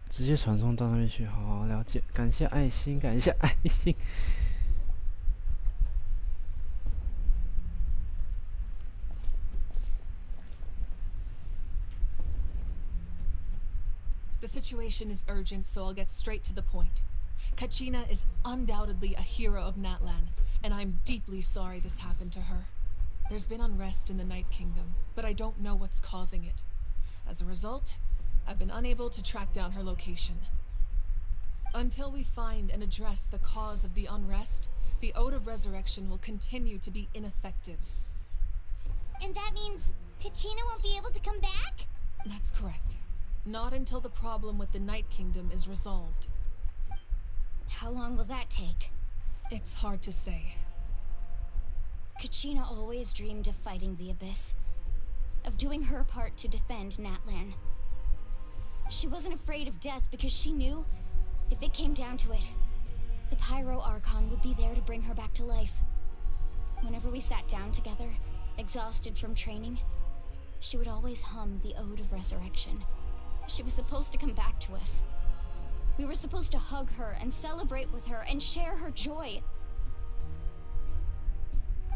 直接传送到那边去，好好了解。感谢爱心，感谢爱心。The situation is urgent, so I'll get straight to the point. Kachina is undoubtedly a hero of Natlan, and I'm deeply sorry this happened to her. There's been unrest in the Night Kingdom, but I don't know what's causing it. As a result, I've been unable to track down her location. Until we find and address the cause of the unrest, the Ode of Resurrection will continue to be ineffective. And that means Kachina won't be able to come back? That's correct. Not until the problem with the Night Kingdom is resolved. How long will that take? It's hard to say. Kachina always dreamed of fighting the Abyss, of doing her part to defend Natlan. She wasn't afraid of death because she knew, if it came down to it, the Pyro Archon would be there to bring her back to life. Whenever we sat down together, exhausted from training, she would always hum the Ode of Resurrection. She was supposed to come back to us. We were supposed to hug her and celebrate with her and share her joy.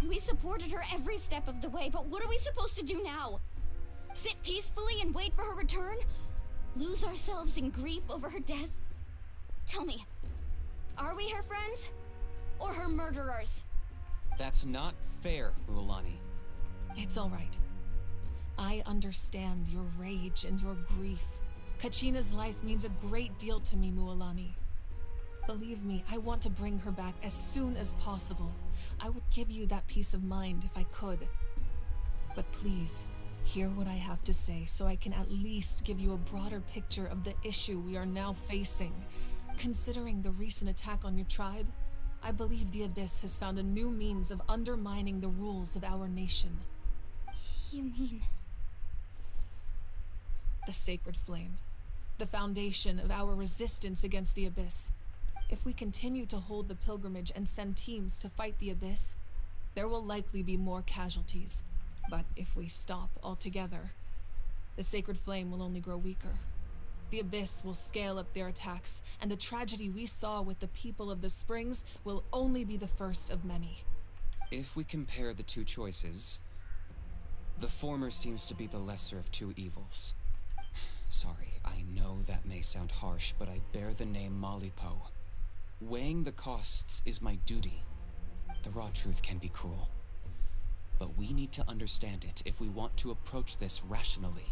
We supported her every step of the way, but what are we supposed to do now? Sit peacefully and wait for her return? Lose ourselves in grief over her death? Tell me, are we her friends? Or her murderers? That's not fair, Mualani. It's all right. I understand your rage and your grief. Kachina's life means a great deal to me, Mualani. Believe me, I want to bring her back as soon as possible. I would give you that peace of mind if I could. But please, hear what I have to say so I can at least give you a broader picture of the issue we are now facing. Considering the recent attack on your tribe, I believe the Abyss has found a new means of undermining the rules of our nation. You mean... The Sacred Flame. The foundation of our resistance against the Abyss. If we continue to hold the pilgrimage and send teams to fight the Abyss, there will likely be more casualties. But if we stop altogether, the Sacred Flame will only grow weaker. The Abyss will scale up their attacks, and the tragedy we saw with the people of the Springs will only be the first of many. If we compare the two choices, the former seems to be the lesser of two evils. Sorry, I know that may sound harsh, but I bear the name Malipo. Weighing the costs is my duty. The raw truth can be cruel. But we need to understand it if we want to approach this rationally.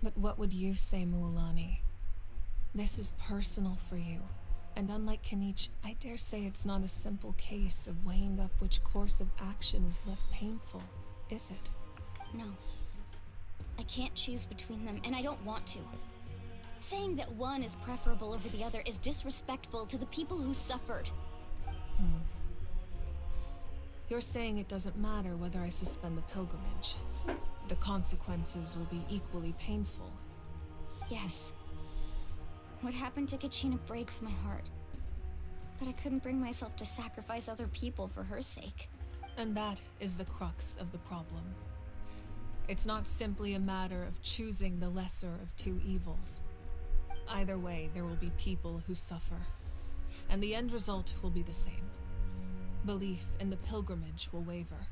But what would you say, Mualani? This is personal for you, and unlike Kenichi, I dare say it's not a simple case of weighing up which course of action is less painful, is it? No. I can't choose between them, and I don't want to. Saying that one is preferable over the other is disrespectful to the people who suffered. You're saying it doesn't matter whether I suspend the pilgrimage. The consequences will be equally painful. Yes. What happened to Kachina breaks my heart. But I couldn't bring myself to sacrifice other people for her sake. And that is the crux of the problem. It's not simply a matter of choosing the lesser of two evils. Either way, there will be people who suffer. And the end result will be the same. Belief in the pilgrimage will waver.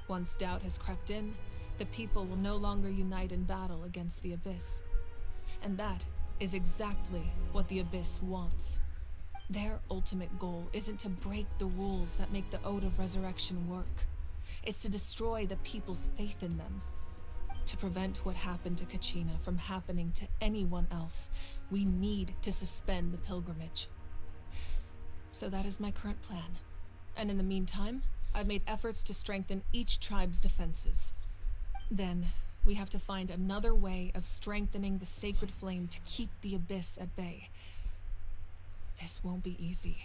Once doubt has crept in, the people will no longer unite in battle against the Abyss. And that is exactly what the Abyss wants. Their ultimate goal isn't to break the rules that make the Ode of Resurrection work. It's to destroy the people's faith in them. To prevent what happened to Kachina from happening to anyone else, we need to suspend the pilgrimage. So that is my current plan. And in the meantime, I've made efforts to strengthen each tribe's defenses. Then, we have to find another way of strengthening the sacred flame to keep the Abyss at bay. This won't be easy.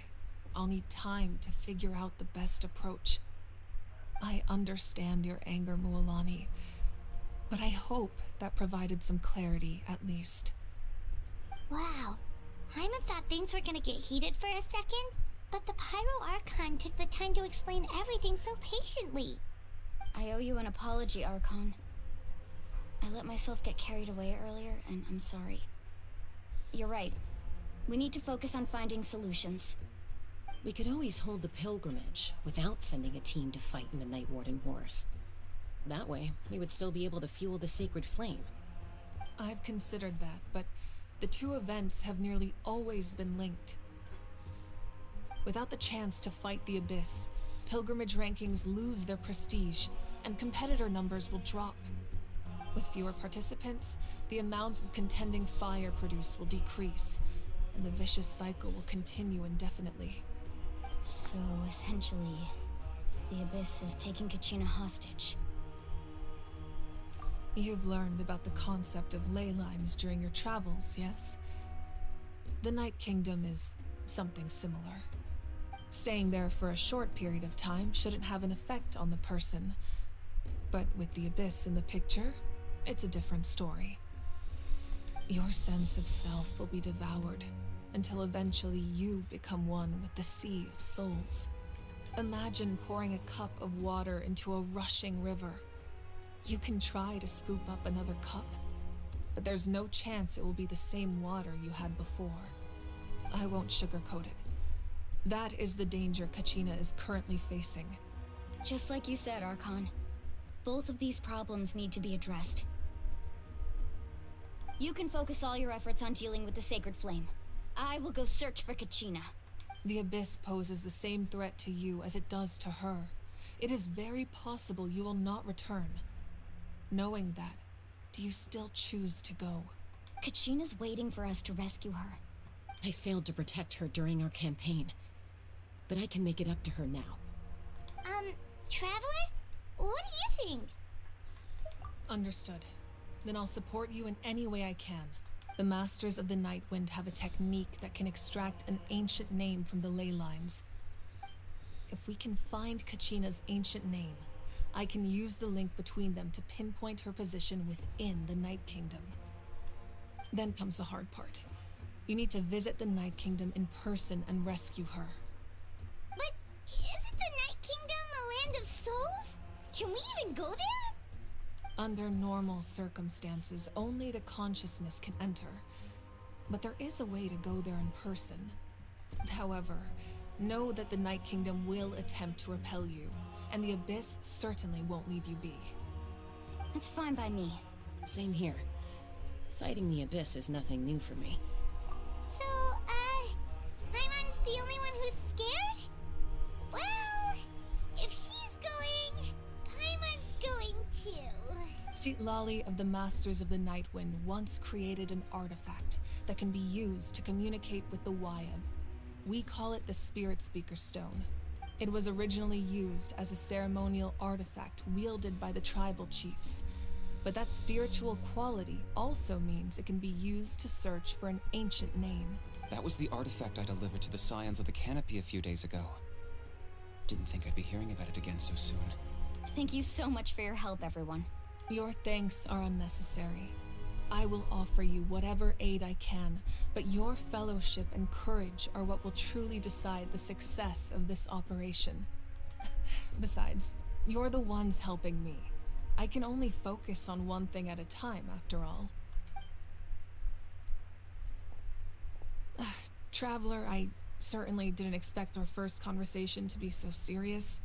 I'll need time to figure out the best approach. I understand your anger, Mualani, but I hope that provided some clarity at least. Wow. Hyman thought things were gonna get heated for a second, but the Pyro Archon took the time to explain everything so patiently. I owe you an apology, Archon. I let myself get carried away earlier, and I'm sorry. You're right. We need to focus on finding solutions. We could always hold the pilgrimage without sending a team to fight in the Night Warden Wars. That way, we would still be able to fuel the sacred flame. I've considered that, but the two events have nearly always been linked. Without the chance to fight the Abyss, pilgrimage rankings lose their prestige, and competitor numbers will drop. With fewer participants, the amount of contending fire produced will decrease, and the vicious cycle will continue indefinitely. So, essentially, the Abyss is taking Kachina hostage. You've learned about the concept of ley lines during your travels, yes? The Night Kingdom is something similar. Staying there for a short period of time shouldn't have an effect on the person. But with the Abyss in the picture, it's a different story. Your sense of self will be devoured, until eventually you become one with the Sea of Souls. Imagine pouring a cup of water into a rushing river. You can try to scoop up another cup, but there's no chance it will be the same water you had before. I won't sugarcoat it. That is the danger Kachina is currently facing. Just like you said, Archon. Both of these problems need to be addressed. You can focus all your efforts on dealing with the sacred flame. I will go search for Kachina. The Abyss poses the same threat to you as it does to her. It is very possible you will not return. Knowing that, do you still choose to go? Kachina's waiting for us to rescue her. I failed to protect her during our campaign, but I can make it up to her now. Traveler? What do you think? Understood. Then I'll support you in any way I can. The Masters of the Night Wind have a technique that can extract an ancient name from the ley lines. If we can find Kachina's ancient name, I can use the link between them to pinpoint her position within the Night Kingdom. Then comes the hard part. You need to visit the Night Kingdom in person and rescue her. But isn't the Night Kingdom a land of souls? Can we even go there? Under normal circumstances, only the consciousness can enter. But there is a way to go there in person. However, know that the Night Kingdom will attempt to repel you, and the Abyss certainly won't leave you be. That's fine by me. Same here. Fighting the Abyss is nothing new for me. So, Paimon's the only one who's scared? Well, if she's going, Paimon's going too. Citlali of the Masters of the Night Wind once created an artifact that can be used to communicate with the Wyab. We call it the Spirit Speaker Stone. It was originally used as a ceremonial artifact wielded by the tribal chiefs. But that spiritual quality also means it can be used to search for an ancient name. That was the artifact I delivered to the Scions of the Canopy a few days ago. Didn't think I'd be hearing about it again so soon. Thank you so much for your help, everyone. Your thanks are unnecessary. I will offer you whatever aid I can, but your fellowship and courage are what will truly decide the success of this operation. Besides, you're the ones helping me. I can only focus on one thing at a time, after all. Traveler, I certainly didn't expect our first conversation to be so serious.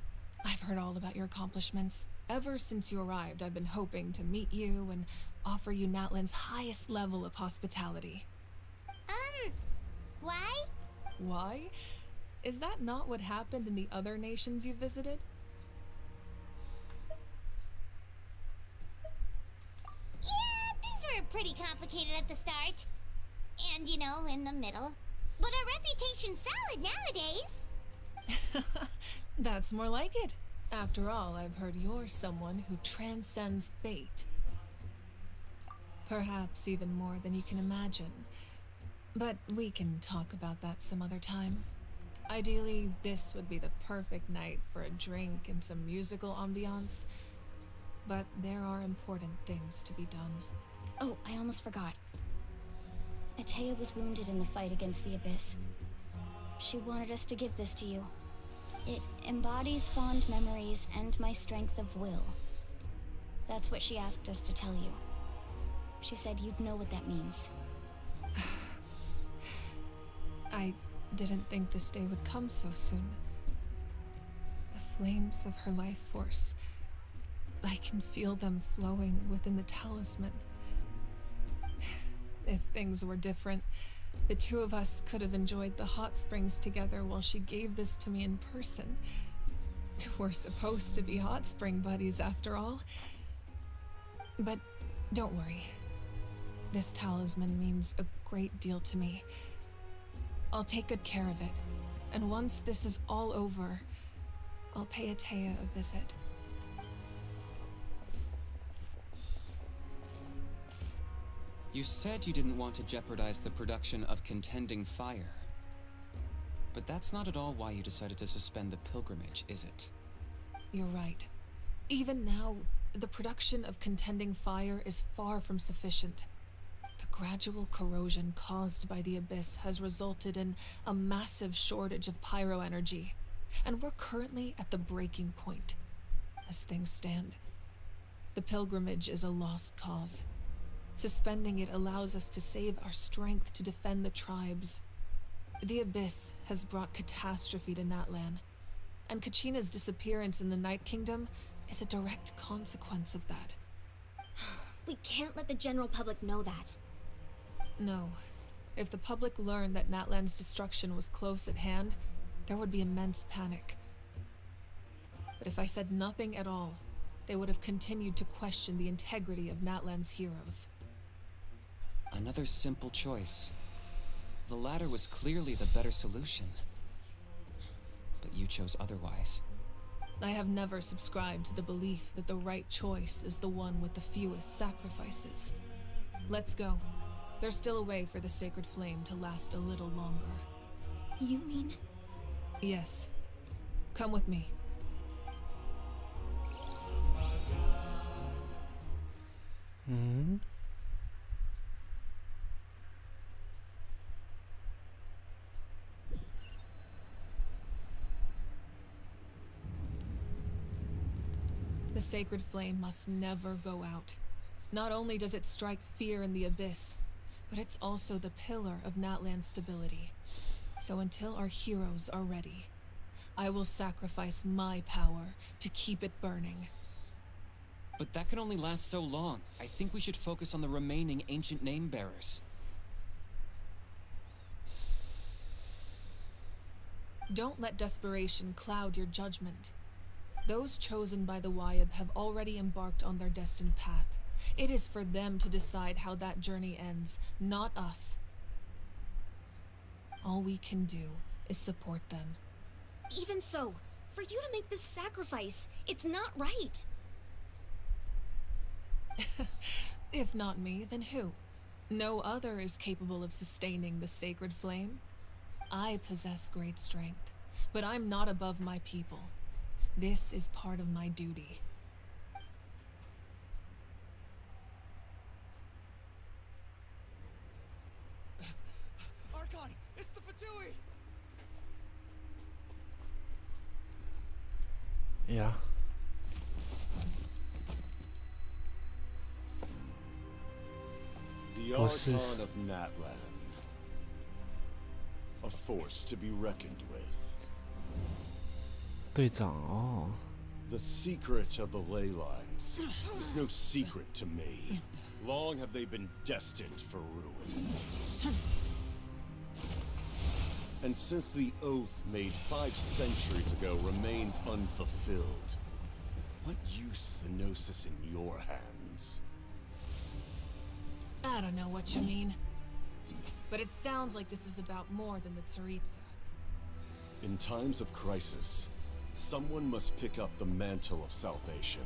I've heard all about your accomplishments. Ever since you arrived, I've been hoping to meet you and offer you Natlan's highest level of hospitality. Why? Why? Is that not what happened in the other nations you visited? Yeah, things were pretty complicated at the start. And, you know, in the middle. But our reputation's solid nowadays. That's more like it. After all, I've heard you're someone who transcends fate. Perhaps even more than you can imagine. But we can talk about that some other time. Ideally, this would be the perfect night for a drink and some musical ambiance. But there are important things to be done. Oh, I almost forgot. Atea was wounded in the fight against the Abyss. She wanted us to give this to you. It embodies fond memories and my strength of will. That's what she asked us to tell you. She said you'd know what that means. I didn't think this day would come so soon. The flames of her life force. I can feel them flowing within the talisman. If things were different, the two of us could have enjoyed the hot springs together while she gave this to me in person. We're supposed to be hot spring buddies after all. But don't worry. This talisman means a great deal to me. I'll take good care of it. And once this is all over, I'll pay Atea a visit. You said you didn't want to jeopardize the production of Contending Fire. But that's not at all why you decided to suspend the pilgrimage, is it? You're right. Even now, the production of Contending Fire is far from sufficient. The gradual corrosion caused by the Abyss has resulted in a massive shortage of pyro energy, and we're currently at the breaking point. As things stand, the pilgrimage is a lost cause. Suspending it allows us to save our strength to defend the tribes. The Abyss has brought catastrophe to Natlan, and Kachina's disappearance in the Night Kingdom is a direct consequence of that. We can't let the general public know that. No. If the public learned that Natlan's destruction was close at hand, there would be immense panic. But if I said nothing at all, they would have continued to question the integrity of Natlan's heroes. Another simple choice. The latter was clearly the better solution. But you chose otherwise. I have never subscribed to the belief that the right choice is the one with the fewest sacrifices. Let's go. There's still a way for the sacred flame to last a little longer. You mean? Yes. Come with me. Hmm? The sacred flame must never go out. Not only does it strike fear in the Abyss, but it's also the pillar of Natlan's stability. So until our heroes are ready, I will sacrifice my power to keep it burning. But that can only last so long. I think we should focus on the remaining ancient name bearers. Don't let desperation cloud your judgment. Those chosen by the Wyab have already embarked on their destined path. It is for them to decide how that journey ends, not us. All we can do is support them. Even so, for you to make this sacrifice, it's not right. If not me, then who? No other is capable of sustaining the sacred flame. I possess great strength, but I'm not above my people. This is part of my duty. Archon, it's the Fatui! Yeah. The Archon of Natlan. A force to be reckoned with. 队长哦。The secret of the ley lines is no secret to me. Long have they been destined for ruin. And since the oath made 5 centuries ago remains unfulfilled, what use is the Gnosis in your hands? I don't know what you mean. But it sounds like this is about more than the Tsaritsa. In times of crisis, someone must pick up the mantle of salvation.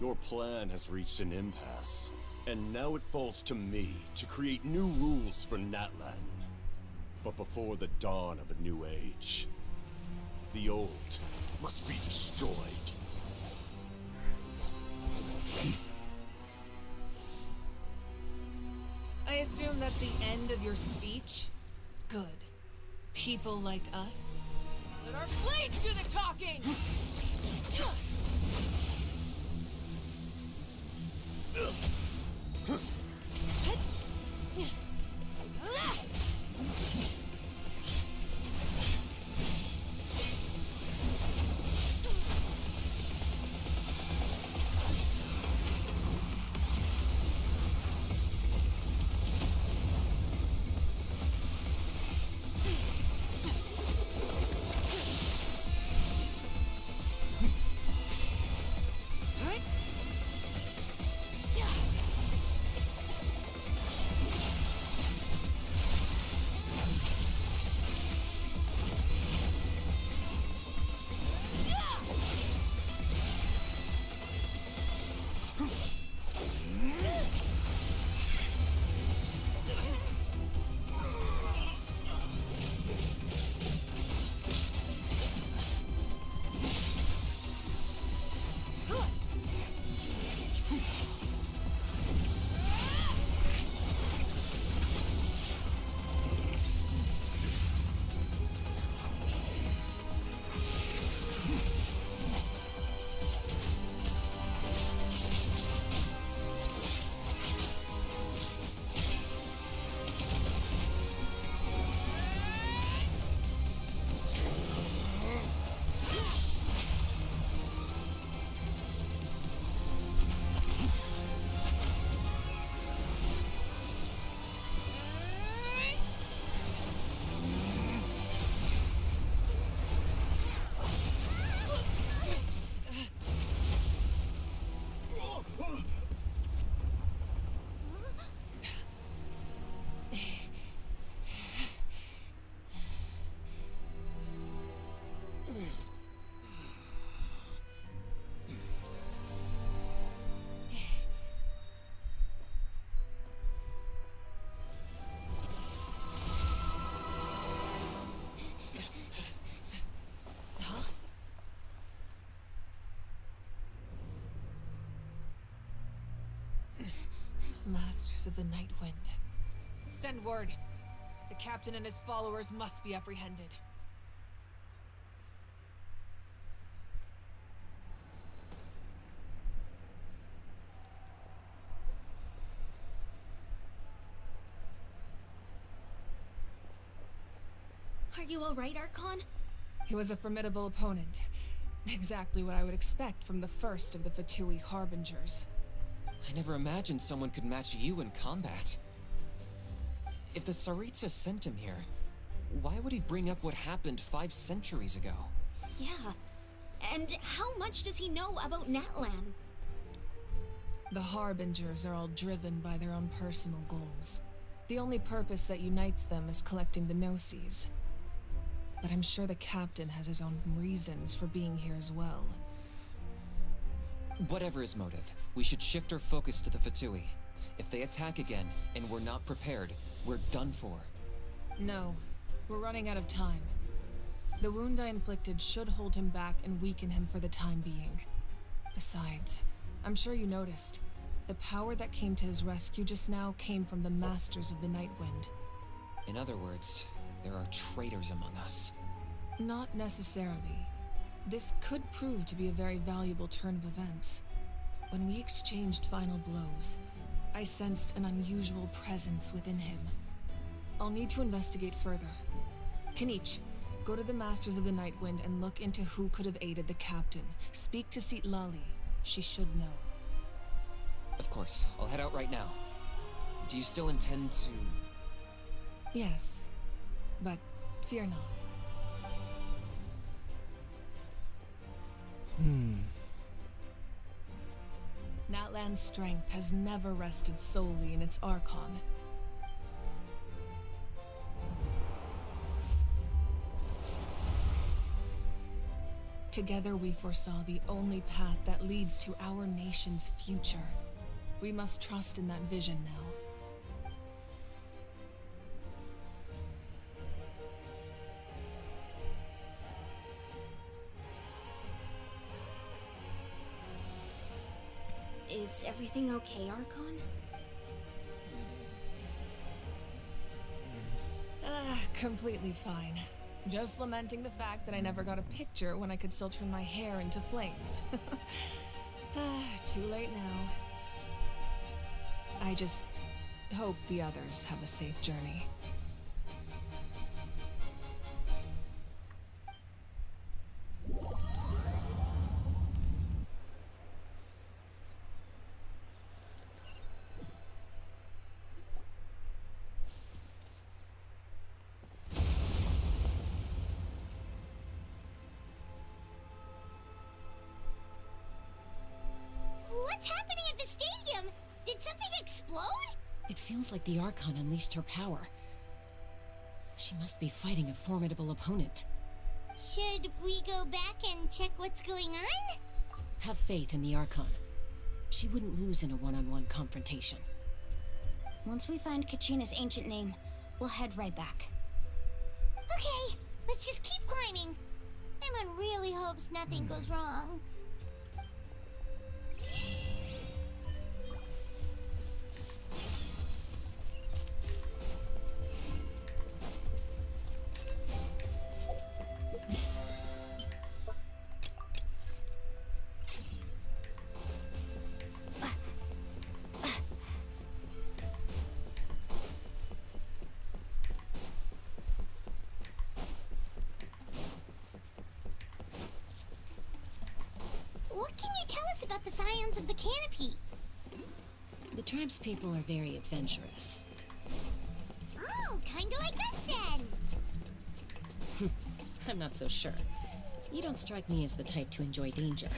Your plan has reached an impasse, and now it falls to me to create new rules for Natlan. But before the dawn of a new age, the old must be destroyed. I assume that's the end of your speech? Good. People like us. Let our blades do the talking! Masters of the Night Wind. Send word. The captain and his followers must be apprehended. Are you alright, Archon? He was a formidable opponent. Exactly what I would expect from the first of the Fatui Harbingers. I never imagined someone could match you in combat. If the Tsaritsa sent him here, why would he bring up what happened 5 centuries ago? Yeah. And how much does he know about Natlan? The Harbingers are all driven by their own personal goals. The only purpose that unites them is collecting the Gnosis. But I'm sure the captain has his own reasons for being here as well. Whatever his motive, we should shift our focus to the Fatui. If they attack again, and we're not prepared, we're done for. No, we're running out of time. The wound I inflicted should hold him back and weaken him for the time being. Besides, I'm sure you noticed, the power that came to his rescue just now came from the Masters of the Nightwind. In other words, there are traitors among us. Not necessarily. This could prove to be a very valuable turn of events. When we exchanged final blows, I sensed an unusual presence within him. I'll need to investigate further. Kanich, go to the Masters of the Nightwind and look into who could have aided the captain. Speak to Seat Lali. She should know. Of course, I'll head out right now. Do you still intend to... Yes, but fear not. Natlan's strength has never rested solely in its Archon. Together we foresaw the only path that leads to our nation's future. We must trust in that vision now. Is everything okay, Archon? Completely fine. Just lamenting the fact that I never got a picture when I could still turn my hair into flames. Too late now. I just hope the others have a safe journey. What's happening at the stadium? Did something explode? It feels like the Archon unleashed her power. She must be fighting a formidable opponent. Should we go back and check what's going on? Have faith in the Archon. She wouldn't lose in a one-on-one confrontation. Once we find Kachina's ancient name, we'll head right back. Okay, let's just keep climbing. Everyone really hopes nothing goes wrong. What can you tell us about the scions of the canopy? The tribe's people are very adventurous. Oh, kinda like us then. I'm not so sure. You don't strike me as the type to enjoy danger.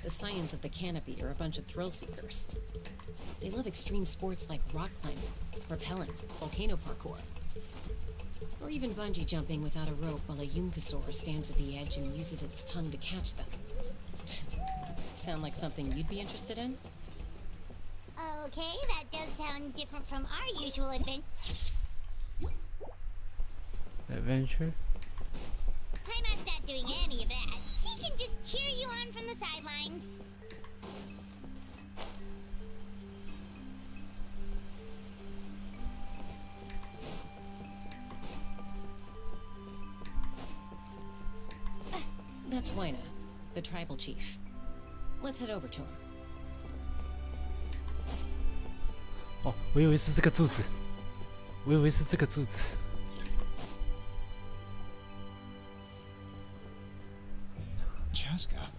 The scions of the canopy are a bunch of thrill seekers. They love extreme sports like rock climbing, rappelling, volcano parkour, or even bungee jumping without a rope while a Yunkasaur stands at the edge and uses its tongue to catch them. Sound like something you'd be interested in? Okay, that does sound different from our usual adventure? Paimon's not doing any of that. She can just cheer you on from the sidelines. That's Waina, the tribal chief. Let's head over to him. 哦，我以为是这个柱子，我以为是这个柱子。Chaska.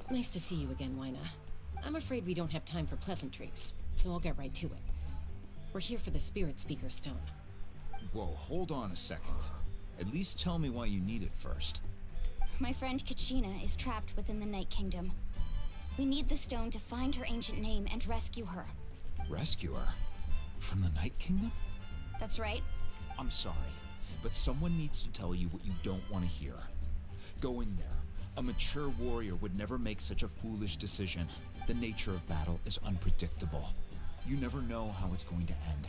Nice to see you again, Waina. I'm afraid we don't have time for pleasantries, so I'll get right to it. We're here for the Spirit Speaker Stone. Whoa, hold on a second. At least tell me why you need it first. My friend Kachina is trapped within the Night Kingdom. We need the stone to find her ancient name and rescue her. Rescue her? From the Night Kingdom? That's right. I'm sorry, but someone needs to tell you what you don't want to hear. Go in there. A mature warrior would never make such a foolish decision. The nature of battle is unpredictable. You never know how it's going to end.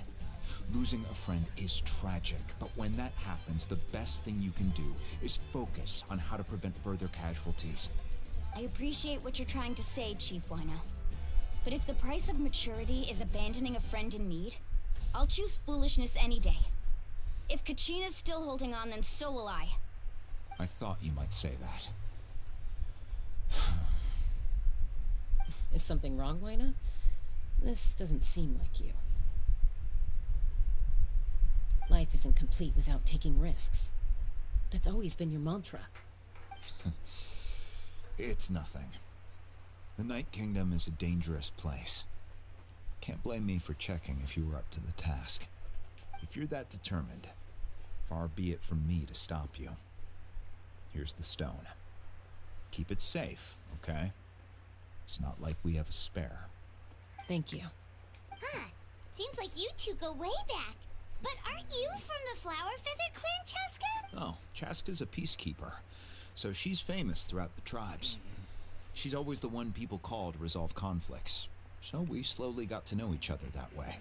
Losing a friend is tragic, but when that happens, the best thing you can do is focus on how to prevent further casualties. I appreciate what you're trying to say, Chief Wino. But if the price of maturity is abandoning a friend in need, I'll choose foolishness any day. If Kachina's still holding on, then so will I. I thought you might say that. Is something wrong, Wina? This doesn't seem like you. Life isn't complete without taking risks. That's always been your mantra. It's nothing. The Night Kingdom is a dangerous place. Can't blame me for checking if you were up to the task. If you're that determined, far be it from me to stop you. Here's the stone. Keep it safe, okay? It's not like we have a spare. Thank you. Huh. Seems like you two go way back. But aren't you from the Flower Feather Clan, Chaska? Oh, Chaska's a peacekeeper, so she's famous throughout the tribes. She's always the one people call to resolve conflicts, so we slowly got to know each other that way.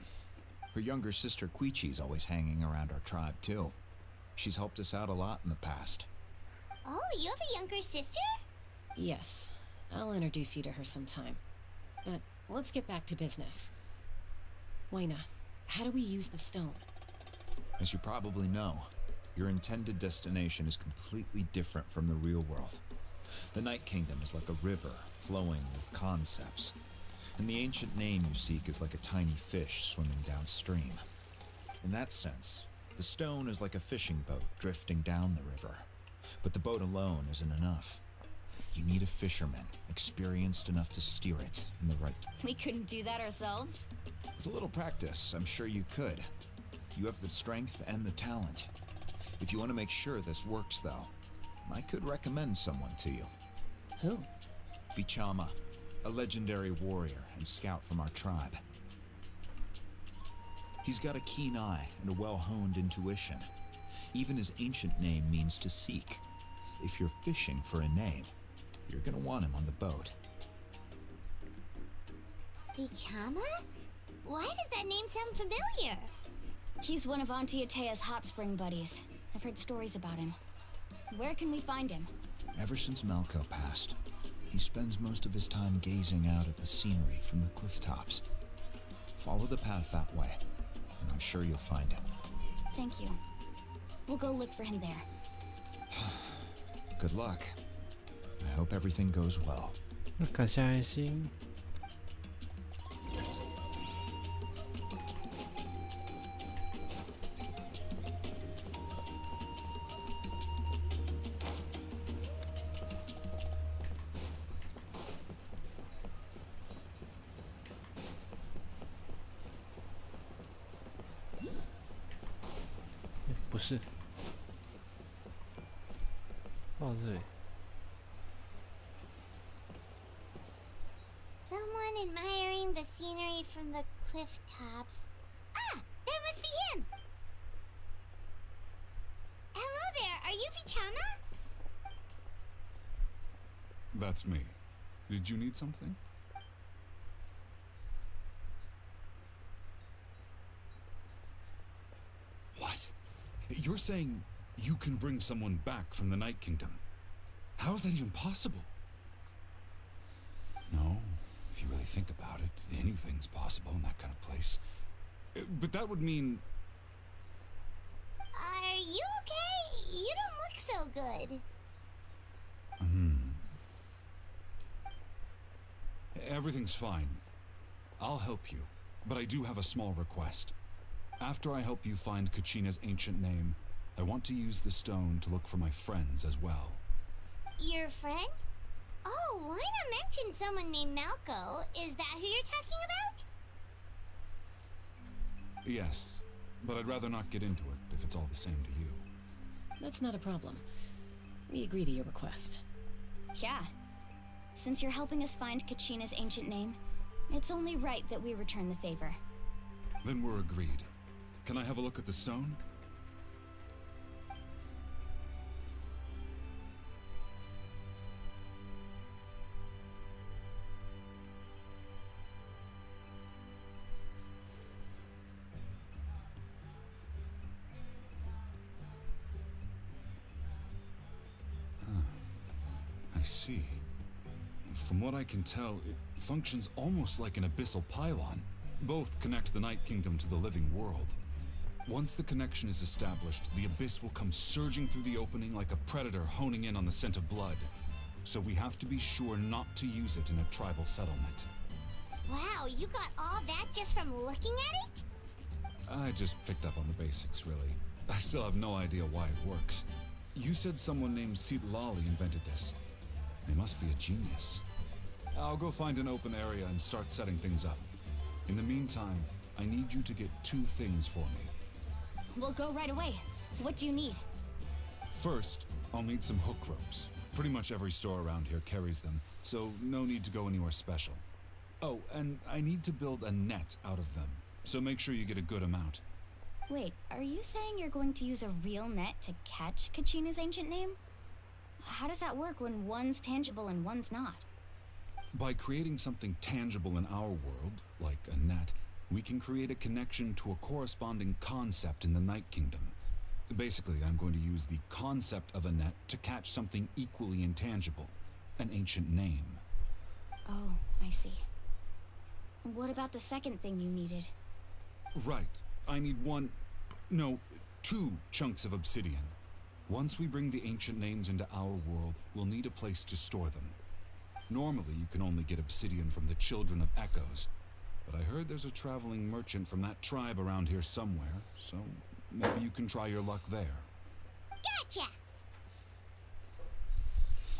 Her younger sister Quichi's always hanging around our tribe, too. She's helped us out a lot in the past. Oh, you have a younger sister? Yes. I'll introduce you to her sometime. But let's get back to business. Wina, how do we use the stone? As you probably know, your intended destination is completely different from the real world. The Night Kingdom is like a river flowing with concepts, and the ancient name you seek is like a tiny fish swimming downstream. In that sense, the stone is like a fishing boat drifting down the river, but the boat alone isn't enough. You need a fisherman, experienced enough to steer it in the right... We couldn't do that ourselves? With a little practice, I'm sure you could. You have the strength and the talent. If you want to make sure this works, though, I could recommend someone to you. Who? Vichama, a legendary warrior and scout from our tribe. He's got a keen eye and a well-honed intuition. Even his ancient name means to seek. If you're fishing for a name, you're gonna want him on the boat. Vichama? Why does that name sound familiar? He's one of Auntie Atea's hot spring buddies. I've heard stories about him. Where can we find him? Ever since Malco passed, he spends most of his time gazing out at the scenery from the cliff tops. Follow the path that way, and I'm sure you'll find him. Thank you. We'll go look for him there. Good luck. I hope everything goes well. 感谢爱心。不是，哦对。 Someone admiring the scenery from the cliff tops. Ah, that must be him! Hello there, are you Vichama? That's me. Did you need something? What? You're saying you can bring someone back from the Night Kingdom? How is that even possible? No, if you really think about it, anything's possible in that kind of place. But that would mean... Are you okay? You don't look so good. Everything's fine. I'll help you, but I do have a small request. After I help you find Kachina's ancient name, I want to use the stone to look for my friends as well. Your friend? Oh, why not mention someone named Malco? Is that who you're talking about? Yes, but I'd rather not get into it if it's all the same to you. That's not a problem. We agree to your request. Yeah. Since you're helping us find Kachina's ancient name, it's only right that we return the favor. Then we're agreed. Can I have a look at the stone? I see. From what I can tell, it functions almost like an abyssal pylon. Both connect the Night Kingdom to the living world. Once the connection is established, the abyss will come surging through the opening like a predator honing in on the scent of blood. So we have to be sure not to use it in a tribal settlement. Wow, you got all that just from looking at it? I just picked up on the basics, really. I still have no idea why it works. You said someone named Lali invented this. They must be a genius. I'll go find an open area and start setting things up. In the meantime, I need you to get 2 things for me. We'll go right away. What do you need? First, I'll need some hook ropes. Pretty much every store around here carries them, so no need to go anywhere special. Oh, and I need to build a net out of them, so make sure you get a good amount. Wait, are you saying you're going to use a real net to catch Kachina's ancient name? How does that work when one's tangible and one's not? By creating something tangible in our world, like a net, we can create a connection to a corresponding concept in the Night Kingdom. Basically, I'm going to use the concept of a net to catch something equally intangible, an ancient name. Oh, I see. What about the second thing you needed? Right. I need 2 chunks of obsidian. Once we bring the ancient names into our world, we'll need a place to store them. Normally, you can only get obsidian from the Children of Echoes, but I heard there's a traveling merchant from that tribe around here somewhere, so maybe you can try your luck there. Gotcha!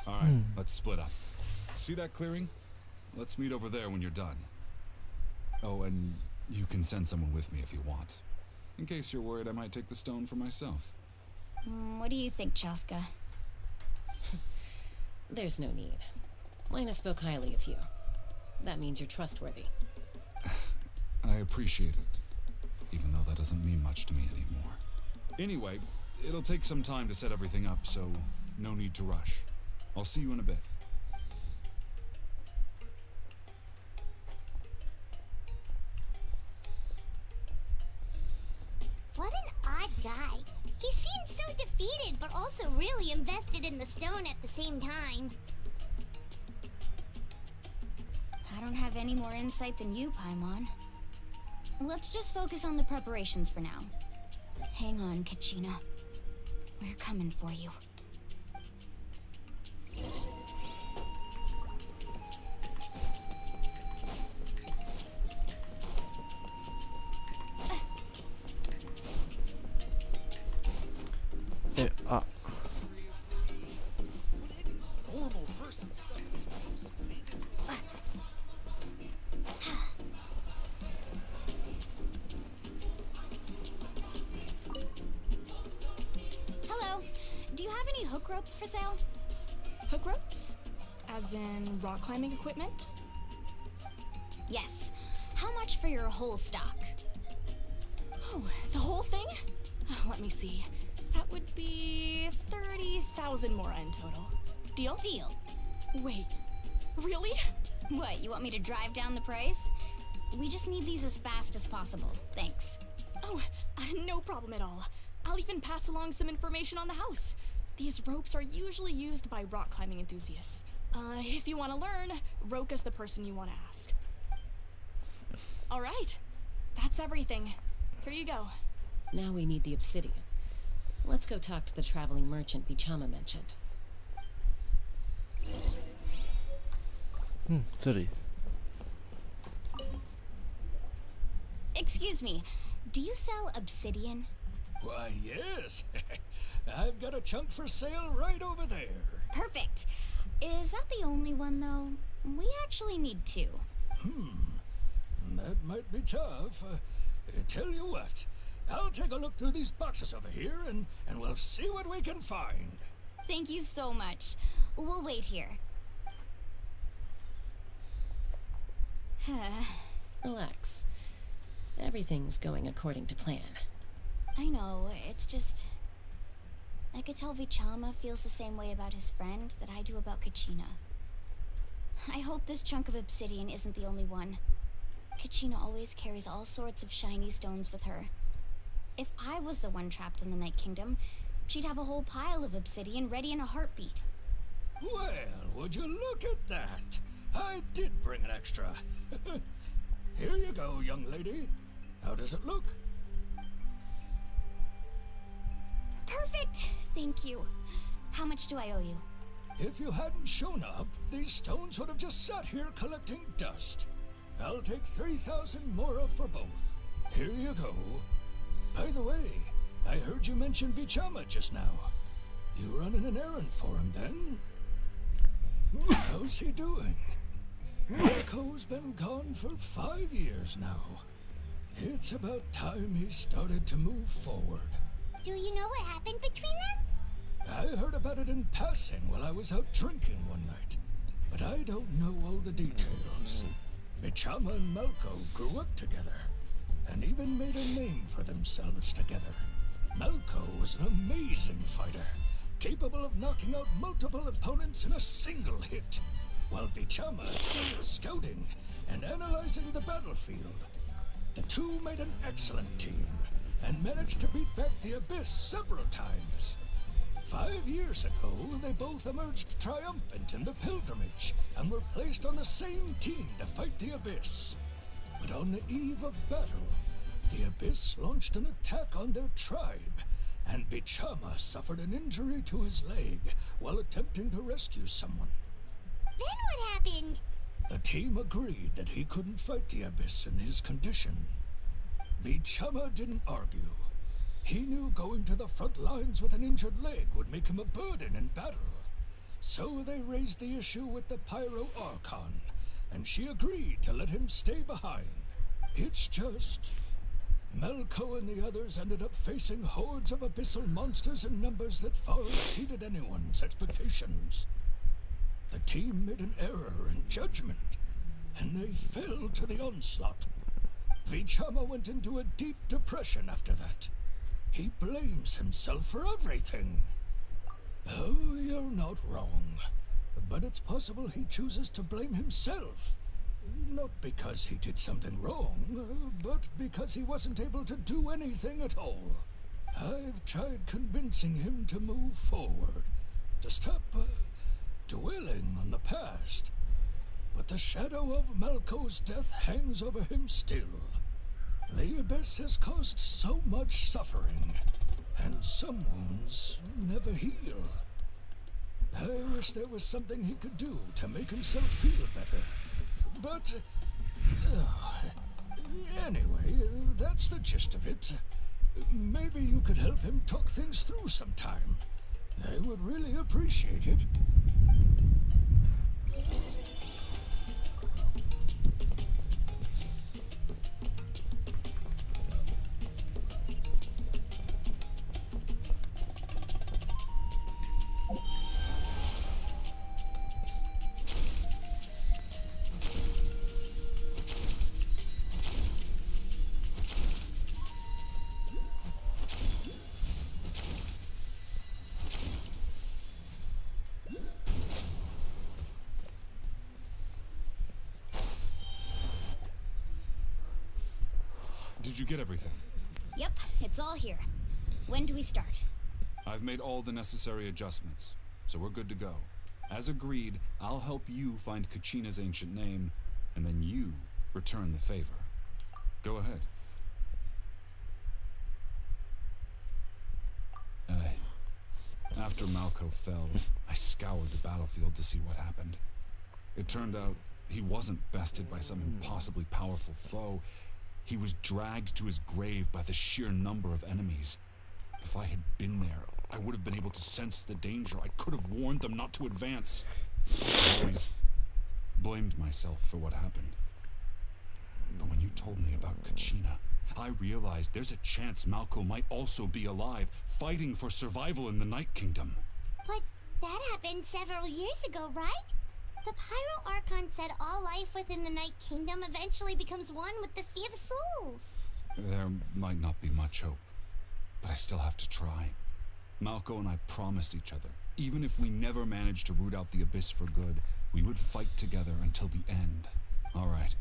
Alright, let's split up. See that clearing? Let's meet over there when you're done. Oh, and you can send someone with me if you want. In case you're worried I might take the stone for myself. What do you think, Chaska? There's no need. Lena spoke highly of you. That means you're trustworthy. I appreciate it, even though that doesn't mean much to me anymore. Anyway, it'll take some time to set everything up, so no need to rush. I'll see you in a bit. What an odd guy. He seemed so defeated, but also really invested in the stone at the same time. I don't have any more insight than you, Paimon. Let's just focus on the preparations for now. Hang on, Kachina. We're coming for you. Hello. Do you have any hook ropes for sale? Hook ropes? As in rock climbing equipment? Yes. How much for your whole stock? Oh, the whole thing? Let me see. That would be 30,000 more in total. Deal? Deal. Wait, really? What, you want me to drive down the price? We just need these as fast as possible. Thanks. Oh, no problem at all. I'll even pass along some information on the house. These ropes are usually used by rock climbing enthusiasts. If you want to learn, Roka's the person you want to ask. All right, that's everything. Here you go. Now we need the obsidian. Let's go talk to the traveling merchant Bichama mentioned. 这里。 Excuse me, do you sell obsidian? Why, yes. I've got a chunk for sale right over there. Perfect. Is that the only one, though? We actually need 2. That might be tough. Tell you what, I'll take a look through these boxes over here and we'll see what we can find. Thank you so much. We'll wait here. Relax. Everything's going according to plan. I know, it's just... I could tell Vichama feels the same way about his friend that I do about Kachina. I hope this chunk of obsidian isn't the only one. Kachina always carries all sorts of shiny stones with her. If I was the one trapped in the Night Kingdom, she'd have a whole pile of obsidian ready in a heartbeat. Well, would you look at that? I did bring an extra. Here you go, young lady. How does it look? Perfect! Thank you. How much do I owe you? If you hadn't shown up, these stones would have just sat here collecting dust. I'll take 3,000 mora for both. Here you go. By the way, I heard you mention Vichama just now. You running an errand for him, then? How's he doing? Marco's been gone for 5 years now. It's about time he started to move forward. Do you know what happened between them? I heard about it in passing while I was out drinking one night, but I don't know all the details. Vichama and Malco grew up together, and even made a name for themselves together. Malco was an amazing fighter, capable of knocking out multiple opponents in a single hit, while Vichama excelled at scouting and analyzing the battlefield. The two made an excellent team, and managed to beat back the Abyss several times. 5 years ago, they both emerged triumphant in the pilgrimage, and were placed on the same team to fight the Abyss. But on the eve of battle, the Abyss launched an attack on their tribe, and Vichama suffered an injury to his leg while attempting to rescue someone. Then what happened? The team agreed that he couldn't fight the Abyss in his condition. Vichama didn't argue. He knew going to the front lines with an injured leg would make him a burden in battle. So they raised the issue with the Pyro Archon, and she agreed to let him stay behind. It's just... Malco and the others ended up facing hordes of abyssal monsters in numbers that far exceeded anyone's expectations. The team made an error in judgment, and they fell to the onslaught. Vichama went into a deep depression after that. He blames himself for everything. Oh, you're not wrong. But it's possible he chooses to blame himself. Not because he did something wrong, but because he wasn't able to do anything at all. I've tried convincing him to move forward, to stop dwelling on the past. But the shadow of Malco's death hangs over him still. The Abyss has caused so much suffering, and some wounds never heal. I wish there was something he could do to make himself feel better. But, anyway, that's the gist of it. Maybe you could help him talk things through sometime. I would really appreciate it. Did you get everything? Yep, it's all here. When do we start? I've made all the necessary adjustments, so we're good to go. As agreed, I'll help you find Kachina's ancient name, and then you return the favor. Go ahead. After Malco fell, I scoured the battlefield to see what happened. It turned out he wasn't bested by some impossibly powerful foe. He was dragged to his grave by the sheer number of enemies. If I had been there, I would have been able to sense the danger. I could have warned them not to advance. I always blamed myself for what happened. But when you told me about Kachina, I realized there's a chance Malco might also be alive, fighting for survival in the Night Kingdom. But that happened several years ago, right? The Pyro Archon said all life within the Night Kingdom eventually becomes one with the Sea of Souls. There might not be much hope, but I still have to try. Malco and I promised each other, even if we never managed to root out the Abyss for good, we would fight together until the end. All right,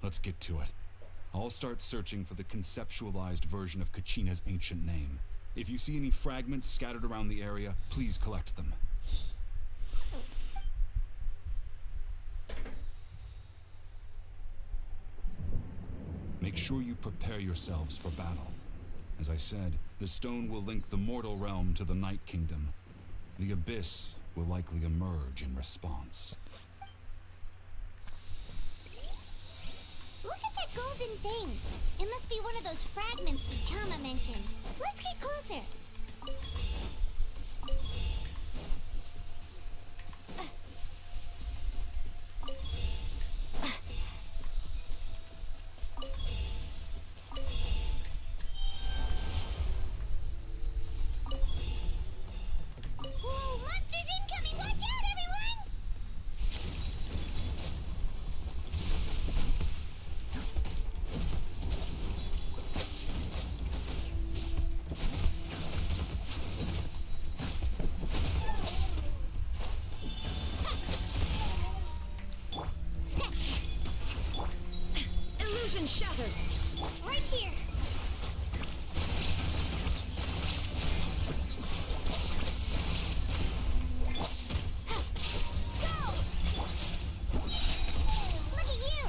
let's get to it. I'll start searching for the conceptualized version of Kachina's ancient name. If you see any fragments scattered around the area, please collect them. Make sure you prepare yourselves for battle. As I said, the stone will link the mortal realm to the Night Kingdom. The Abyss will likely emerge in response. Look at that golden thing. It must be one of those fragments Vichama mentioned. Let's get closer. Whoa, monsters incoming! Watch out, everyone! Illusion shattered! Right here! Look at you!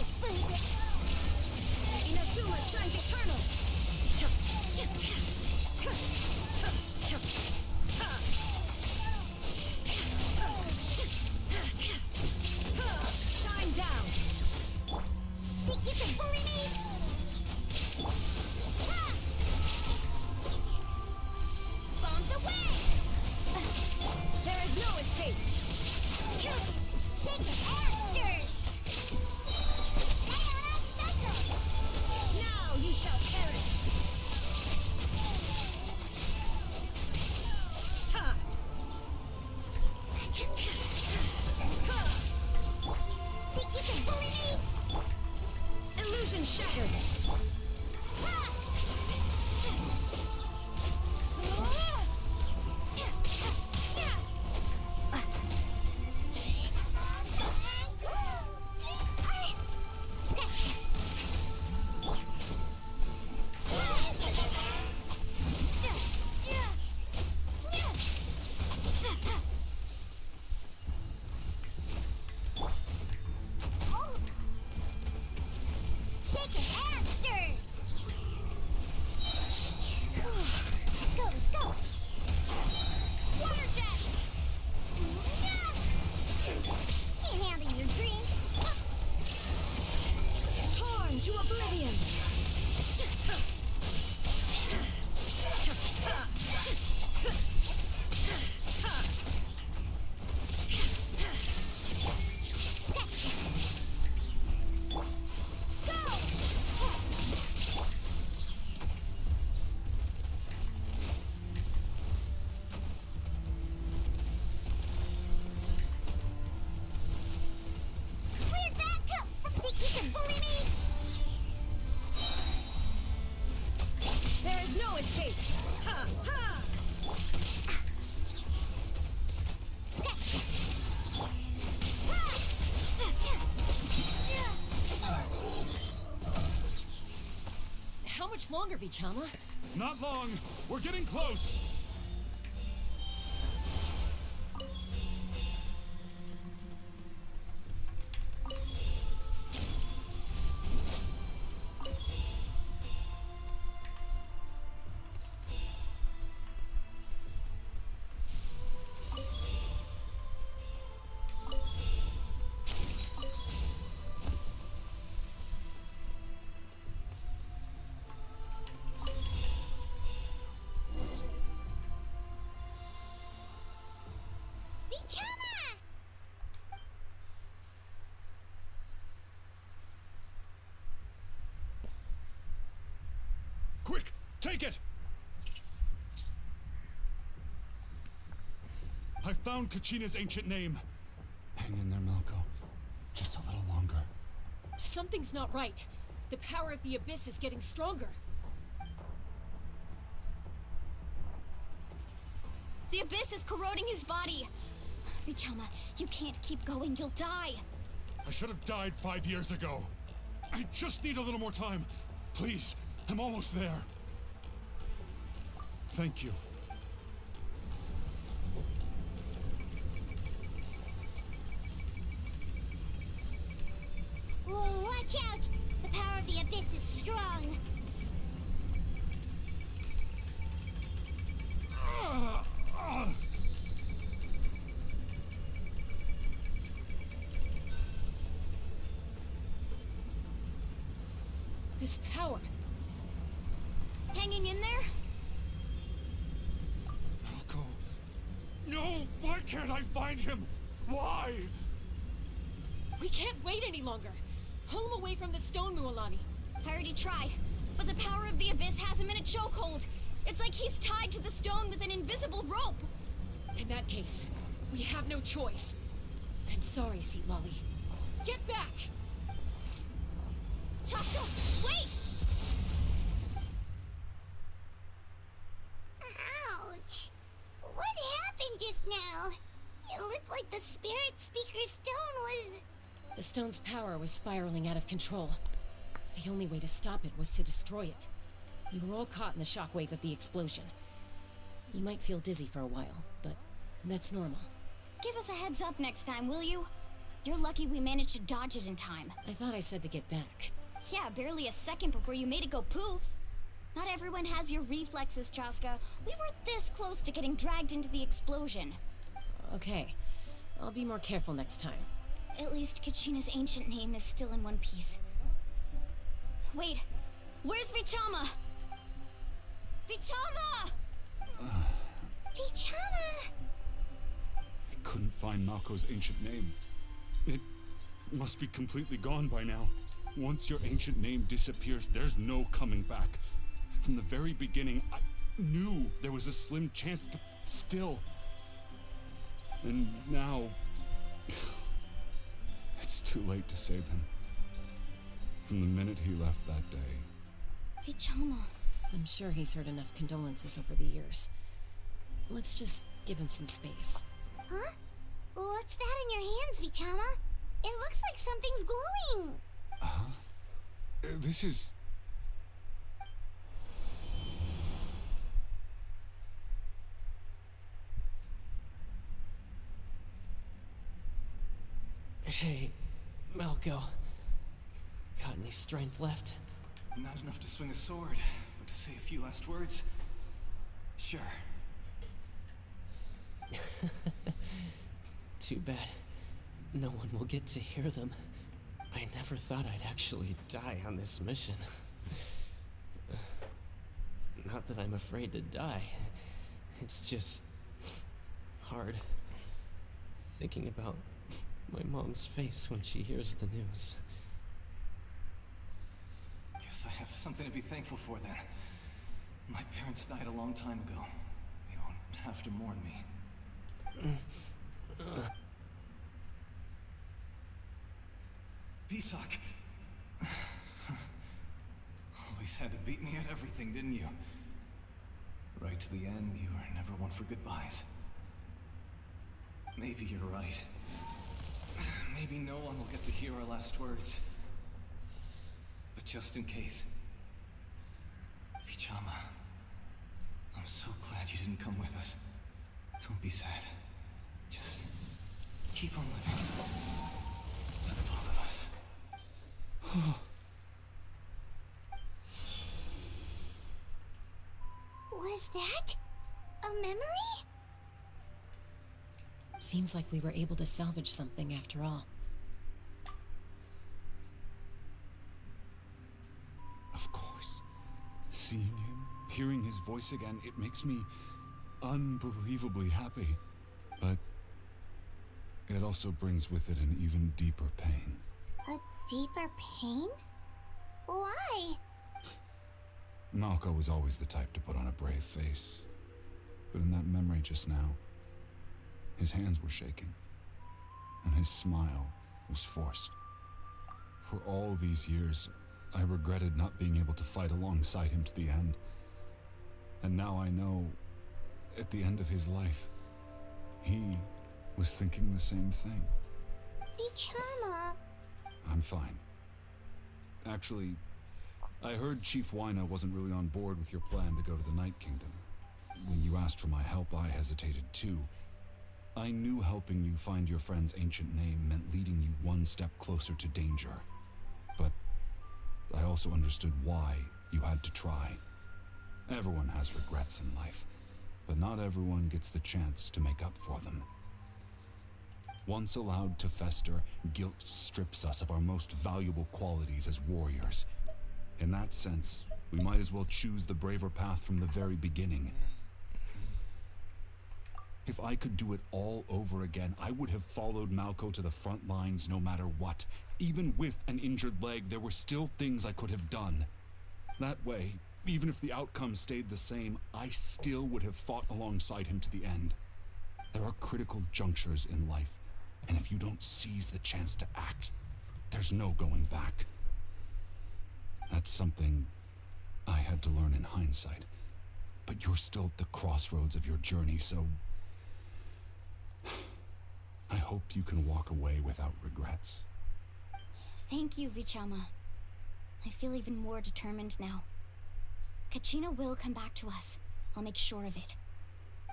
Inazuma shines eternal! Shine down! Think you can bully me? Ha! Bombs away! There is no escape! Shake it and stir! Diana special! Now you shall perish! Ha! Think you can bully me? Illusion shattered! Shake it and stir! Let's go! Water jet! Can't handle your dream! Torn to oblivion! Where'd that come from? Think you can bully me? There is no escape! Ha! Ha! How much longer, Vichama? Not long. We're getting close. Vichama! Quick, take it! I found Kachina's ancient name. Hang in there, Malco. Just a little longer. Something's not right. The power of the Abyss is getting stronger. The abyss is corroding his body. Vichama, you can't keep going. You'll die. I should have died 5 years ago. I just need a little more time. Please, I'm almost there. Thank you. Whoa, watch out! The power of the abyss is strong. This power. Hanging in there? Malco. No! Why can't I find him? Why? We can't wait any longer. Pull him away from the stone, Mualani. I already tried, but the power of the abyss has him in a chokehold. It's like he's tied to the stone with an invisible rope. In that case, we have no choice. I'm sorry, Seat Lolly. Get back! Chasko, wait! Ouch! What happened just now? It looked like the spirit speaker stone was... The stone's power was spiraling out of control. The only way to stop it was to destroy it. You were all caught in the shockwave of the explosion. You might feel dizzy for a while, but that's normal. Give us a heads up next time, will you? You're lucky we managed to dodge it in time. I thought I said to get back. Yeah, barely a second before you made it go poof. Not everyone has your reflexes, Chaska. We were this close to getting dragged into the explosion. Okay, I'll be more careful next time. At least Kachina's ancient name is still in one piece. Wait, where's Vichama? Vichama! Vichama! I couldn't find Malco's ancient name. It must be completely gone by now. Once your ancient name disappears, there's no coming back. From the very beginning, I knew there was a slim chance, but still. And now... it's too late to save him. From the minute he left that day. Vichama. I'm sure he's heard enough condolences over the years. Let's just give him some space. Huh? What's that in your hands, Vichama? It looks like something's glowing. This is... Hey, Malco. Got any strength left? Not enough to swing a sword, but to say a few last words? Sure. Too bad. No one will get to hear them. I never thought I'd actually die on this mission. Not that I'm afraid to die. It's just... hard. Thinking about my mom's face when she hears the news. Guess I have something to be thankful for then. My parents died a long time ago. You won't have to mourn me. Pisak! Always had to beat me at everything, didn't you? Right to the end, you were never one for goodbyes. Maybe you're right. Maybe no one will get to hear our last words. But just in case... Vichama, I'm so glad you didn't come with us. Don't be sad. Just keep on living. For the both of us. Was that a memory? Seems like we were able to salvage something after all. Of course. Seeing him, hearing his voice again, it makes me unbelievably happy. But it also brings with it an even deeper pain. A deeper pain? Why? Malco was always the type to put on a brave face. But in that memory just now, his hands were shaking, and his smile was forced. For all these years, I regretted not being able to fight alongside him to the end. And now I know at the end of his life, he was thinking the same thing. Vichama. I'm fine. Actually, I heard Chief Wyna wasn't really on board with your plan to go to the Night Kingdom. When you asked for my help, I hesitated too. I knew helping you find your friend's ancient name meant leading you one step closer to danger. But I also understood why you had to try. Everyone has regrets in life, but not everyone gets the chance to make up for them. Once allowed to fester, guilt strips us of our most valuable qualities as warriors. In that sense, we might as well choose the braver path from the very beginning. If I could do it all over again, I would have followed Malko to the front lines no matter what. Even with an injured leg, there were still things I could have done. That way, even if the outcome stayed the same, I still would have fought alongside him to the end. There are critical junctures in life, and if you don't seize the chance to act, there's no going back. That's something I had to learn in hindsight. But you're still at the crossroads of your journey, so I hope you can walk away without regrets. Thank you, Vichama. I feel even more determined now. Kachina will come back to us. I'll make sure of it.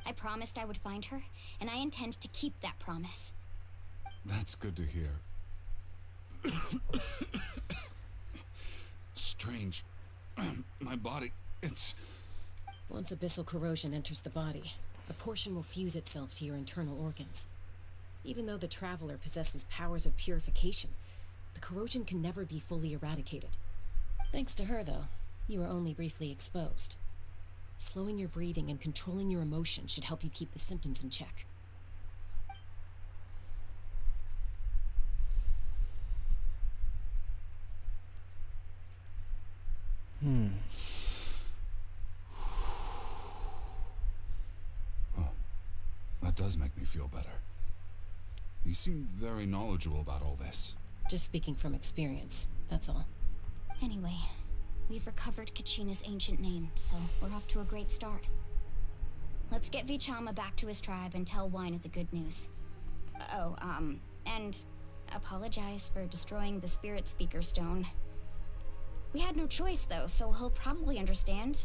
I promised I would find her, and I intend to keep that promise. That's good to hear. Strange. My body, it's... Once abyssal corrosion enters the body, a portion will fuse itself to your internal organs. Even though the Traveler possesses powers of purification, the corrosion can never be fully eradicated. Thanks to her, though, you are only briefly exposed. Slowing your breathing and controlling your emotions should help you keep the symptoms in check. Well, that does make me feel better. You seem very knowledgeable about all this. Just speaking from experience, that's all. Anyway, we've recovered Kachina's ancient name, so we're off to a great start. Let's get Vichama back to his tribe and tell Wyna the good news. Oh, and apologize for destroying the Spirit Speaker Stone. We had no choice, though, so he'll probably understand.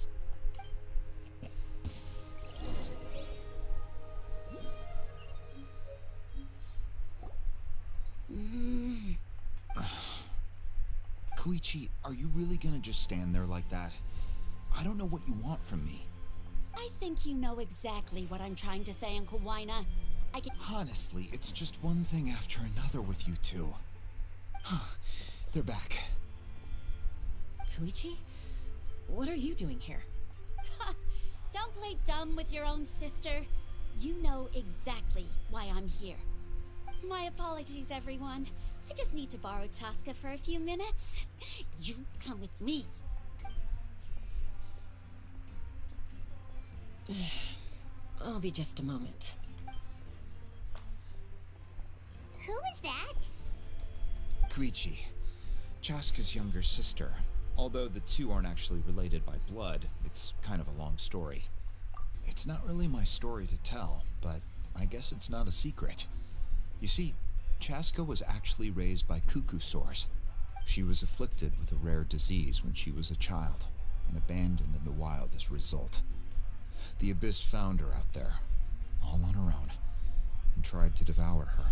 Koichi, are you really gonna just stand there like that? I don't know what you want from me. I think you know exactly what I'm trying to say, Uncle Wyna. Honestly, it's just one thing after another with you two. They're back. Koichi? What are you doing here? Don't play dumb with your own sister. You know exactly why I'm here. My apologies, everyone. I just need to borrow Tosca for a few minutes. You come with me. I'll be just a moment. Who is that? Koichi, Chaska's younger sister. Although the two aren't actually related by blood, it's kind of a long story. It's not really my story to tell, but I guess it's not a secret. You see, Chaska was actually raised by cuckoo sores. She was afflicted with a rare disease when she was a child, and abandoned in the wild as a result. The Abyss found her out there, all on her own, and tried to devour her.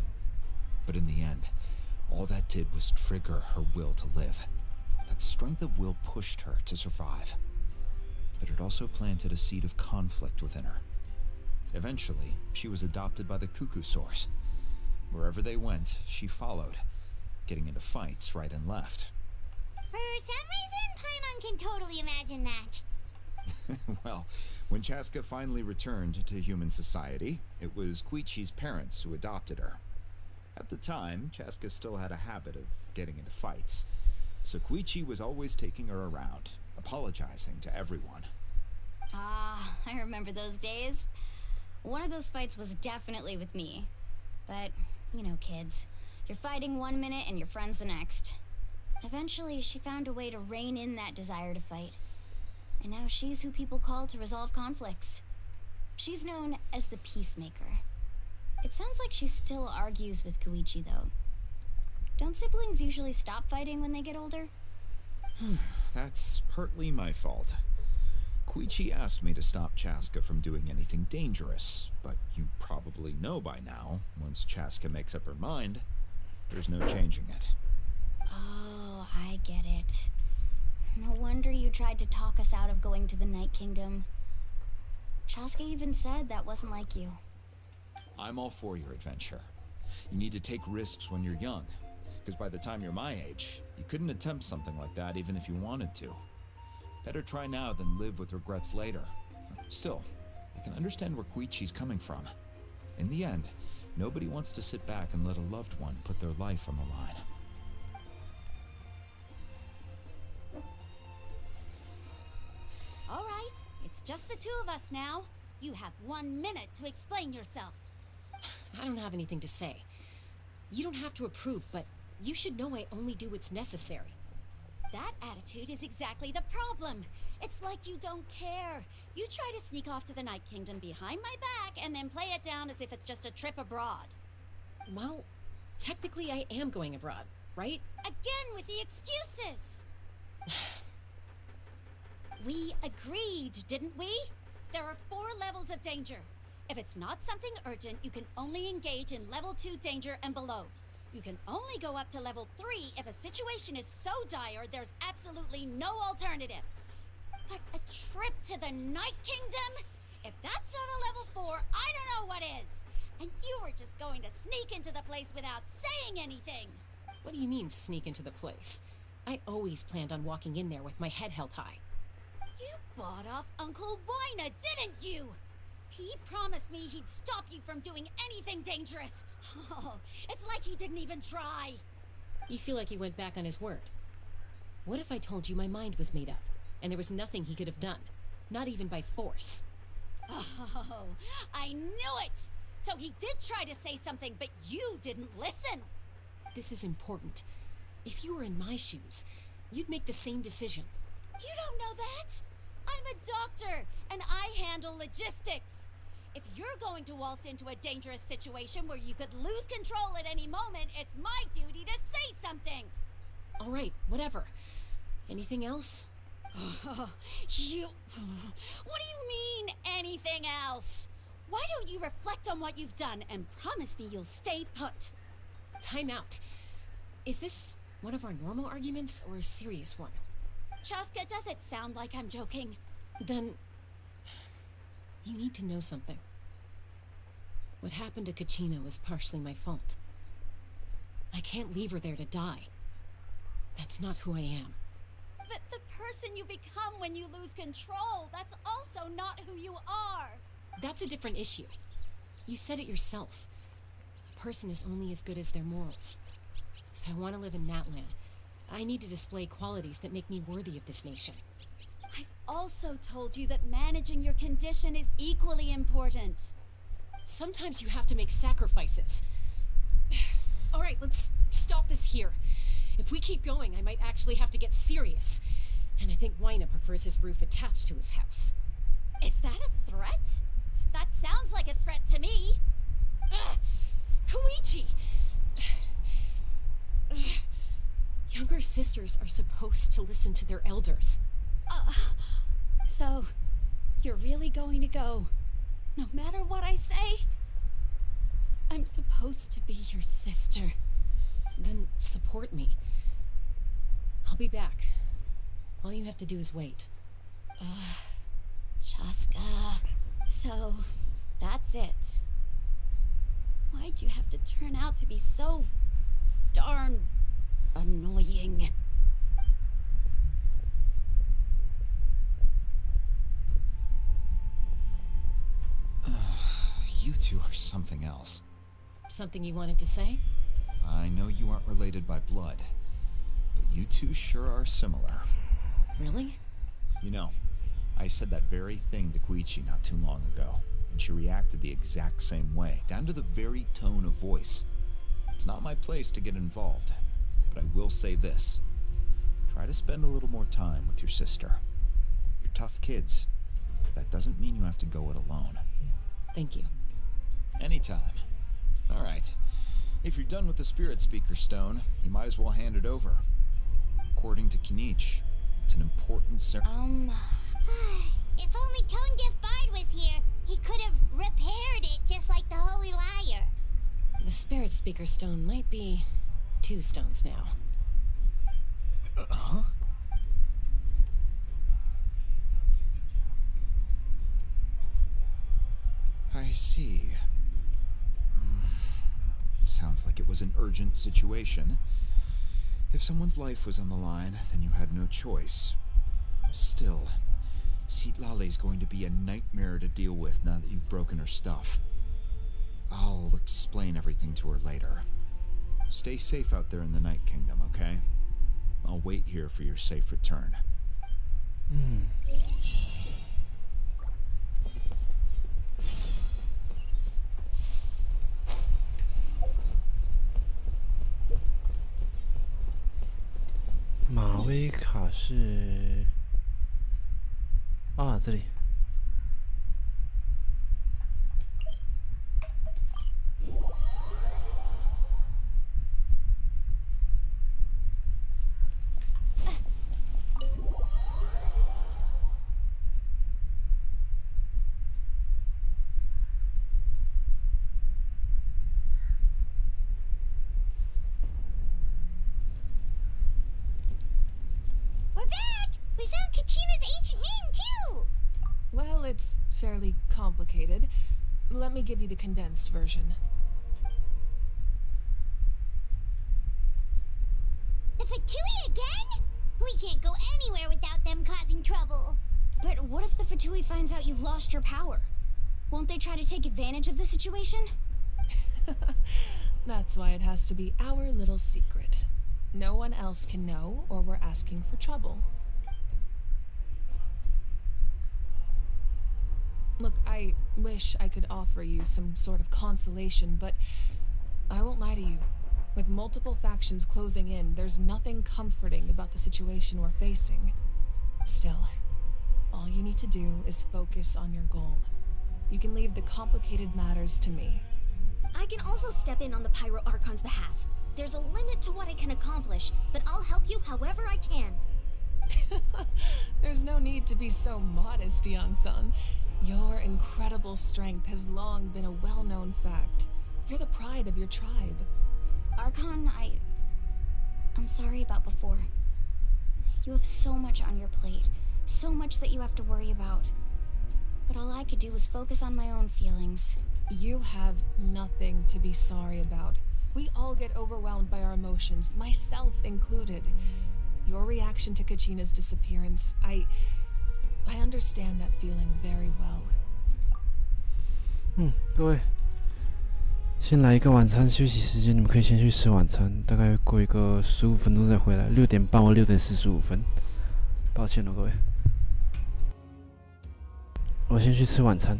But in the end, all that did was trigger her will to live. That strength of will pushed her to survive. But it also planted a seed of conflict within her. Eventually, she was adopted by the cuckoo sores. Wherever they went, she followed, getting into fights right and left. For some reason, Paimon can totally imagine that. Well, when Chaska finally returned to human society, it was Koichi's parents who adopted her. At the time, Chaska still had a habit of getting into fights, so Koichi was always taking her around, apologizing to everyone. Ah, I remember those days. One of those fights was definitely with me. But, you know, kids. You're fighting one minute and your friend's the next. Eventually, she found a way to rein in that desire to fight. And now she's who people call to resolve conflicts. She's known as the Peacemaker. It sounds like she still argues with Koichi, though. Don't siblings usually stop fighting when they get older? That's partly my fault. Koichi asked me to stop Chaska from doing anything dangerous, but you probably know by now, once Chaska makes up her mind, there's no changing it. Oh, I get it. No wonder you tried to talk us out of going to the Night Kingdom. Chaska even said that wasn't like you. I'm all for your adventure. You need to take risks when you're young, because by the time you're my age, you couldn't attempt something like that even if you wanted to. Better try now than live with regrets later. Still, I can understand where Koichi's coming from. In the end, nobody wants to sit back and let a loved one put their life on the line. All right, it's just the two of us now. You have 1 minute to explain yourself. I don't have anything to say. You don't have to approve, but you should know I only do what's necessary. That attitude is exactly the problem. It's like you don't care. You try to sneak off to the Night Kingdom behind my back and then play it down as if it's just a trip abroad. Well, technically I am going abroad, right? Again with the excuses! We agreed, didn't we? There are 4 levels of danger. If it's not something urgent, you can only engage in level 2 danger and below. You can only go up to level 3 if a situation is so dire there's absolutely no alternative. But a trip to the Night Kingdom? If that's not a level 4, I don't know what is. And you were just going to sneak into the place without saying anything. What do you mean, sneak into the place? I always planned on walking in there with my head held high. You bought off Uncle Wina, didn't you? He promised me he'd stop you from doing anything dangerous. Oh, it's like he didn't even try. You feel like he went back on his word. What if I told you my mind was made up, and there was nothing he could have done? Not even by force. Oh, I knew it! So he did try to say something, but you didn't listen. This is important. If you were in my shoes, you'd make the same decision. You don't know that? I'm a doctor, and I handle logistics. If you're going to waltz into a dangerous situation where you could lose control at any moment, it's my duty to say something. All right, whatever. Anything else? What do you mean, anything else? Why don't you reflect on what you've done and promise me you'll stay put? Time out. Is this one of our normal arguments or a serious one? Chaska, does it sound like I'm joking? Then you need to know something. What happened to Kachina was partially my fault. I can't leave her there to die. That's not who I am. But the person you become when you lose control, that's also not who you are. That's a different issue. You said it yourself. A person is only as good as their morals. If I want to live in Natland, I need to display qualities that make me worthy of this nation. I've also told you that managing your condition is equally important. Sometimes you have to make sacrifices. All right, let's stop this here. If we keep going, I might actually have to get serious. And I think Wina prefers his roof attached to his house. Is that a threat? That sounds like a threat to me. Koichi! Younger sisters are supposed to listen to their elders. So, you're really going to go, no matter what I say? I'm supposed to be your sister. Then support me. I'll be back. All you have to do is wait. Chaska. So, that's it. Why'd you have to turn out to be so darn annoying? You two are something else. Something you wanted to say? I know you aren't related by blood, but you two sure are similar. Really? You know, I said that very thing to Koichi not too long ago, and she reacted the exact same way, down to the very tone of voice. It's not my place to get involved, but I will say this. Try to spend a little more time with your sister. You're tough kids. That doesn't mean you have to go it alone. Thank you. Anytime. All right. If you're done with the Spirit Speaker Stone, you might as well hand it over. According to Kinich, it's an important If only Tone Deaf Bard was here, he could have repaired it just like the Holy Liar. The Spirit Speaker Stone might be 2 stones now. Huh? I see. Sounds like it was an urgent situation. If someone's life was on the line, then you had no choice. Still, Citlali's going to be a nightmare to deal with now that you've broken her stuff. I'll explain everything to her later. Stay safe out there in the Night Kingdom, okay? I'll wait here for your safe return. 马威卡是啊，这里。We're back! We found Kachina's ancient name, too! Well, it's fairly complicated. Let me give you the condensed version. The Fatui again? We can't go anywhere without them causing trouble. But what if the Fatui finds out you've lost your power? Won't they try to take advantage of the situation? That's why it has to be our little secret. No one else can know, or we're asking for trouble. Look, I wish I could offer you some sort of consolation, but I won't lie to you. With multiple factions closing in, there's nothing comforting about the situation we're facing. Still, all you need to do is focus on your goal. You can leave the complicated matters to me. I can also step in on the Pyro Archon's behalf. There's a limit to what I can accomplish, but I'll help you however I can. There's no need to be so modest, young son. Your incredible strength has long been a well-known fact. You're the pride of your tribe. Archon, I'm sorry about before. You have so much on your plate, so much that you have to worry about. But all I could do was focus on my own feelings. You have nothing to be sorry about. We all get overwhelmed by our emotions, myself included. Your reaction to Kachina's disappearance, I understand that feeling very well. 各位，先来一个晚餐休息时间，你们可以先去吃晚餐，大概过一个15分钟再回来，6点半或6点45分。抱歉了，各位，我先去吃晚餐。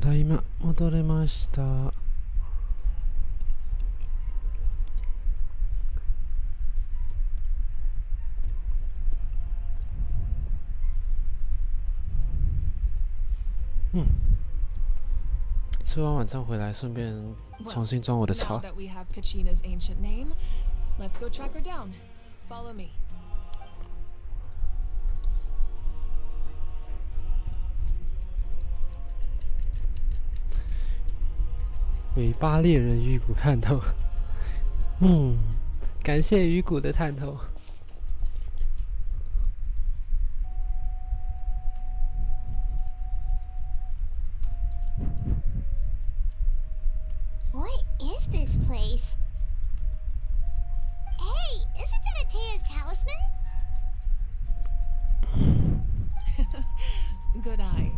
ただいま戻れました。吃完晚餐回来，顺便重新装我的茶。 Now that we have Kachina's ancient name, let's go track her down. Follow me. 尾巴猎人鱼骨探头，感谢鱼骨的探头。What is this place? Hey, isn't that Atea's talisman? Good eye.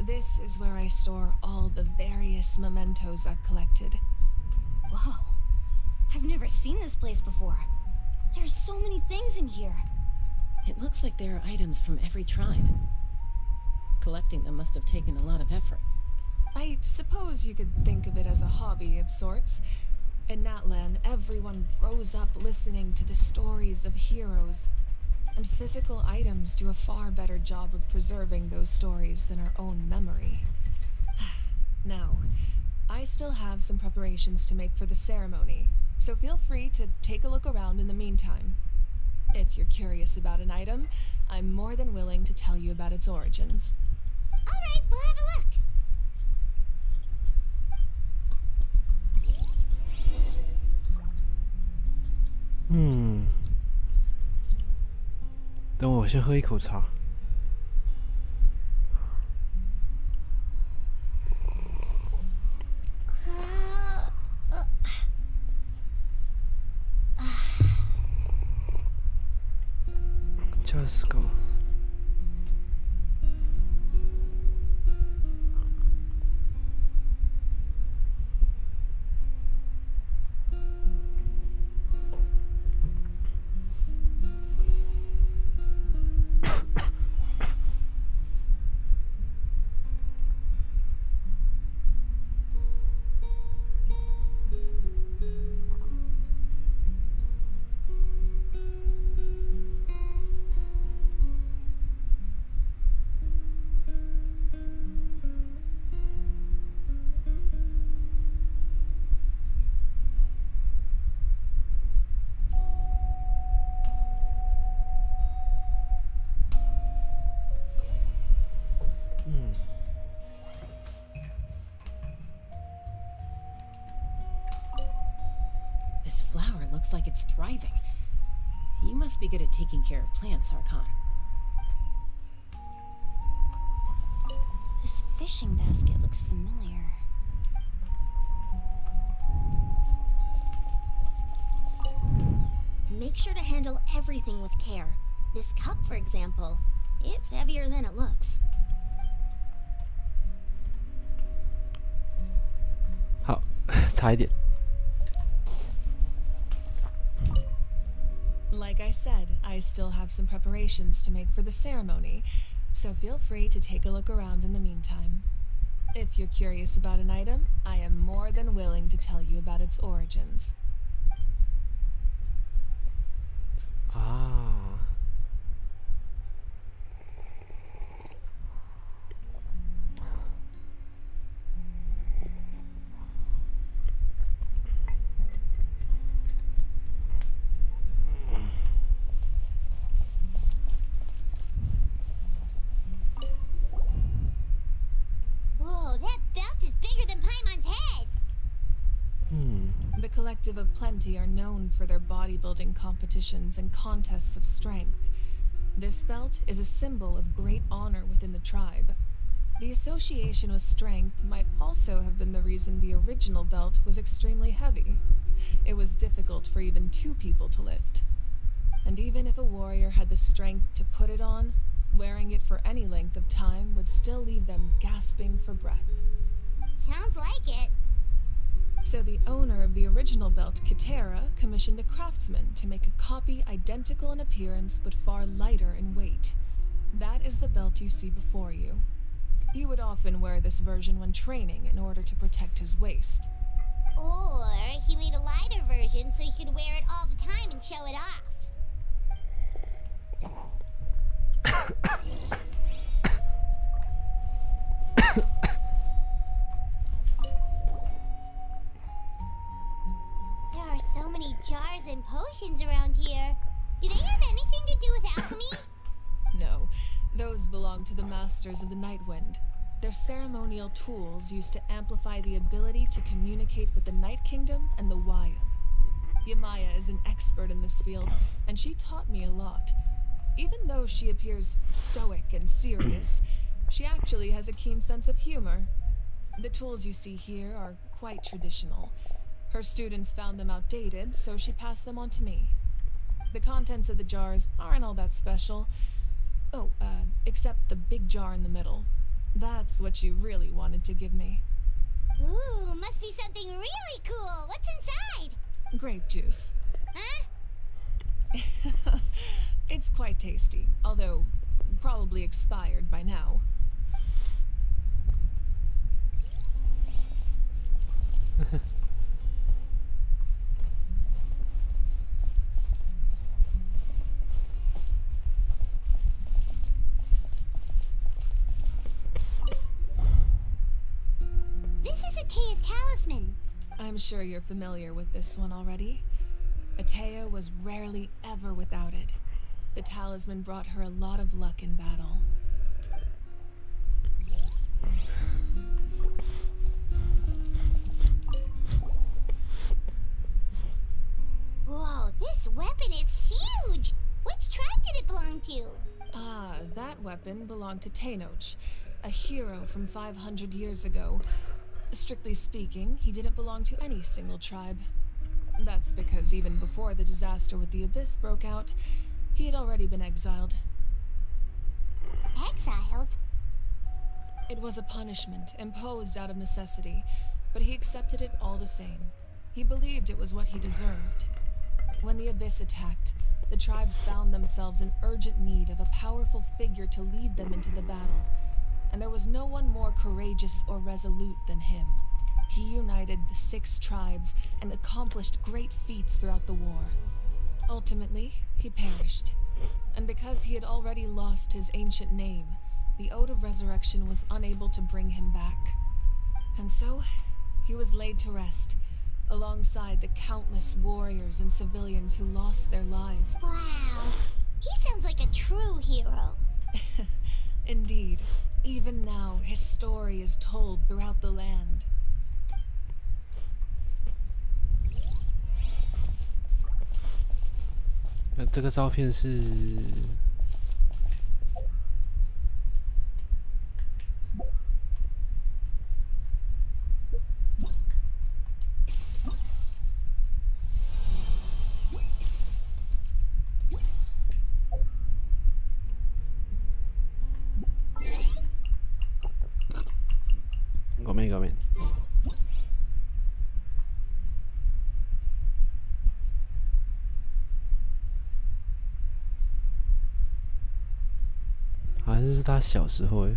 This is where I store all the various mementos I've collected. Whoa. I've never seen this place before. There's so many things in here. It looks like there are items from every tribe. Collecting them must have taken a lot of effort. I suppose you could think of it as a hobby of sorts. In Natlan, everyone grows up listening to the stories of heroes, and physical items do a far better job of preserving those stories than our own memory. Now, I still have some preparations to make for the ceremony, so feel free to take a look around in the meantime. If you're curious about an item, I'm more than willing to tell you about its origins. Alright, we'll have a look. 等我先喝一口茶。just go。This flower looks like it's thriving. You must be good at taking care of plants, Archon. This fishing basket looks familiar. Make sure to handle everything with care. This cup, for example, it's heavier than it looks. 好，差一点。 Like I said, I still have some preparations to make for the ceremony, so feel free to take a look around in the meantime. If you're curious about an item, I am more than willing to tell you about its origins. 啊。 That belt is bigger than Paimon's head! The Collective of Plenty are known for their bodybuilding competitions and contests of strength. This belt is a symbol of great honor within the tribe. The association with strength might also have been the reason the original belt was extremely heavy. It was difficult for even two people to lift. And even if a warrior had the strength to put it on, wearing it for any length of time would still leave them gasping for breath. Sounds like it. So the owner of the original belt, Katera, commissioned a craftsman to make a copy identical in appearance but far lighter in weight. That is the belt you see before you. He would often wear this version when training in order to protect his waist. Or he made a lighter version so he could wear it all the time and show it off. There are so many jars and potions around here. Do they have anything to do with alchemy? No, those belong to the Masters of the Nightwind. They're ceremonial tools used to amplify the ability to communicate with the Night Kingdom and the Wyad. Yamaya is an expert in this field, and she taught me a lot. Even though she appears stoic and serious, she actually has a keen sense of humor. The tools you see here are quite traditional. Her students found them outdated, so she passed them on to me. The contents of the jars aren't all that special. Oh, except the big jar in the middle. That's what she really wanted to give me. Ooh, must be something really cool. What's inside? Grape juice. Huh? It's quite tasty, although probably expired by now. This is Atea's talisman. I'm sure you're familiar with this one already. Atea was rarely ever without it. The talisman brought her a lot of luck in battle. Whoa, this weapon is huge! Which tribe did it belong to? Ah, that weapon belonged to Tenoch, a hero from 500 years ago. Strictly speaking, he didn't belong to any single tribe. That's because even before the disaster with the Abyss broke out, he had already been exiled. Exiled? It was a punishment imposed out of necessity, but he accepted it all the same. He believed it was what he deserved. When the Abyss attacked, the tribes found themselves in urgent need of a powerful figure to lead them into the battle, and there was no one more courageous or resolute than him. He united the 6 tribes and accomplished great feats throughout the war. Ultimately, he perished, and because he had already lost his ancient name, the Ode of Resurrection was unable to bring him back. And so, he was laid to rest, alongside the countless warriors and civilians who lost their lives. Wow, he sounds like a true hero. Indeed, even now, his story is told throughout the land.那这个照片是ごめんごめん。好像是他小时候耶。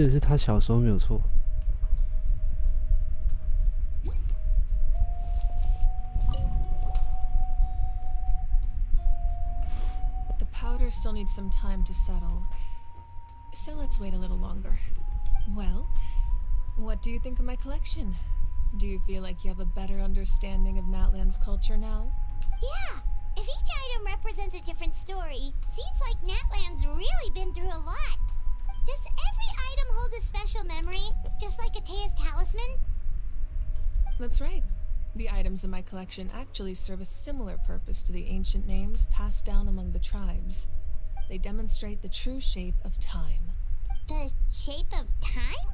是他小时候没有错。The powder still needs some time to settle, so let's wait a little longer. Well, what do you think of my collection? Do you feel like you have a better understanding of Natlan's culture now? Yeah, if each item represents a different story, seems like Natlan's really been through a lot. Does every item special memory, just like Atea's talisman? That's right. The items in my collection actually serve a similar purpose to the ancient names passed down among the tribes. They demonstrate the true shape of time. The shape of time?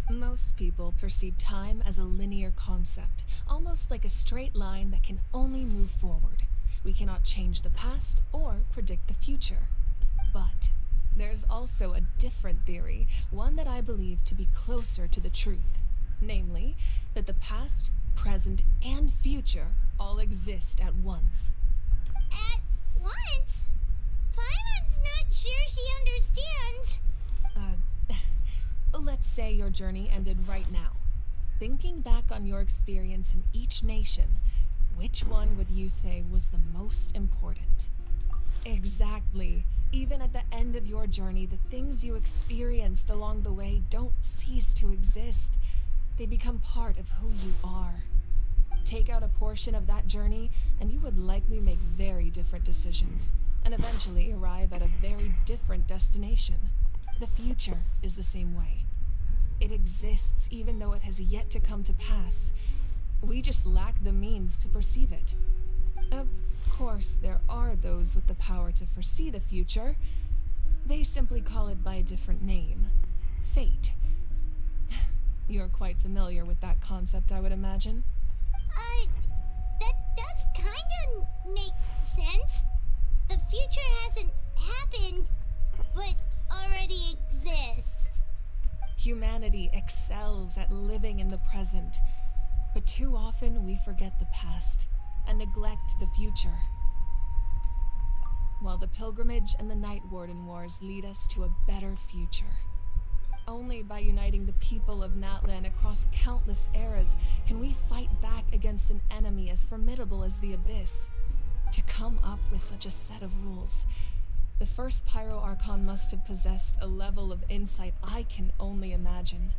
Most people perceive time as a linear concept, almost like a straight line that can only move forward. We cannot change the past or predict the future. But there's also a different theory, one that I believe to be closer to the truth. Namely, that the past, present, and future all exist at once. At once? Paimon's not sure she understands. Let's say your journey ended right now. Thinking back on your experience in each nation, which one would you say was the most important? Exactly. Even at the end of your journey, the things you experienced along the way don't cease to exist. They become part of who you are. Take out a portion of that journey, and you would likely make very different decisions, and eventually arrive at a very different destination. The future is the same way. It exists even though it has yet to come to pass. We just lack the means to perceive it. Of course, there are those with the power to foresee the future. They simply call it by a different name. Fate. You're quite familiar with that concept, I would imagine. That does kinda make sense. The future hasn't happened, but already exists. Humanity excels at living in the present, but too often we forget the past and neglect the future. While the pilgrimage and the Night Warden Wars lead us to a better future. Only by uniting the people of Natlan across countless eras can we fight back against an enemy as formidable as the Abyss. To come up with such a set of rules, the first Pyro Archon must have possessed a level of insight I can only imagine.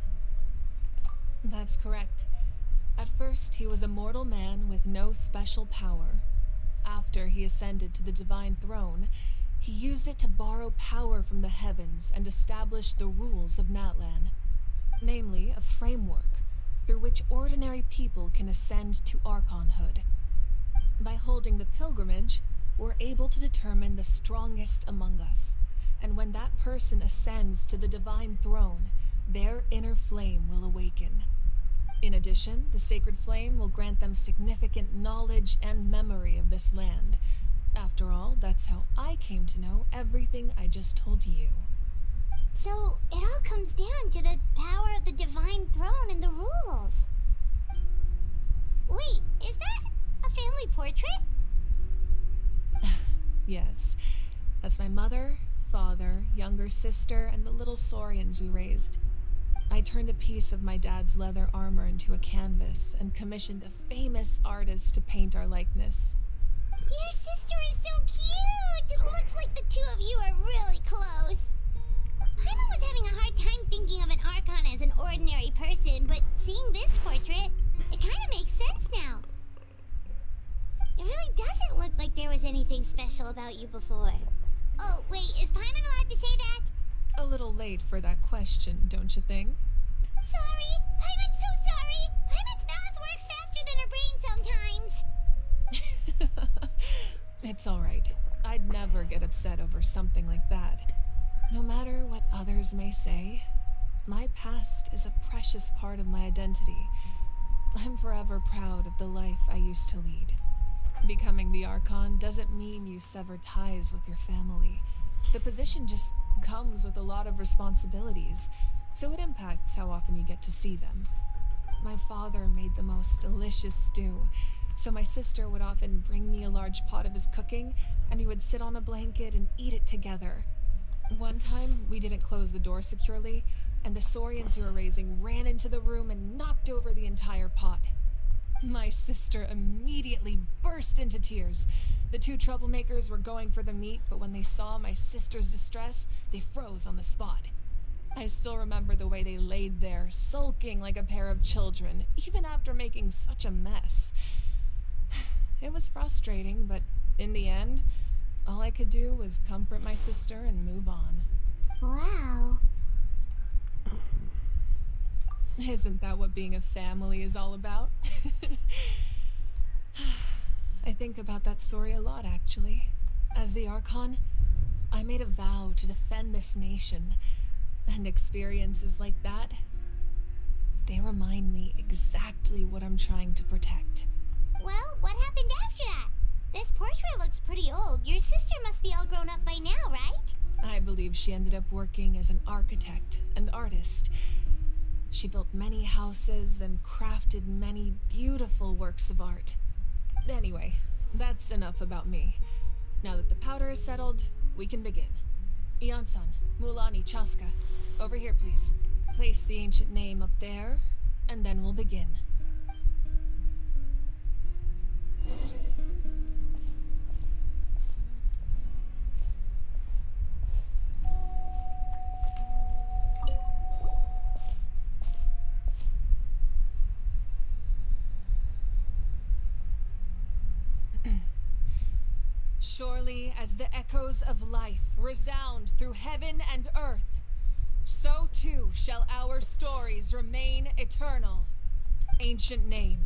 That's correct. At first, he was a mortal man with no special power. After he ascended to the Divine Throne, he used it to borrow power from the heavens and establish the rules of Natlan. Namely, a framework through which ordinary people can ascend to Archonhood. By holding the pilgrimage, we're able to determine the strongest among us. And when that person ascends to the Divine Throne, their inner flame will awaken. In addition, the sacred flame will grant them significant knowledge and memory of this land. After all, that's how I came to know everything I just told you. So, it all comes down to the power of the Divine Throne and the rules. Wait, is that a family portrait? Yes. That's my mother, father, younger sister, and the little Saurians we raised. I turned a piece of my dad's leather armor into a canvas and commissioned a famous artist to paint our likeness. Your sister is so cute! It looks like the two of you are really close. Paimon was having a hard time thinking of an Archon as an ordinary person, but seeing this portrait, it kind of makes sense now. It really doesn't look like there was anything special about you before. Oh, wait, is Paimon allowed to say that? A little late for that question, don't you think? Sorry! Paimon's so sorry! Paimon's mouth works faster than her brain sometimes! It's alright. I'd never get upset over something like that. No matter what others may say, my past is a precious part of my identity. I'm forever proud of the life I used to lead. Becoming the Archon doesn't mean you sever ties with your family. The position just comes with a lot of responsibilities, so it impacts how often you get to see them. My father made the most delicious stew, so my sister would often bring me a large pot of his cooking, and we would sit on a blanket and eat it together. One time, we didn't close the door securely, and the Saurians we were raising ran into the room and knocked over the entire pot. My sister immediately burst into tears. The two troublemakers were going for the meat, but when they saw my sister's distress, they froze on the spot. I still remember the way they laid there, sulking like a pair of children, even after making such a mess. It was frustrating, but in the end, all I could do was comfort my sister and move on. Wow. Isn't that what being a family is all about? I think about that story a lot, actually. As the Archon, I made a vow to defend this nation, and experiences like that, they remind me exactly what I'm trying to protect. Well, what happened after that? This portrait looks pretty old. Your sister must be all grown up by now, right? I believe she ended up working as an architect and artist. She built many houses and crafted many beautiful works of art. Anyway, that's enough about me. Now that the powder is settled, we can begin. Ian-san, Mulani, Chaska, over here please. Place the ancient name up there, and then we'll begin. Surely as the echoes of life resound through heaven and earth, so too shall our stories remain eternal. Ancient name,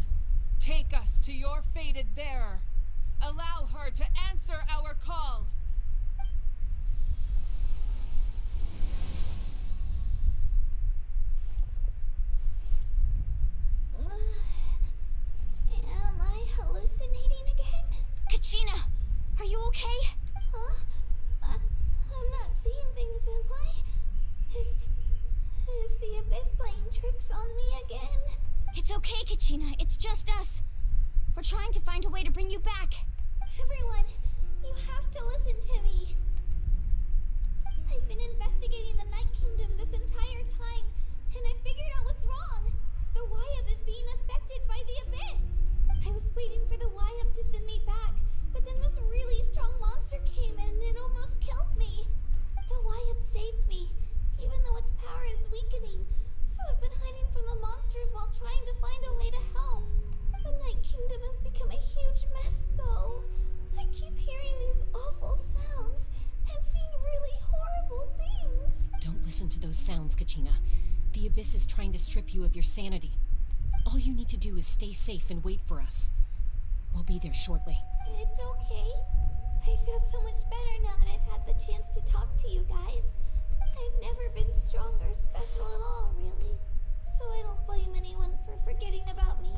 take us to your fated bearer. Allow her to answer our call. Am I hallucinating again? Kachina, are you okay? Huh? I'm not seeing things, am I? Is the Abyss playing tricks on me again? It's okay, Kachina. It's just us. We're trying to find a way to bring you back. Everyone, you have to listen to me. I've been investigating the Night Kingdom this entire time, and I figured out what's wrong. The Wyab is being affected by the Abyss. I was waiting for the Wyab to send me back, but then this really strong monster came in and it almost killed me. The Wyab saved me, even though its power is weakening. So I've been hiding from the monsters while trying to find a way to help. The Night Kingdom has become a huge mess, though. I keep hearing these awful sounds and seeing really horrible things. Don't listen to those sounds, Kachina. The Abyss is trying to strip you of your sanity. All you need to do is stay safe and wait for us. We'll be there shortly. It's okay. I feel so much better now that I've had the chance to talk to you guys. I've never been strong or special at all, really. So I don't blame anyone for forgetting about me,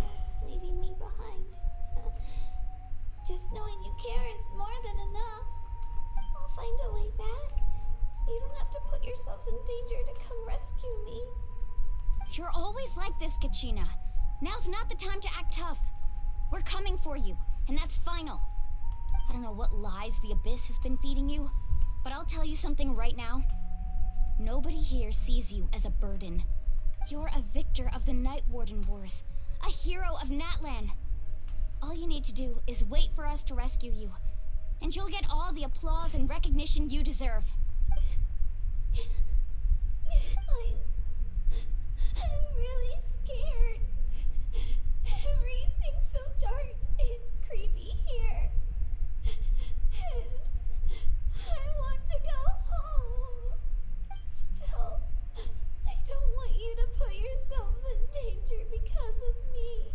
leaving me behind. Just knowing you care is more than enough. I'll find a way back. You don't have to put yourselves in danger to come rescue me. You're always like this, Kachina. Now's not the time to act tough. We're coming for you, and that's final. I don't know what lies the Abyss has been feeding you, but I'll tell you something right now. Nobody here sees you as a burden. You're a victor of the Night Warden Wars, a hero of Natlan. All you need to do is wait for us to rescue you, and you'll get all the applause and recognition you deserve. I'm really scared. Everything's so dark and creepy here. And I want to go home. Still, I don't want you to put yourselves in danger because of me.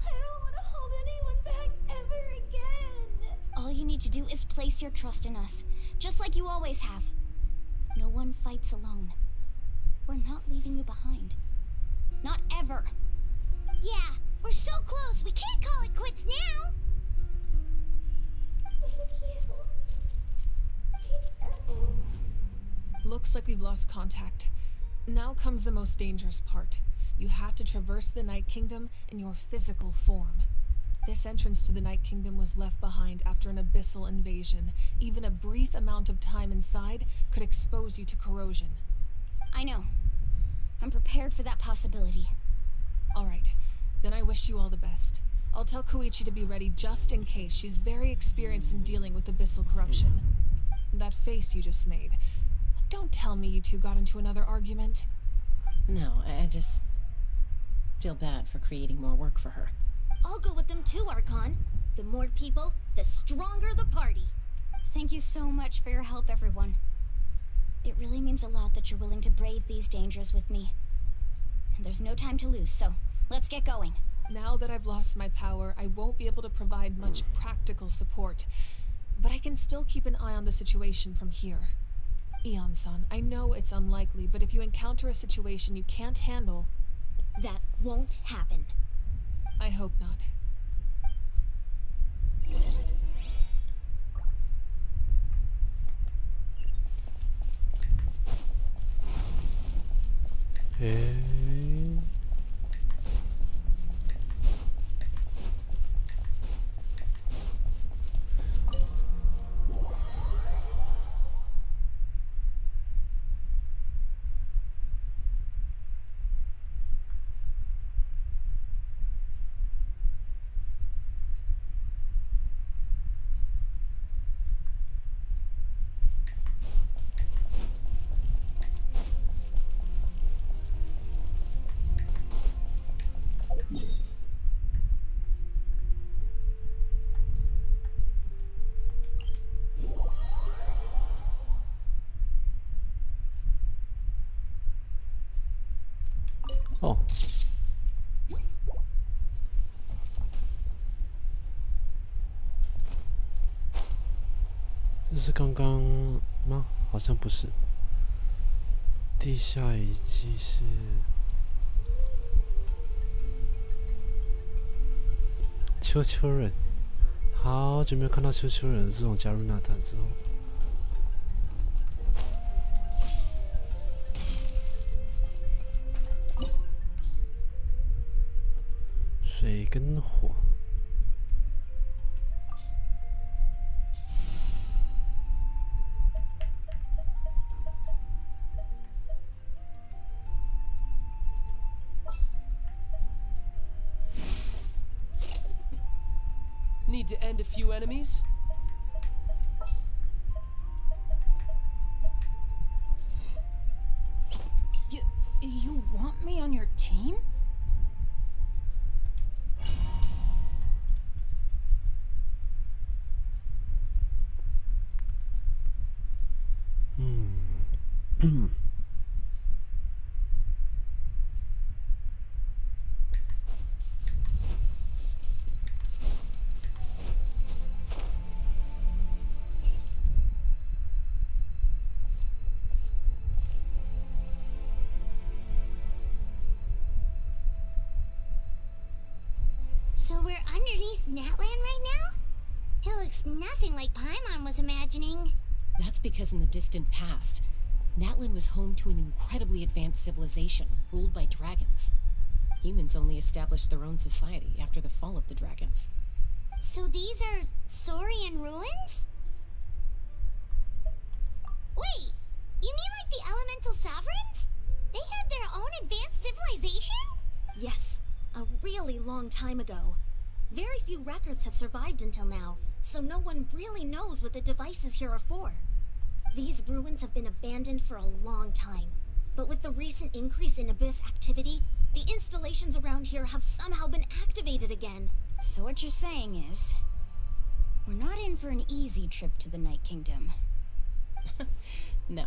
I don't want to hold anyone back ever again. All you need to do is place your trust in us, just like you always have. No one fights alone. We're not leaving you behind. Not ever. Yeah, we're so close. We can't call it quits now. Looks like we've lost contact. Now comes the most dangerous part. You have to traverse the Night Kingdom in your physical form. This entrance to the Night Kingdom was left behind after an abyssal invasion. Even a brief amount of time inside could expose you to corrosion. I know. I'm prepared for that possibility. All right. Then I wish you all the best. I'll tell Koichi to be ready just in case. She's very experienced in dealing with abyssal corruption. That face you just made. Don't tell me you two got into another argument. No, I just feel bad for creating more work for her. I'll go with them too, Archon. The more people, the stronger the party. Thank you so much for your help, everyone. It really means a lot that you're willing to brave these dangers with me. There's no time to lose, so let's get going. Now that I've lost my power, I won't be able to provide much practical support. But I can still keep an eye on the situation from here. Eon-san, I know it's unlikely, but if you encounter a situation you can't handle... That won't happen. I hope not.哦，这是刚刚吗？好像不是。地下遗迹是丘丘人，好久没有看到丘丘人这种加入纳塔之后。水跟火。Need to end a few enemies? You want me on your team? So we're underneath Natland right now? It looks nothing like Paimon was imagining. That's because in the distant past, Natland was home to an incredibly advanced civilization ruled by dragons. Humans only established their own society after the fall of the dragons. So these are Saurian ruins? Wait, you mean like the elemental sovereigns? They had their own advanced civilization? Yes, a really long time ago. Very few records have survived until now, so no one really knows what the devices here are for. These ruins have been abandoned for a long time, but with the recent increase in Abyss activity, the installations around here have somehow been activated again. So what you're saying is, we're not in for an easy trip to the Night Kingdom. No.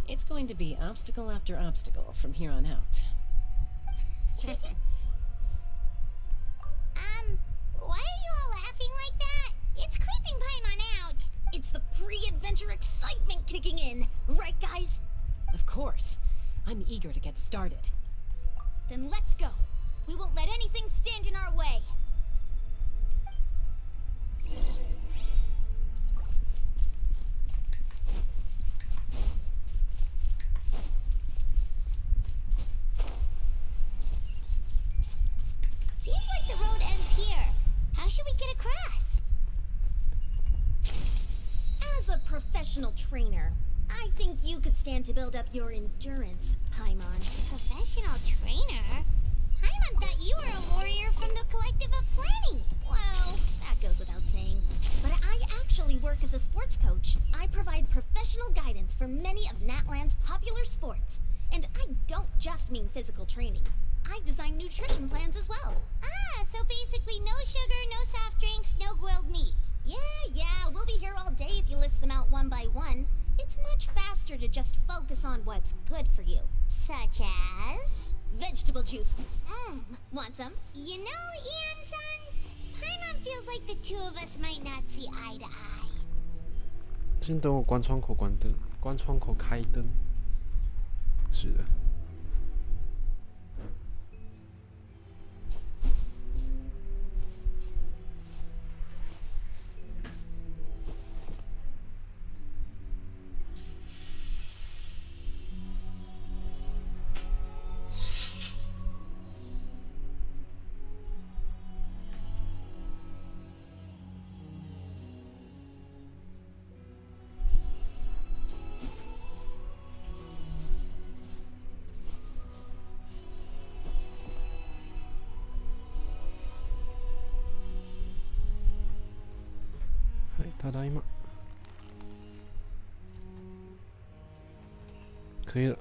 It's going to be obstacle after obstacle from here on out. Why are you all laughing like that? It's creeping Paimon out. It's the pre-adventure excitement kicking in, right guys? Of course. I'm eager to get started. Then let's go. We won't let anything stand in our way. Seems like the road ends here. How should we get across? As a professional trainer, I think you could stand to build up your endurance, Paimon. Professional trainer? Paimon thought you were a warrior from the Collective of Planning. Well, that goes without saying. But I actually work as a sports coach. I provide professional guidance for many of Natland's popular sports. And I don't just mean physical training. I design nutrition plans as well. Ah, so basically no sugar, no soft drinks, no grilled meat. Yeah, we'll be here all day if you list them out one by one. It's much faster faster to just focus on what's good for you. Such as? Vegetable juice. Want some? You know, Ian-san, Paimon feels like the two of us might not see eye to eye. 先等我关窗口关灯，关窗口开灯。是的。ただいま。可以了。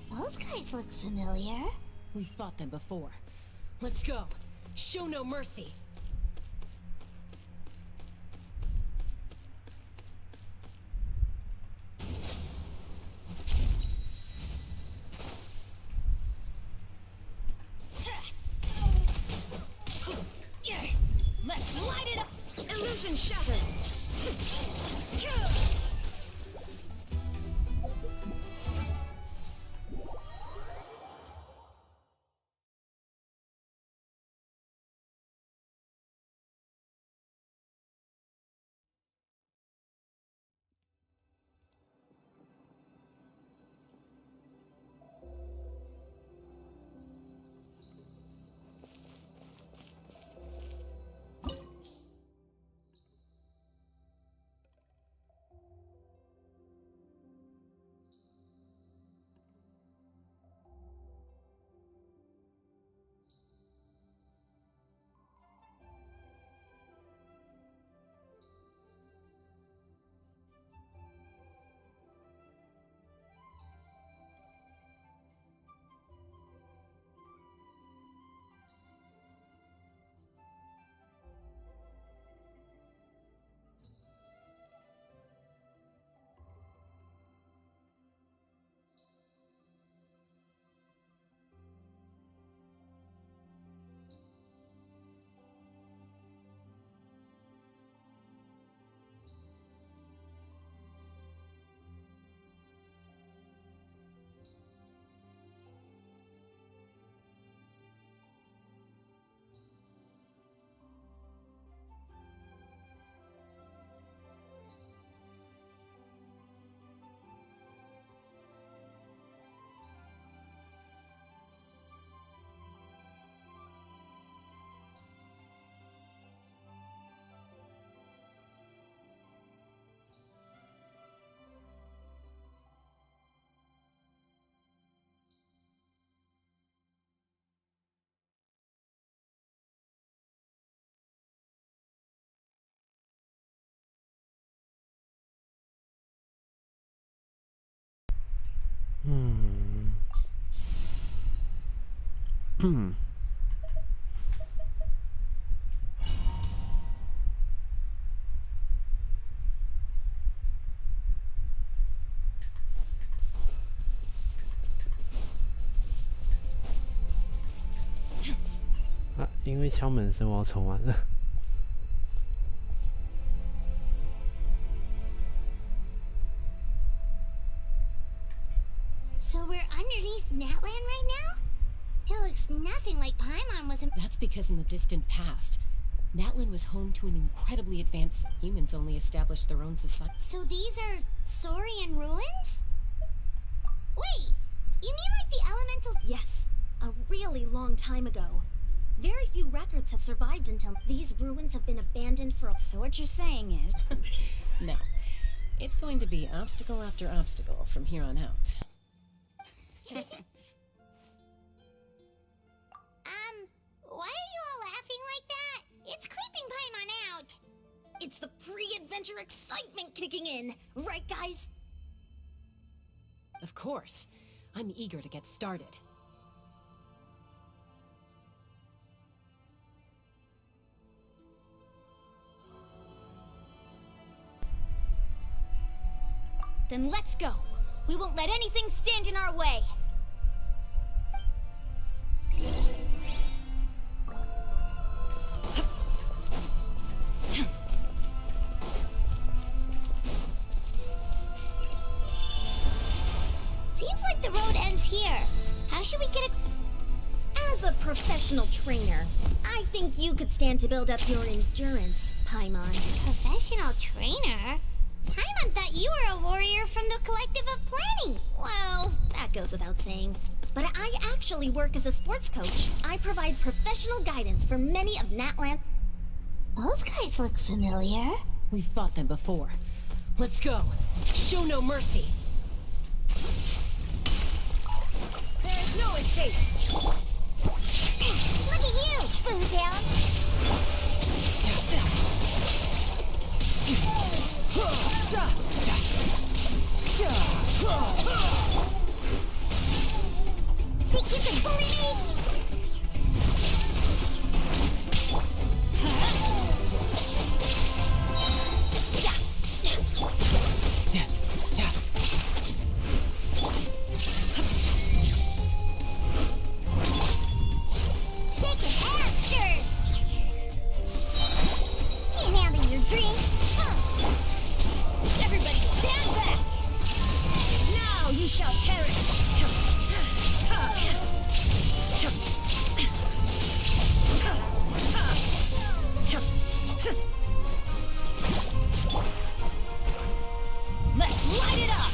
Those guys look familiar. We've fought them before. Let's go. Show no mercy. Let's light it up! Illusion shattered! 啊，因为敲门声我要重玩了。So we're underneath Natland right now? It looks nothing like Paimon was in— That's because in the distant past, Natland was home to an incredibly advanced— humans only established their own society. So these are Saurian ruins? Wait, you mean like the elementals— Yes, a really long time ago. Very few records have survived until these ruins have been abandoned for— So what you're saying is— No. It's going to be obstacle after obstacle from here on out. Why are you all laughing like that? It's creeping Paimon out. It's the pre-adventure excitement kicking in, right guys? Of course. I'm eager to get started. Then let's go. We won't let anything stand in our way. Seems like the road ends here. How should we get As a professional trainer, I think you could stand to build up your endurance, Paimon. Professional trainer? Paimon thought you were a warrior from the Collective of Planning. Well, that goes without saying. But I actually work as a sports coach. I provide professional guidance for many of Natland. Those guys look familiar. We've fought them before. Let's go. Show no mercy. There's no escape. Look at you, Foodhound. Think you can bully me? Shake your hamster! Can't handle your drink. Everybody stand back! Now you shall perish! Let's light it up!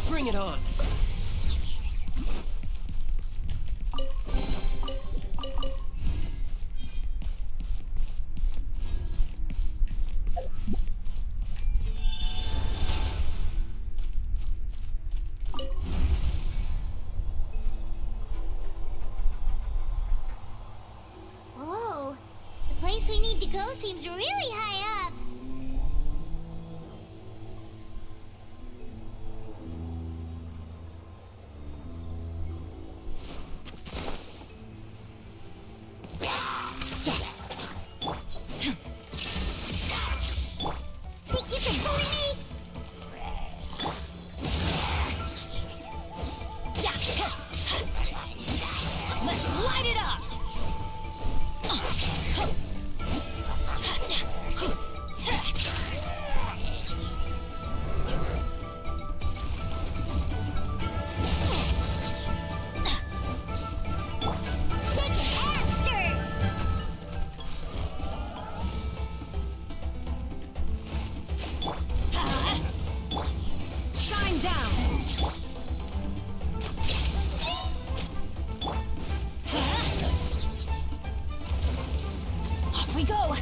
Bring it on. Whoa, the place we need to go seems really high up. Think you can bully me? Let's light it up! Shake your hamster! Shine down! Off we go!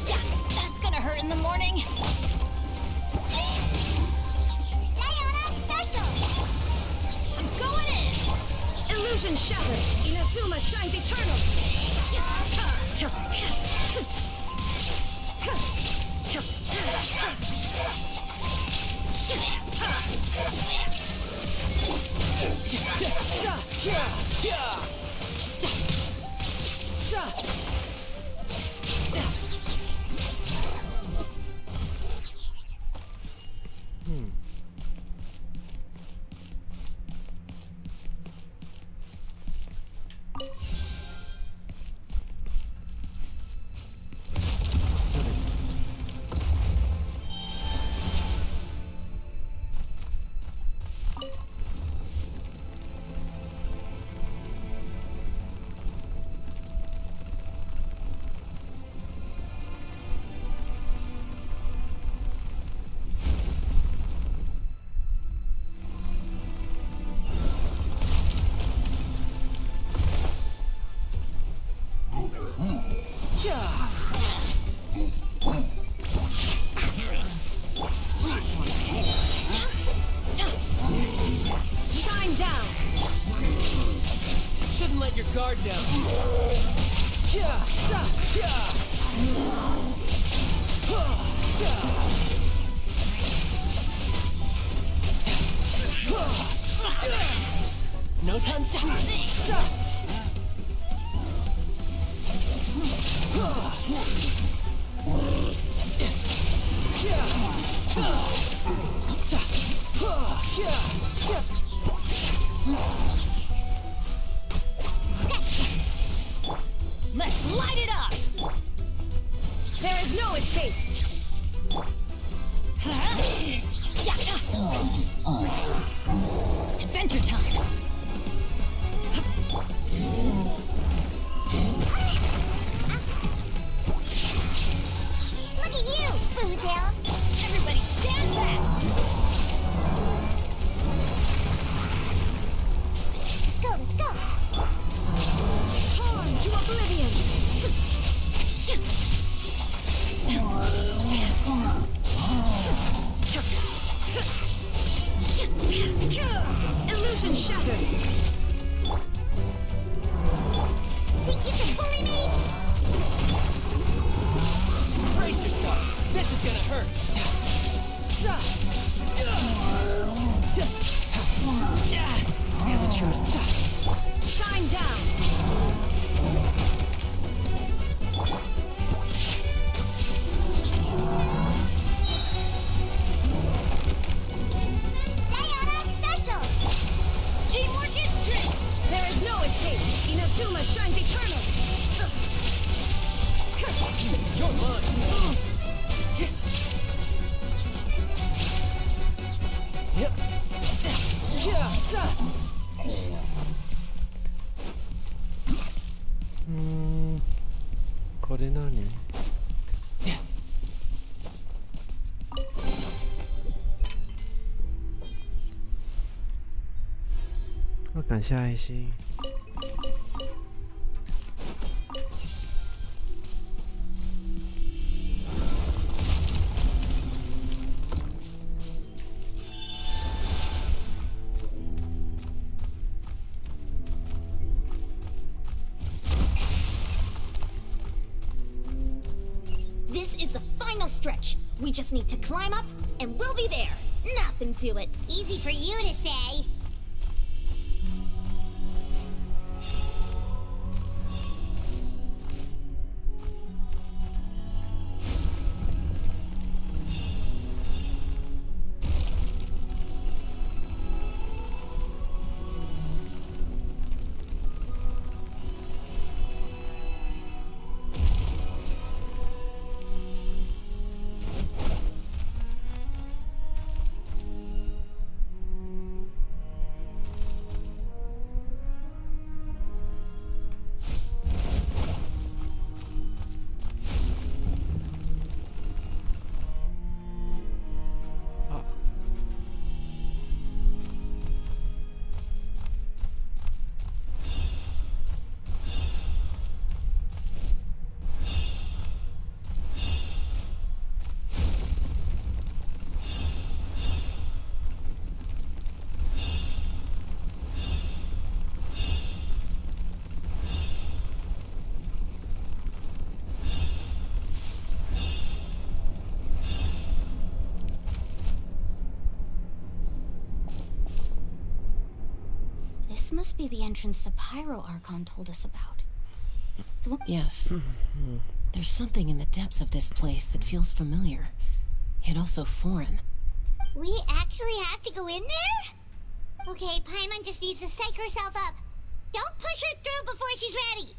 Yeah, that's gonna hurt in the morning! Diana Special! I'm going in! Illusion shattered! Inazuma shines eternal! let your guard down. No time to... Let's light it up! There is no escape! Adventure time! Look at you, Boozle! Everybody stand back! Let's go, let's go! Torn to oblivion! Illusion shattered! Think you can bully me? Brace yourself. This is gonna hurt. Amateurs, shine down! Diana Special! Teamwork is strength! There is no escape! Inazuma shines eternal! You're mine. Yep. これ何？要感谢爱心。This is the final stretch. We just need to climb up, and we'll be there. Nothing to it. Easy for you to say. This must be the entrance the Pyro Archon told us about. Yes. There's something in the depths of this place that feels familiar, yet also foreign. We actually have to go in there? Okay, Paimon just needs to psych herself up. Don't push her through before she's ready.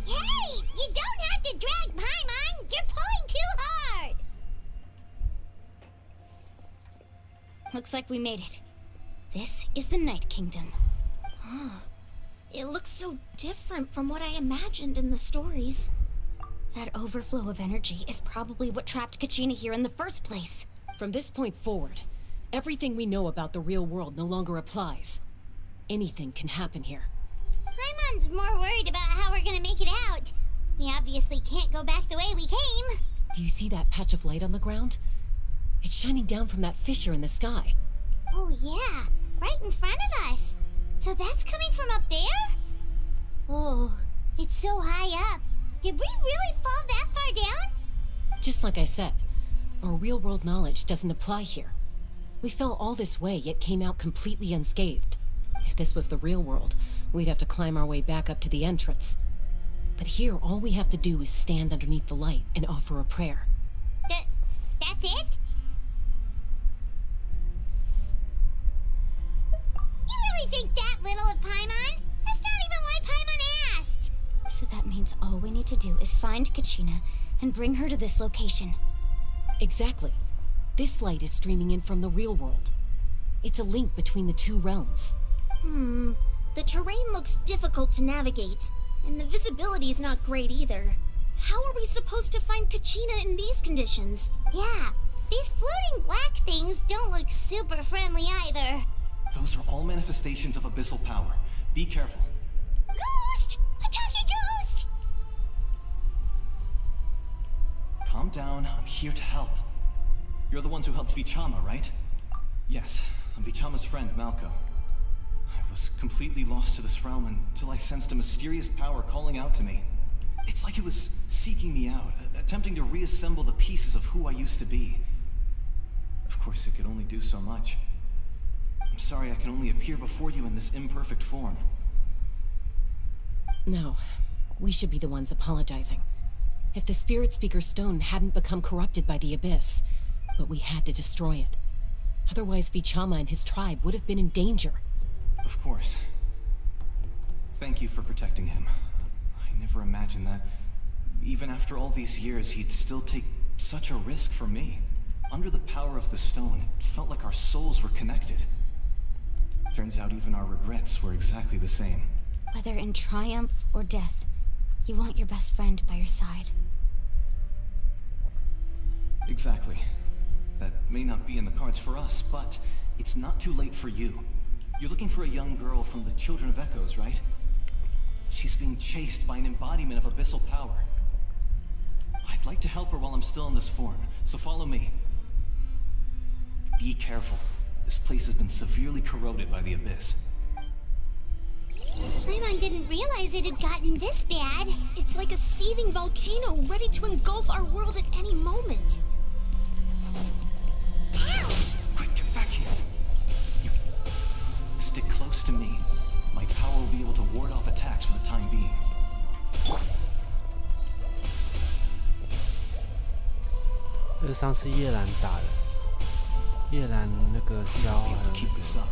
Hey! You don't have to drag Paimon! You're pulling too hard! Looks like we made it. This is the Night Kingdom. It looks so different from what I imagined in the stories. That overflow of energy is probably what trapped Kachina here in the first place. From this point forward, everything we know about the real world no longer applies. Anything can happen here. Paimon's more worried about how we're gonna make it out. We obviously can't go back the way we came. Do you see that patch of light on the ground? It's shining down from that fissure in the sky. Oh yeah, right in front of us. So that's coming from up there? Oh, it's so high up. Did we really fall that far down? Just like I said, our real-world knowledge doesn't apply here. We fell all this way, yet came out completely unscathed. If this was the real world, we'd have to climb our way back up to the entrance. But here, all we have to do is stand underneath the light and offer a prayer. That's it? You really think that little of Paimon? That's not even why Paimon asked! So that means all we need to do is find Kachina and bring her to this location. Exactly. This light is streaming in from the real world. It's a link between the two realms. The terrain looks difficult to navigate, and the visibility's not great either. How are we supposed to find Kachina in these conditions? Yeah, these floating black things don't look super friendly either. Those are all manifestations of abyssal power. Be careful. Ghost! A talking ghost! Calm down, I'm here to help. You're the ones who helped Vichama, right? Yes, I'm Vichama's friend, Malko. I was completely lost to this realm until I sensed a mysterious power calling out to me. It's like it was seeking me out, attempting to reassemble the pieces of who I used to be. Of course, it could only do so much. I'm sorry I can only appear before you in this imperfect form. No, we should be the ones apologizing. If the Spirit Speaker Stone hadn't become corrupted by the Abyss, but we had to destroy it. Otherwise, Vichama and his tribe would have been in danger. Of course. Thank you for protecting him. I never imagined that, even after all these years, he'd still take such a risk for me. Under the power of the stone, it felt like our souls were connected. Turns out even our regrets were exactly the same. Whether in triumph or death, you want your best friend by your side. Exactly. That may not be in the cards for us, but it's not too late for you. You're looking for a young girl from the Children of Echoes, right? She's being chased by an embodiment of abyssal power. I'd like to help her while I'm still in this form, so follow me. Be careful. This place has been severely corroded by the Abyss. Paimon didn't realize it had gotten this bad. It's like a seething volcano ready to engulf our world at any moment. Ouch! Quick, get back here. You stick close to me. My power will be able to ward off attacks for the time being. 这是上次叶兰打的，叶兰那个萧还有那 Keep this up.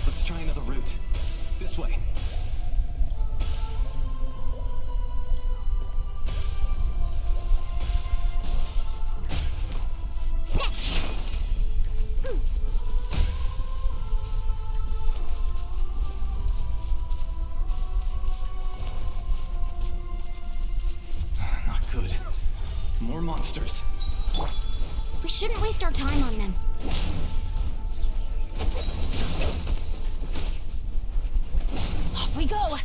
Let's try another route. This way. Not good. More monsters. We shouldn't waste our time on them. Off we go!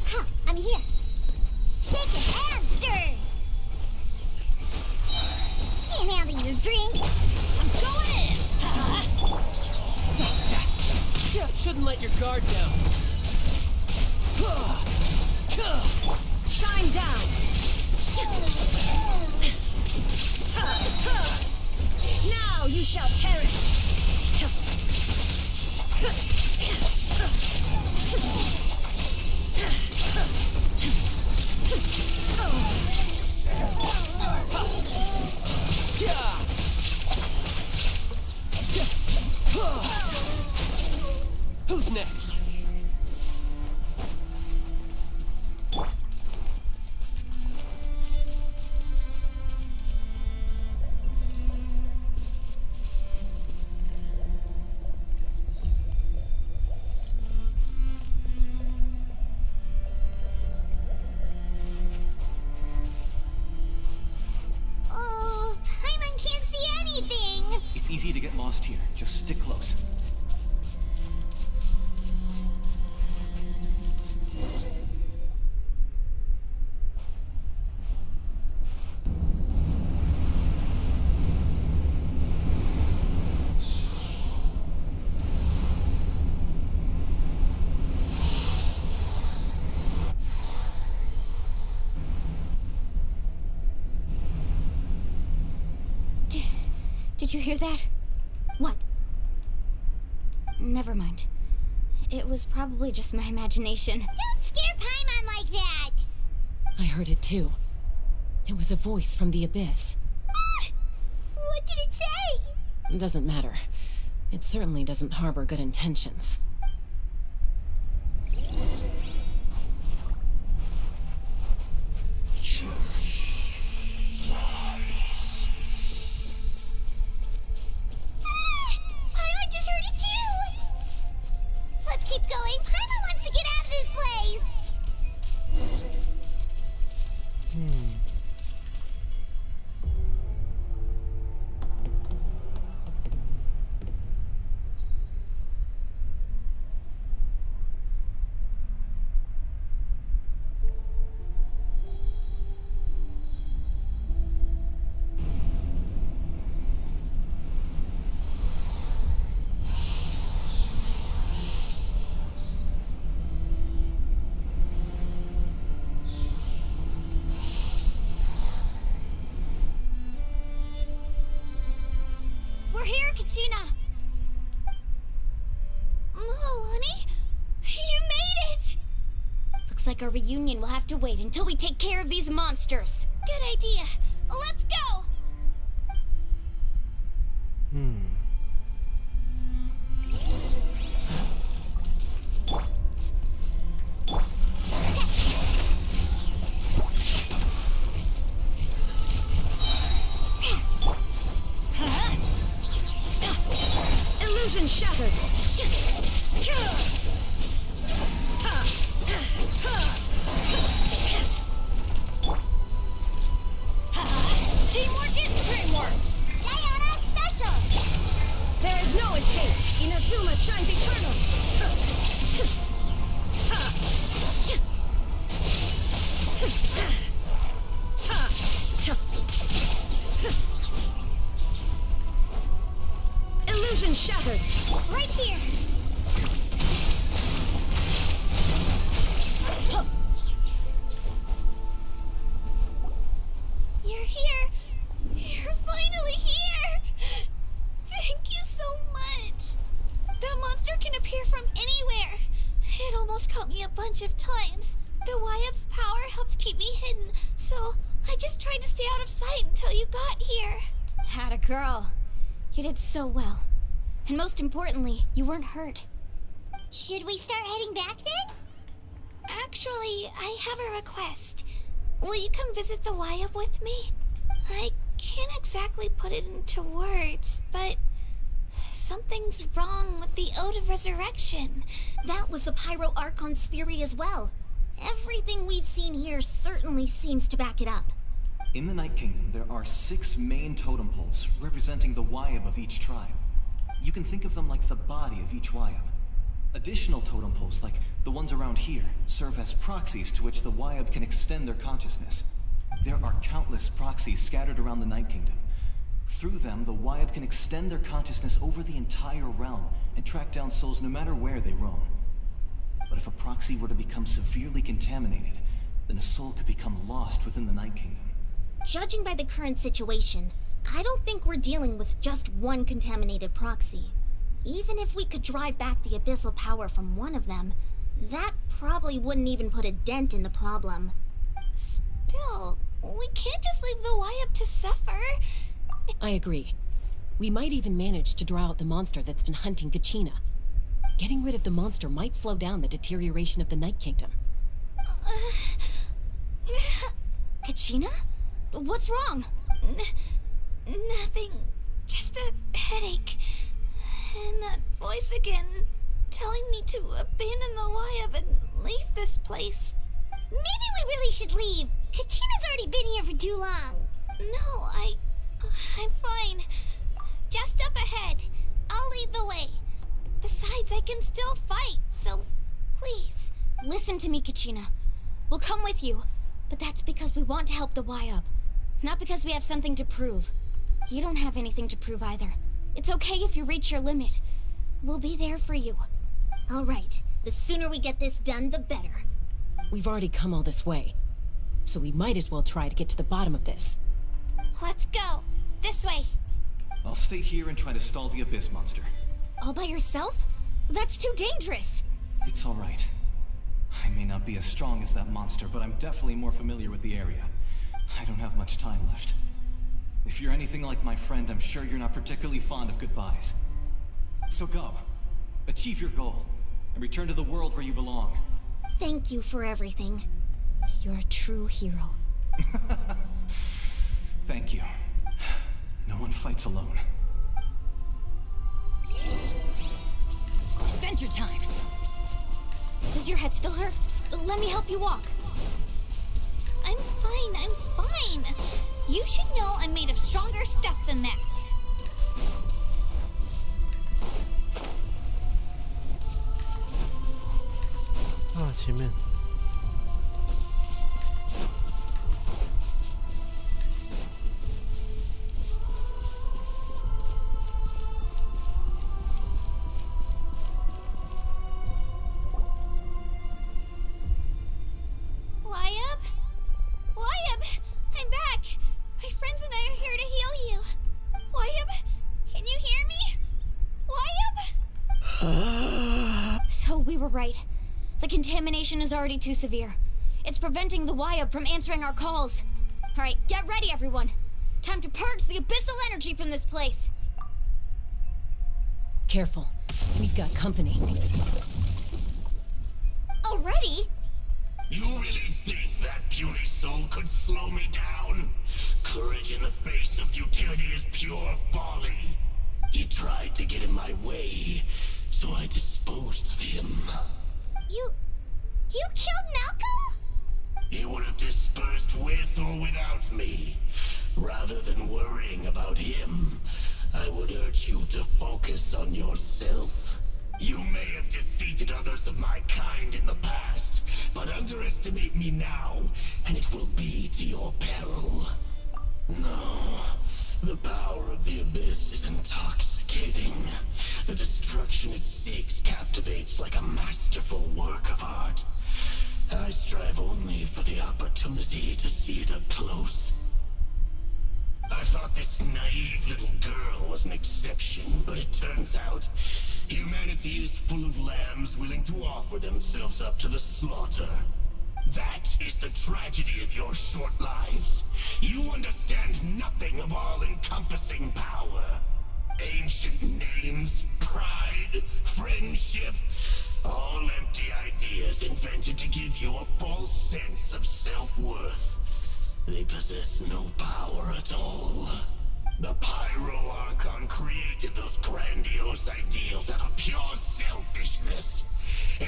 Huh, I'm here. Shake it and stir! Can't handle your drink. I'm going in! Shouldn't let your guard down. Shine down! Now you shall perish! Who's next? Oh, Paimon can't see anything. It's easy to get lost here. Just stick close. Did you hear that? What? Never mind. It was probably just my imagination. Don't scare Paimon like that! I heard it too. It was a voice from the abyss. What did it say? It doesn't matter. It certainly doesn't harbor good intentions. Paimon just heard it too! Let's keep going. Paimon wants to get out of this place! We're here, Kachina! Milani? You made it! Looks like our reunion will have to wait until we take care of these monsters. Good idea. Let's go! Illusion shattered! Teamwork is dreamwork! Diana special! There is no escape! Inazuma shines eternal! Illusion shattered! Right here! You're here! You're finally here! Thank you so much! That monster can appear from anywhere! It almost caught me a bunch of times. The YF's power helped keep me hidden, so I just tried to stay out of sight until you got here. Atta girl. You did so well. And most importantly, you weren't hurt. Should we start heading back then? Actually, I have a request. Will you come visit the YF with me? I can't exactly put it into words, but something's wrong with the Ode of Resurrection. That was the Pyro Archon's theory as well. Everything we've seen here certainly seems to back it up. In the Night Kingdom, there are 6 main totem poles representing the Wyab of each tribe. You can think of them like the body of each Wyab. Additional totem poles, like the ones around here, serve as proxies to which the Wyab can extend their consciousness. There are countless proxies scattered around the Night Kingdom. Through them, the Wyab can extend their consciousness over the entire realm and track down souls no matter where they roam. But if a proxy were to become severely contaminated, then a soul could become lost within the Night Kingdom. Judging by the current situation, I don't think we're dealing with just one contaminated proxy. Even if we could drive back the abyssal power from one of them, that probably wouldn't even put a dent in the problem. Still, we can't just leave the YF to suffer. I agree. We might even manage to draw out the monster that's been hunting Kachina. Getting rid of the monster might slow down the deterioration of the Night Kingdom. Kachina? What's wrong? Nothing. Just a headache. And that voice again, telling me to abandon the YF and leave this place. Maybe we really should leave. Kachina's already been here for too long. No, I'm fine. Just up ahead. I'll lead the way. Besides, I can still fight, so please. Listen to me, Kachina. We'll come with you, but that's because we want to help the YF. Not because we have something to prove. You don't have anything to prove either. It's okay if you reach your limit. We'll be there for you. All right. The sooner we get this done, the better. We've already come all this way, so we might as well try to get to the bottom of this. Let's go. This way. I'll stay stay here and try to stall the Abyss monster. All by yourself? That's too dangerous. It's all right. I may not be as strong as that monster, but I'm definitely more familiar with the area. I don't have much time left. If you're anything like my friend, I'm sure you're not particularly fond of goodbyes. So go. Achieve your goal. And return to the world where you belong. Thank you for everything. You're a true hero. Thank you. No one fights alone. Adventure time! Does your head still hurt? Let me help you walk. I'm fine. You should know I'm made of stronger stuff than that. 前面。Wayab, I'm back. My friends and I are here to heal you. Wayab, can you hear me? Wayab? So we were right. The contamination is already too severe. It's preventing the Wayab from answering our calls. Alright, get ready everyone. Time to purge the abyssal energy from this place. Careful. We've got company. Already? You really think that puny soul could slow me down? Courage in the face of futility is pure folly. He tried to get in my way, so I disposed of him. You killed Malcolm? He would have dispersed with or without me. Rather than worrying about him, I would urge you to focus on yourself. You may have defeated others of my kind in the past, but underestimate me now, and it will be to your peril. No, the power of the Abyss is intoxicating. The destruction it seeks captivates like a masterful work of art. I strive only for the opportunity to see it up close. I thought this naive little girl was an exception, but it turns out humanity is full of lambs willing to offer themselves up to the slaughter. That is the tragedy of your short lives. You understand nothing of all-encompassing power. Ancient names, pride, friendship, all empty ideas invented to give you a false sense of self-worth. They possess no power at all. The Pyro Archon created those grandiose ideals out of pure selfishness.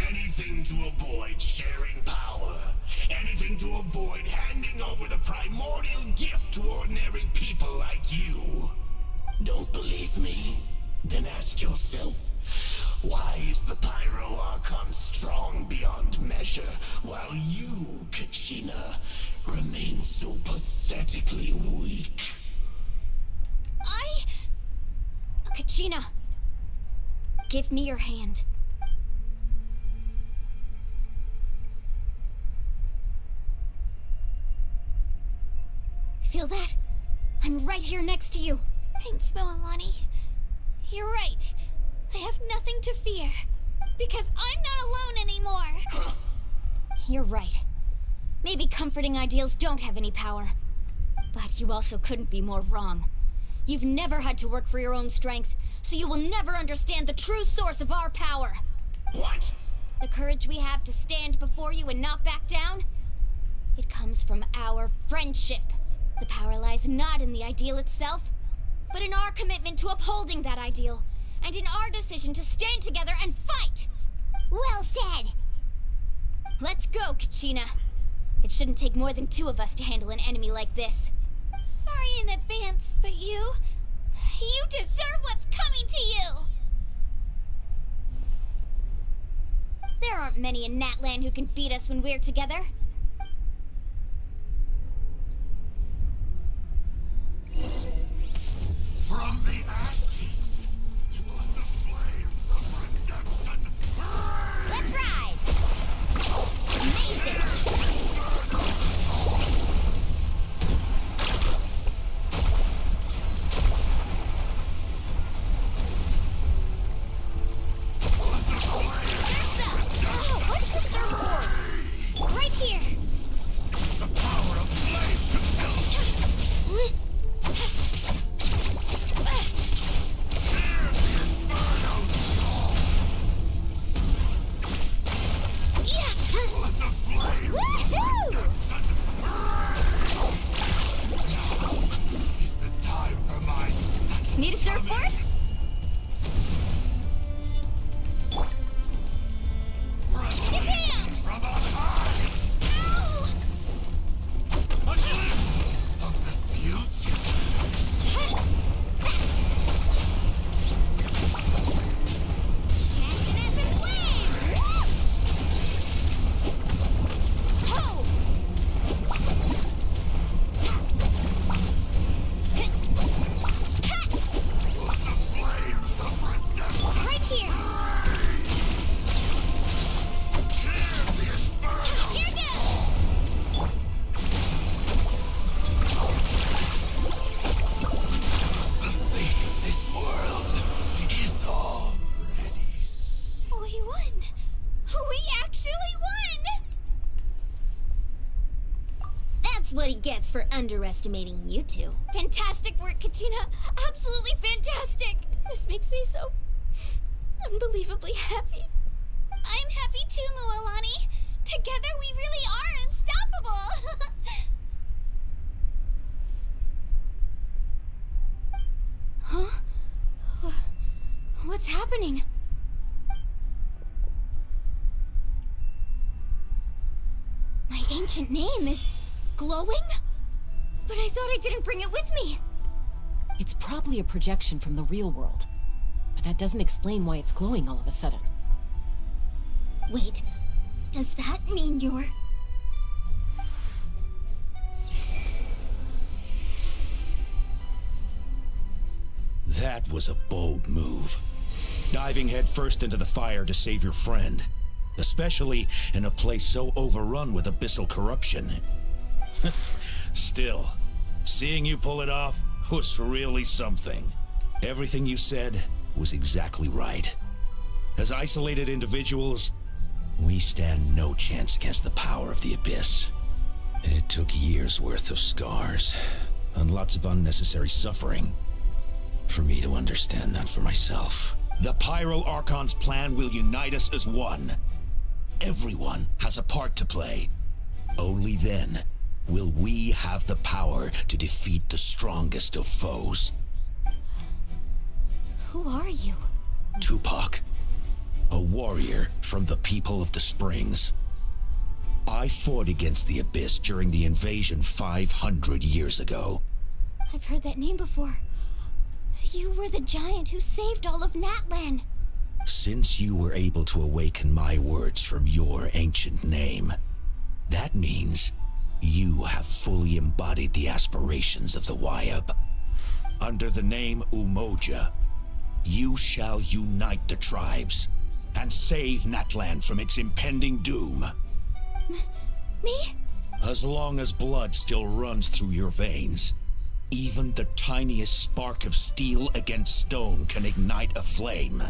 Anything to avoid sharing power. Anything to avoid handing over the primordial gift to ordinary people like you. Don't believe me? Then ask yourself, why is the Pyro Archon strong beyond measure, while you, Kachina, remain so pathetically weak? Kachina, give me your hand. Feel that? I'm right here next to you. Thanks, Moalani. You're right. I have nothing to fear. Because I'm not alone anymore. You're right. Maybe comforting ideals don't have any power. But you also couldn't be more wrong. You've never had to work for your own strength, so you will never understand the true source of our power. What? The courage we have to stand before you and not back down? It comes from our friendship. The power lies not in the ideal itself, but in our commitment to upholding that ideal, and in our decision to stand together and fight! Well said! Let's go, Kachina. It shouldn't take more than 2 of us to handle an enemy like this. Sorry in advance, but you deserve what's coming to you! There aren't many in Natlan who can beat us when we're together. From the ashes, let the flames of redemption burn! Let's ride! Amazing! Need a surfboard? Revelation from on high! Ow! A glimpse of the future! Catching up in flames! Ho! The flames of redemption! Right here! Here goes! The fate of this world is already... We won! We actually won! That's what he gets for underestimating you two. Fantastic work, Kachina! Absolutely fantastic! This makes me so unbelievably happy. I'm happy too, Mualani. Together we really are unstoppable! Huh? What's happening? My ancient name is glowing? But I thought I didn't bring it with me. It's probably a projection from the real world. But that doesn't explain why it's glowing all of a sudden. Wait, does that mean you're... That was a bold move. Diving headfirst into the fire to save your friend. Especially in a place so overrun with abyssal corruption. Still, seeing you pull it off was really something. Everything you said was exactly right. As isolated individuals, we stand no chance against the power of the Abyss. It took years' worth of scars, and lots of unnecessary suffering, for me to understand that for myself. The Pyro Archon's plan will unite us as one. Everyone has a part to play. Only then will we have the power to defeat the strongest of foes. Who are you? Tupac, a warrior from the people of the Springs. I fought against the Abyss during the invasion 500 years ago. I've heard that name before. You were the giant who saved all of Natlan. Since you were able to awaken my words from your ancient name, that means you have fully embodied the aspirations of the Wyab. Under the name Umoja, you shall unite the tribes and save Natlan from its impending doom. Me? As long as blood still runs through your veins, even the tiniest spark of steel against stone can ignite a flame.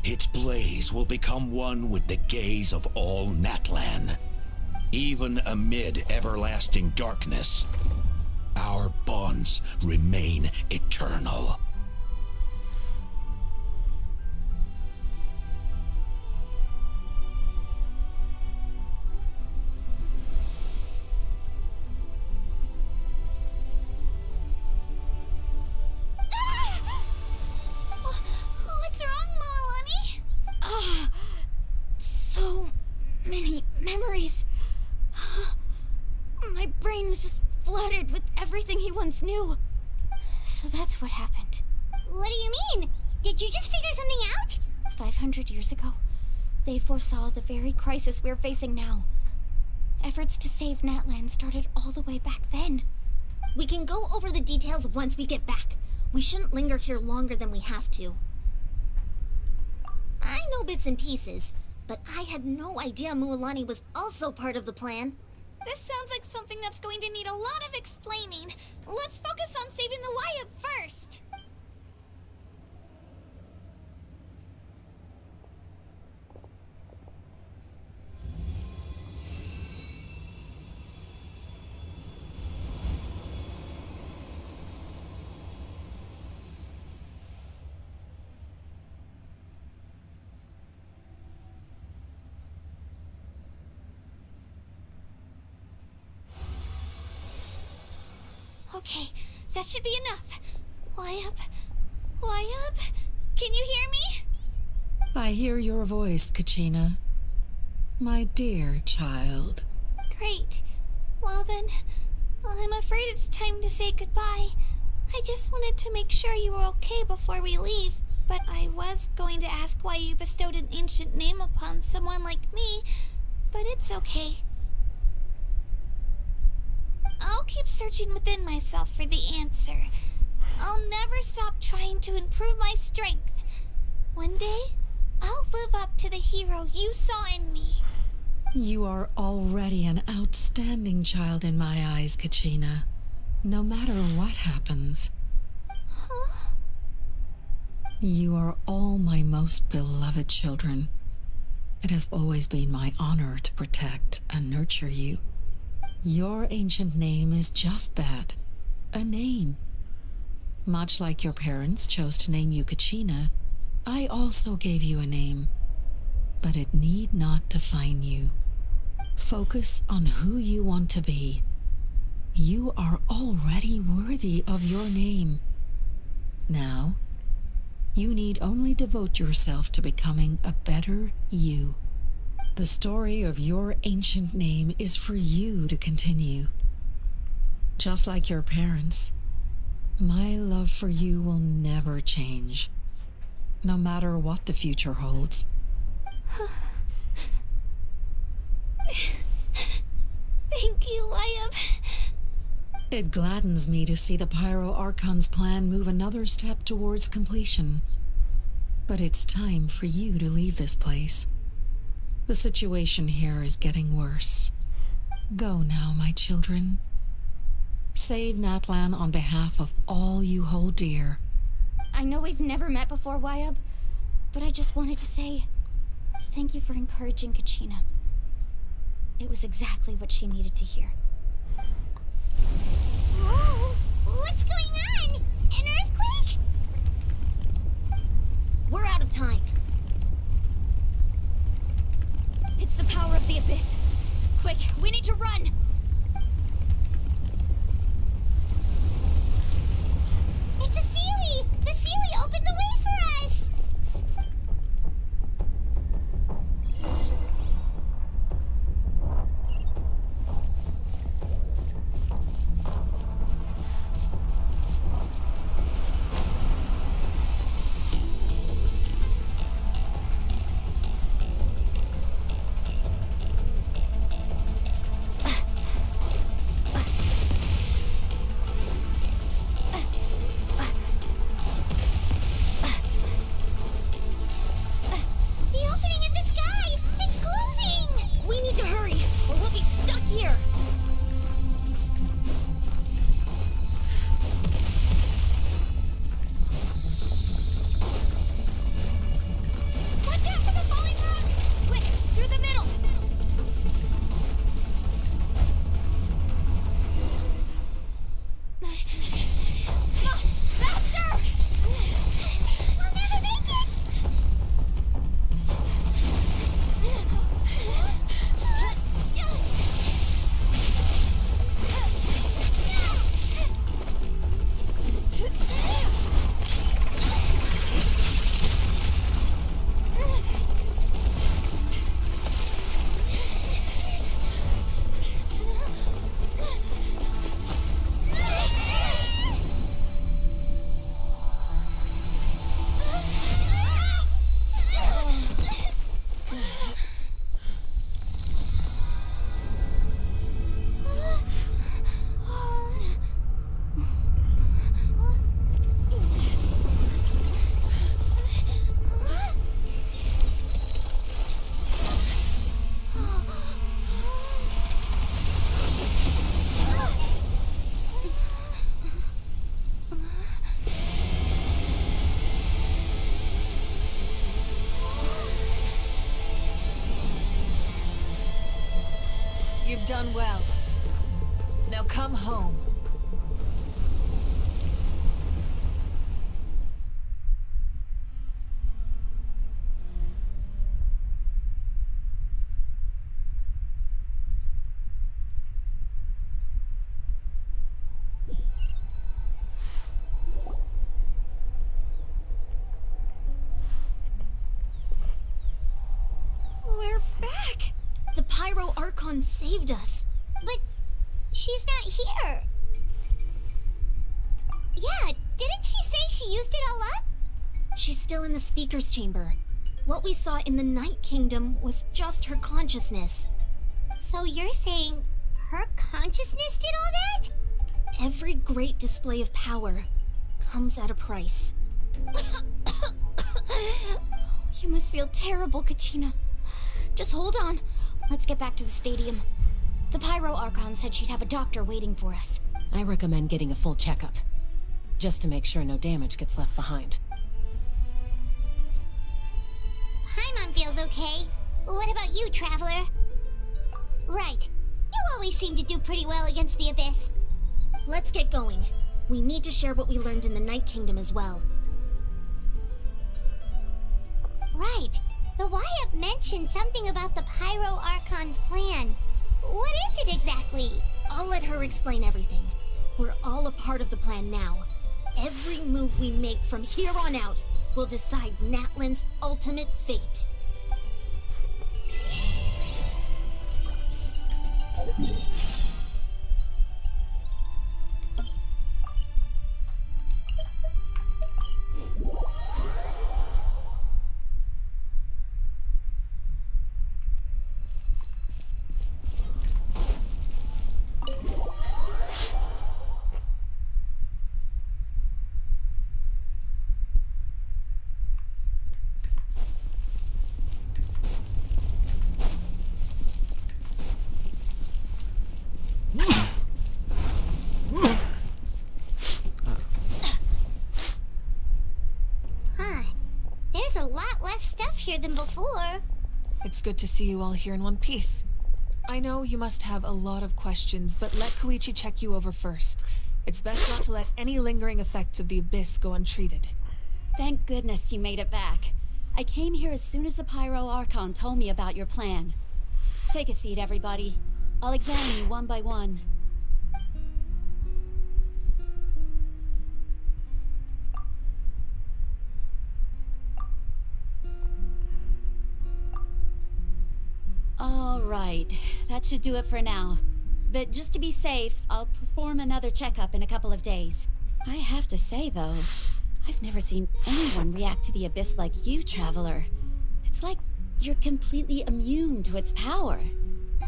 Its blaze will become one with the gaze of all Natlan. Even amid everlasting darkness, our bonds remain eternal. What's wrong, Malani? So many memories. My brain was just flooded with everything he once knew. So that's what happened. What do you mean? Did you just figure something out? 500 years ago, they foresaw the very crisis we're facing now. Efforts to save Natlan started all the way back then. We can go over the details once we get back. We shouldn't linger here longer than we have to. I know bits and pieces, but I had no idea Mualani was also part of the plan. This sounds like something that's going to need a lot of explaining. Let's focus on saving the Wyab first. Okay, that should be enough. Wyab, Why up? Can you hear me? I hear your voice, Kachina. My dear child. Great. Well then, I'm afraid it's time to say goodbye. I just wanted to make sure you were okay before we leave, but I was going to ask why you bestowed an ancient name upon someone like me, but it's okay. I'll keep searching within myself for the answer. I'll never stop trying to improve my strength. One day, I'll live up to the hero you saw in me. You are already an outstanding child in my eyes, Kachina. No matter what happens. Huh? You are all my most beloved children. It has always been my honor to protect and nurture you. Your ancient name is just that, a name. Much like your parents chose to name you Kachina, I also gave you a name, but it need not define you. Focus on who you want to be. You are already worthy of your name. Now, you need only devote yourself to becoming a better you. The story of your ancient name is for you to continue. Just like your parents, my love for you will never change, no matter what the future holds. Thank you, Wyatt. It gladdens me to see the Pyro Archon's plan move another step towards completion. But it's time for you to leave this place. The situation here is getting worse. Go now, my children. Save Natlan on behalf of all you hold dear. I know we've never met before, Wyatt, but I just wanted to say thank you for encouraging Kachina. It was exactly what she needed to hear. Whoa! What's going on? An earthquake? We're out of time. It's the power of the Abyss. Quick, we need to run! It's a Sealy! The Sealy opened the way for us! You've done well. Now come home. where? Yeah, didn't she say she used it all up? She's still in the speaker's chamber. What we saw in the Night Kingdom was just her consciousness. So you're saying her consciousness did all that? Every great display of power comes at a price. You must feel terrible, Kachina. Just hold on. Let's get back to the stadium. The Pyro Archon said she'd have a doctor waiting for us. I recommend getting a full checkup, just to make sure no damage gets left behind. Paimon feels okay. What about you, Traveler? Right. You always seem to do pretty well against the Abyss. Let's get going. We need to share what we learned in the Night Kingdom as well. Right. The Wyatt mentioned something about the Pyro Archon's plan. What is it exactly? I'll let her explain everything. We're all a part of the plan now. Every move we make from here on out will decide Natlan's ultimate fate. Than before. It's good to see you all here in one piece. I know you must have a lot of questions, but let Koichi check you over first. It's best not to let any lingering effects of the Abyss go untreated. Thank goodness you made it back. I came here as soon as the Pyro Archon told me about your plan. Take a seat, everybody. I'll examine you one by one. All right, that should do it for now. But just to be safe, I'll perform another checkup in a couple of days. I have to say, though, I've never seen anyone react to the Abyss like you, Traveler. It's like you're completely immune to its power.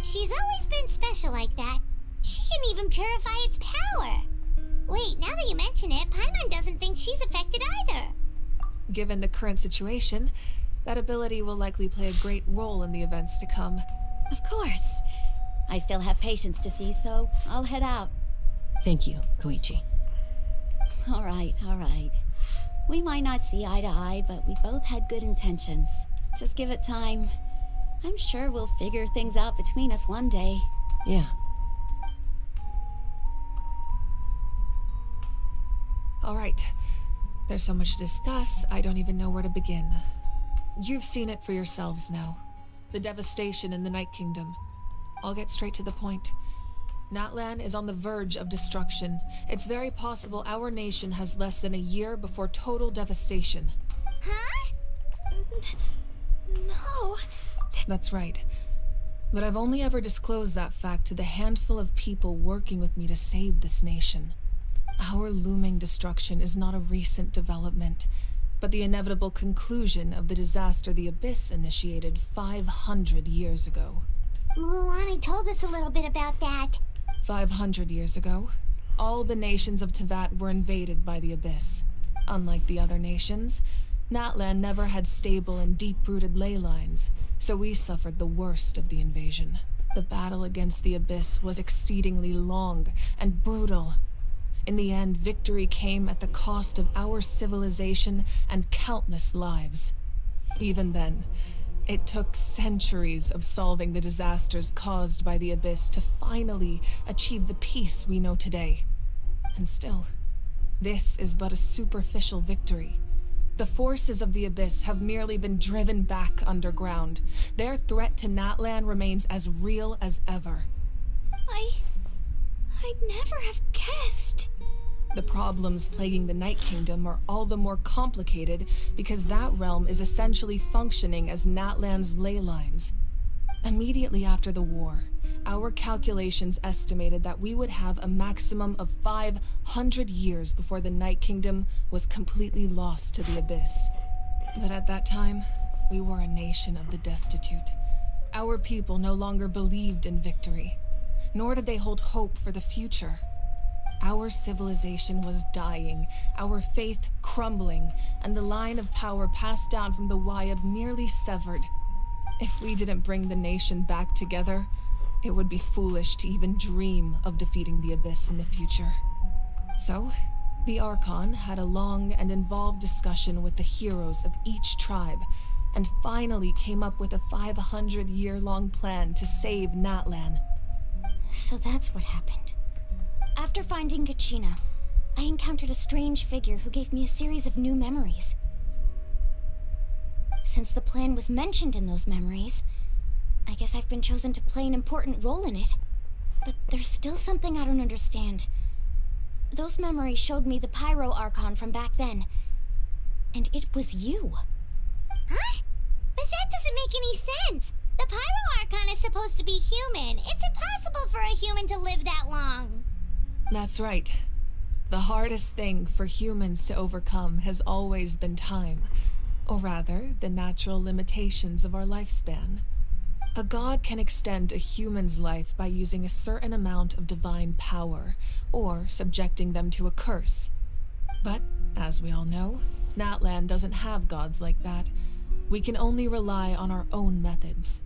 She's always been special like that. She can even purify its power. Wait, now that you mention it, Paimon doesn't think she's affected either. Given the current situation, that ability will likely play a great role in the events to come. Of course. I still have patients to see, so I'll head out. Thank you, Koichi. All right. We might not see eye to eye, but we both had good intentions. Just give it time. I'm sure we'll figure things out between us one day. Yeah. All right. There's so much to discuss, I don't even know where to begin. You've seen it for yourselves now. The devastation in the Night Kingdom. I'll get straight to the point. Natlan is on the verge of destruction. It's very possible our nation has less than a year before total devastation. Huh? No. That's right. But I've only ever disclosed that fact to the handful of people working with me to save this nation. Our looming destruction is not a recent development, but the inevitable conclusion of the disaster the Abyss initiated 500 years ago. Mulan told us a little bit about that. 500 years ago, all the nations of Teyvat were invaded by the Abyss. Unlike the other nations, Natlan never had stable and deep-rooted ley lines, so we suffered the worst of the invasion. The battle against the Abyss was exceedingly long and brutal. In the end, victory came at the cost of our civilization and countless lives. Even then, it took centuries of solving the disasters caused by the Abyss to finally achieve the peace we know today. And still, this is but a superficial victory. The forces of the Abyss have merely been driven back underground. Their threat to Natlan remains as real as ever. I'd never have guessed. The problems plaguing the Night Kingdom are all the more complicated because that realm is essentially functioning as Natlan's ley lines. Immediately after the war, our calculations estimated that we would have a maximum of 500 years before the Night Kingdom was completely lost to the abyss. But at that time, we were a nation of the destitute. Our people no longer believed in victory, nor did they hold hope for the future. Our civilization was dying, our faith crumbling, and the line of power passed down from the Wayab nearly severed. If we didn't bring the nation back together, it would be foolish to even dream of defeating the Abyss in the future. So, the Archon had a long and involved discussion with the heroes of each tribe, and finally came up with a 500-year-long plan to save Natlan. So that's what happened. After finding Kachina, I encountered a strange figure who gave me a series of new memories. Since the plan was mentioned in those memories, I guess I've been chosen to play an important role in it. But there's still something I don't understand. Those memories showed me the Pyro Archon from back then. And it was you. Huh? But that doesn't make any sense. The Pyro Archon is supposed to be human. It's impossible for a human to live that long. That's right. The hardest thing for humans to overcome has always been time. Or rather, the natural limitations of our lifespan. A god can extend a human's life by using a certain amount of divine power, or subjecting them to a curse. But, as we all know, Natlan doesn't have gods like that. We can only rely on our own methods.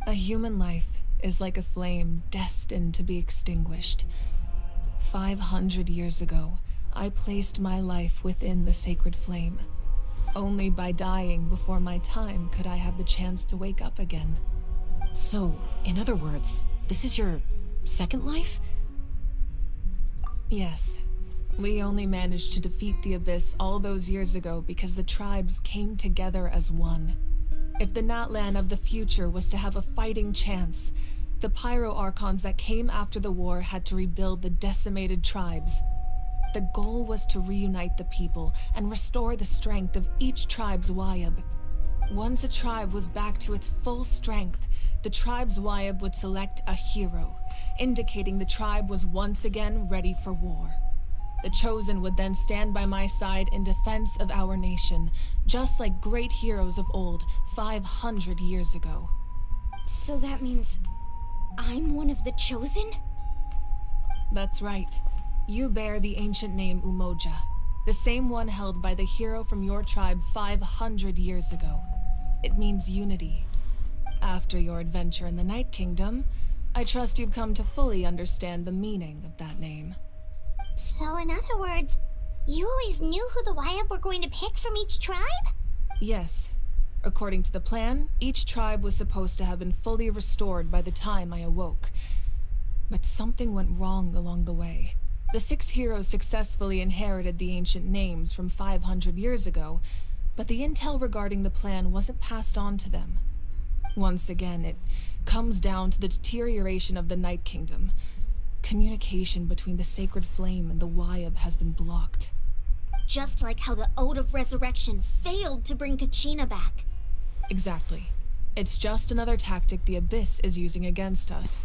A human life is like a flame destined to be extinguished. 500 years ago, I placed my life within the sacred flame. Only by dying before my time could I have the chance to wake up again. So, in other words, this is your second life? Yes. We only managed to defeat the Abyss all those years ago because the tribes came together as one. If the Natlan of the future was to have a fighting chance, the Pyro Archons that came after the war had to rebuild the decimated tribes. The goal was to reunite the people and restore the strength of each tribe's Wayab. Once a tribe was back to its full strength, the tribe's Wayab would select a hero, indicating the tribe was once again ready for war. The Chosen would then stand by my side in defense of our nation, just like great heroes of old 500 years ago. So that means I'm one of the Chosen? That's right. You bear the ancient name Umoja, the same one held by the hero from your tribe 500 years ago. It means unity. After your adventure in the Night Kingdom, I trust you've come to fully understand the meaning of that name. So in other words, you always knew who the Wayab were going to pick from each tribe? Yes. According to the plan, each tribe was supposed to have been fully restored by the time I awoke. But something went wrong along the way. The 6 heroes successfully inherited the ancient names from 500 years ago, but the intel regarding the plan wasn't passed on to them. Once again, it comes down to the deterioration of the Night Kingdom. Communication between the Sacred Flame and the Wayab has been blocked. Just like how the Ode of Resurrection failed to bring Kachina back. Exactly. It's just another tactic the Abyss is using against us.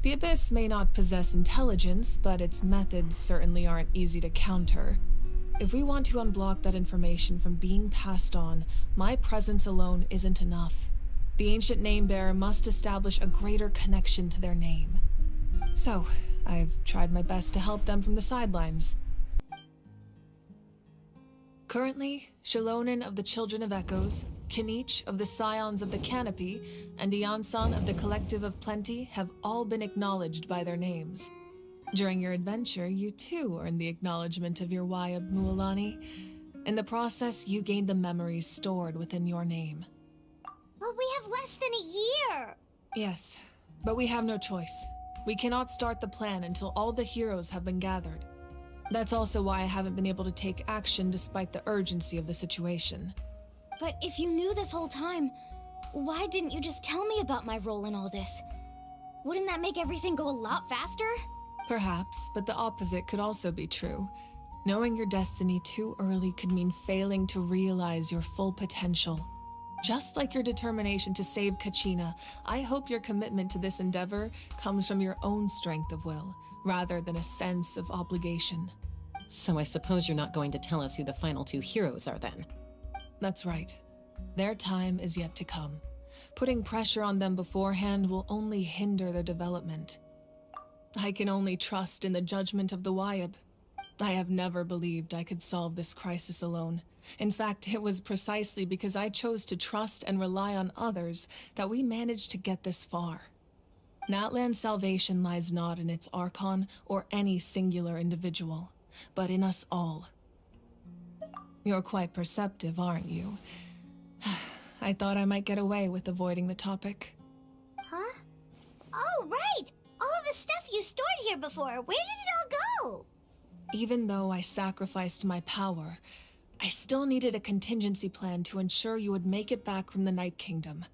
The Abyss may not possess intelligence, but its methods certainly aren't easy to counter. If we want to unblock that information from being passed on, my presence alone isn't enough. The ancient name-bearer must establish a greater connection to their name. So, I've tried my best to help them from the sidelines. Currently, Shalonen of the Children of Echoes, Kinich of the Scions of the Canopy, and Iansan of the Collective of Plenty have all been acknowledged by their names. During your adventure, you too earned the acknowledgement of your Wayab, Mualani. In the process, you gained the memories stored within your name. But we have less than a year! Yes, but we have no choice. We cannot start the plan until all the heroes have been gathered. That's also why I haven't been able to take action despite the urgency of the situation. But if you knew this whole time, why didn't you just tell me about my role in all this? Wouldn't that make everything go a lot faster? Perhaps, but the opposite could also be true. Knowing your destiny too early could mean failing to realize your full potential. Just like your determination to save Kachina, I hope your commitment to this endeavor comes from your own strength of will, rather than a sense of obligation. So I suppose you're not going to tell us who the final two heroes are then? That's right. Their time is yet to come. Putting pressure on them beforehand will only hinder their development. I can only trust in the judgment of the Wyab. I have never believed I could solve this crisis alone. In fact, it was precisely because I chose to trust and rely on others that we managed to get this far. Natlan's salvation lies not in its Archon or any singular individual, but in us all. You're quite perceptive, aren't you? I thought I might get away with avoiding the topic. Huh? Oh, right! All of the stuff you stored here before, where did it all go? Even though I sacrificed my power, I still needed a contingency plan to ensure you would make it back from the Night Kingdom.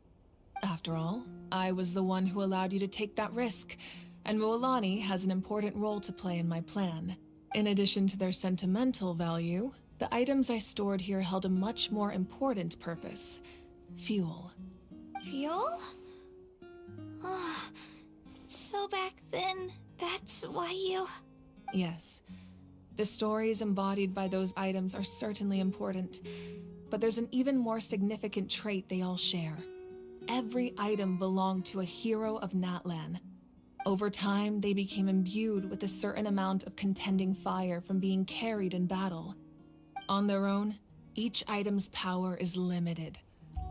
After all, I was the one who allowed you to take that risk, and Mualani has an important role to play in my plan. In addition to their sentimental value, the items I stored here held a much more important purpose. Fuel. Fuel? Oh, so back then, that's why you... Yes. The stories embodied by those items are certainly important, but there's an even more significant trait they all share. Every item belonged to a hero of Natlan. Over time, they became imbued with a certain amount of contending fire from being carried in battle. On their own, each item's power is limited,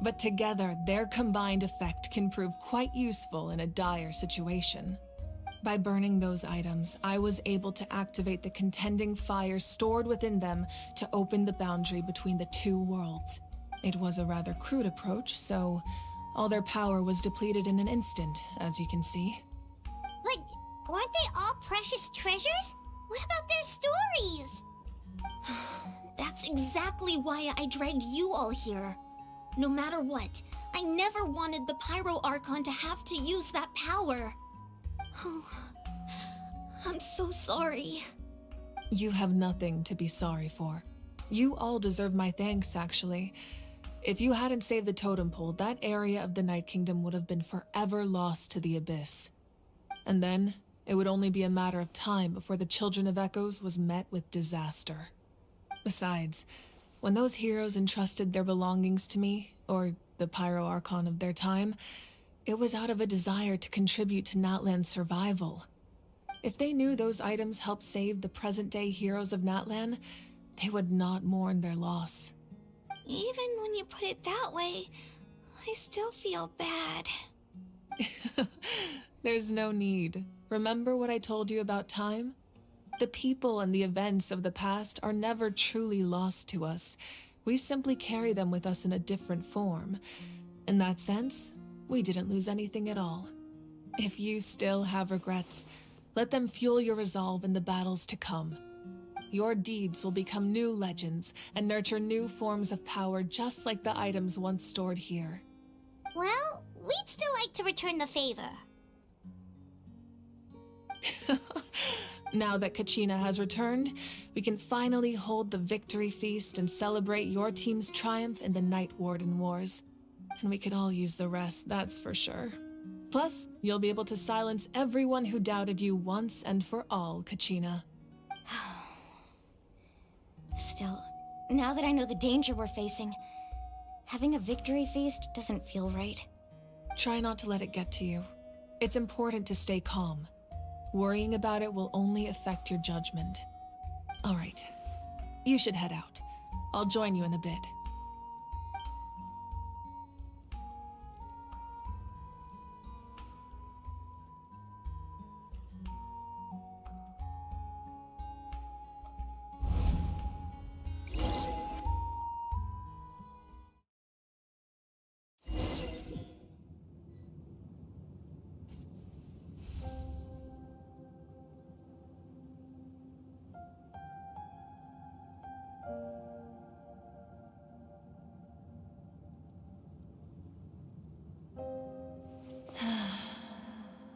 but together, their combined effect can prove quite useful in a dire situation. By burning those items, I was able to activate the contending fire stored within them to open the boundary between the two worlds. It was a rather crude approach, so all their power was depleted in an instant, as you can see. But weren't they all precious treasures? What about their stories? That's exactly why I dragged you all here. No matter what, I never wanted the Pyro Archon to have to use that power. Oh, I'm so sorry. You have nothing to be sorry for. You all deserve my thanks, actually. If you hadn't saved the totem pole, that area of the Night Kingdom would have been forever lost to the Abyss. And then, it would only be a matter of time before the Children of Echoes was met with disaster. Besides, when those heroes entrusted their belongings to me, or the Pyro Archon of their time, it was out of a desire to contribute to Natlan's survival. If they knew those items helped save the present-day heroes of Natlan, they would not mourn their loss. Even when you put it that way, I still feel bad. There's no need. Remember what I told you about time? The people and the events of the past are never truly lost to us. We simply carry them with us in a different form. In that sense, we didn't lose anything at all. If you still have regrets, let them fuel your resolve in the battles to come. Your deeds will become new legends and nurture new forms of power just like the items once stored here. Well, we'd still like to return the favor. Now that Kachina has returned, we can finally hold the victory feast and celebrate your team's triumph in the Night Warden Wars. And we could all use the rest, that's for sure. Plus, you'll be able to silence everyone who doubted you once and for all, Kachina. Still, now that I know the danger we're facing, having a victory feast doesn't feel right. Try not to let it get to you. It's important to stay calm. Worrying about it will only affect your judgment. All right, you should head out. I'll join you in a bit.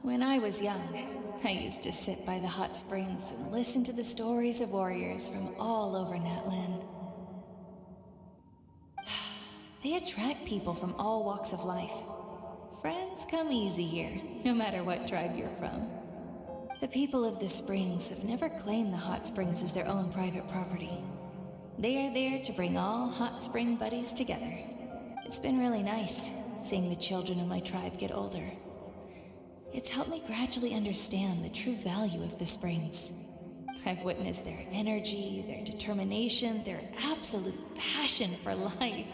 When I was young, I used to sit by the hot springs and listen to the stories of warriors from all over Natlan. They attract people from all walks of life. Friends come easy here, no matter what tribe you're from. The people of the Springs have never claimed the hot springs as their own private property. They are there to bring all hot spring buddies together. It's been really nice, seeing the children of my tribe get older. It's helped me gradually understand the true value of the springs. I've witnessed their energy, their determination, their absolute passion for life.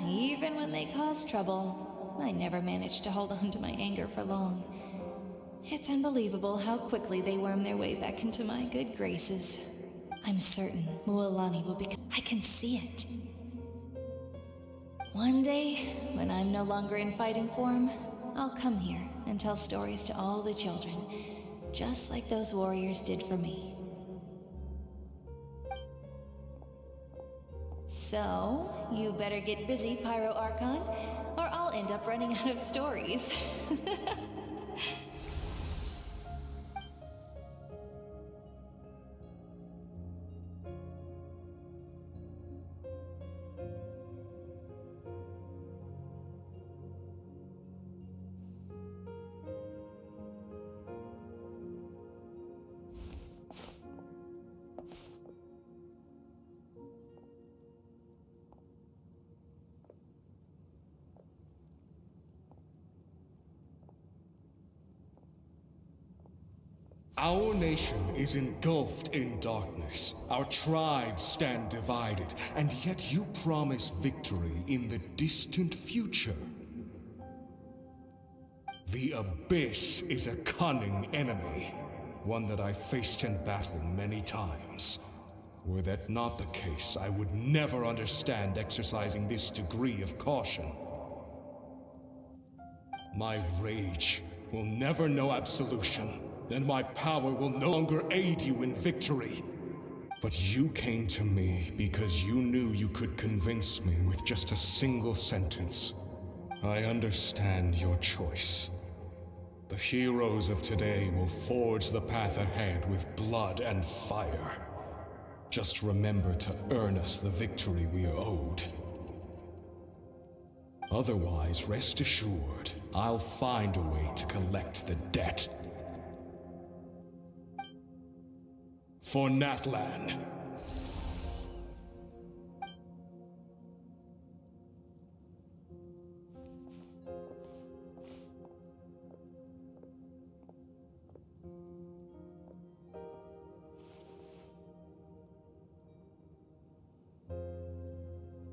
Even when they cause trouble, I never managed to hold on to my anger for long. It's unbelievable how quickly they worm their way back into my good graces. I'm certain Mualani will become... I can see it. One day, when I'm no longer in fighting form, I'll come here and tell stories to all the children, just like those warriors did for me. So, you better get busy, Pyro Archon, or I'll end up running out of stories. Our nation is engulfed in darkness. Our tribes stand divided, and yet you promise victory in the distant future. The Abyss is a cunning enemy, one that I faced in battle many times. Were that not the case, I would never understand exercising this degree of caution. My rage will never know absolution, and my power will no longer aid you in victory. But you came to me because you knew you could convince me with just a single sentence. I understand your choice. The heroes of today will forge the path ahead with blood and fire. Just remember to earn us the victory we are owed. Otherwise, rest assured, I'll find a way to collect the debt. For Natlan.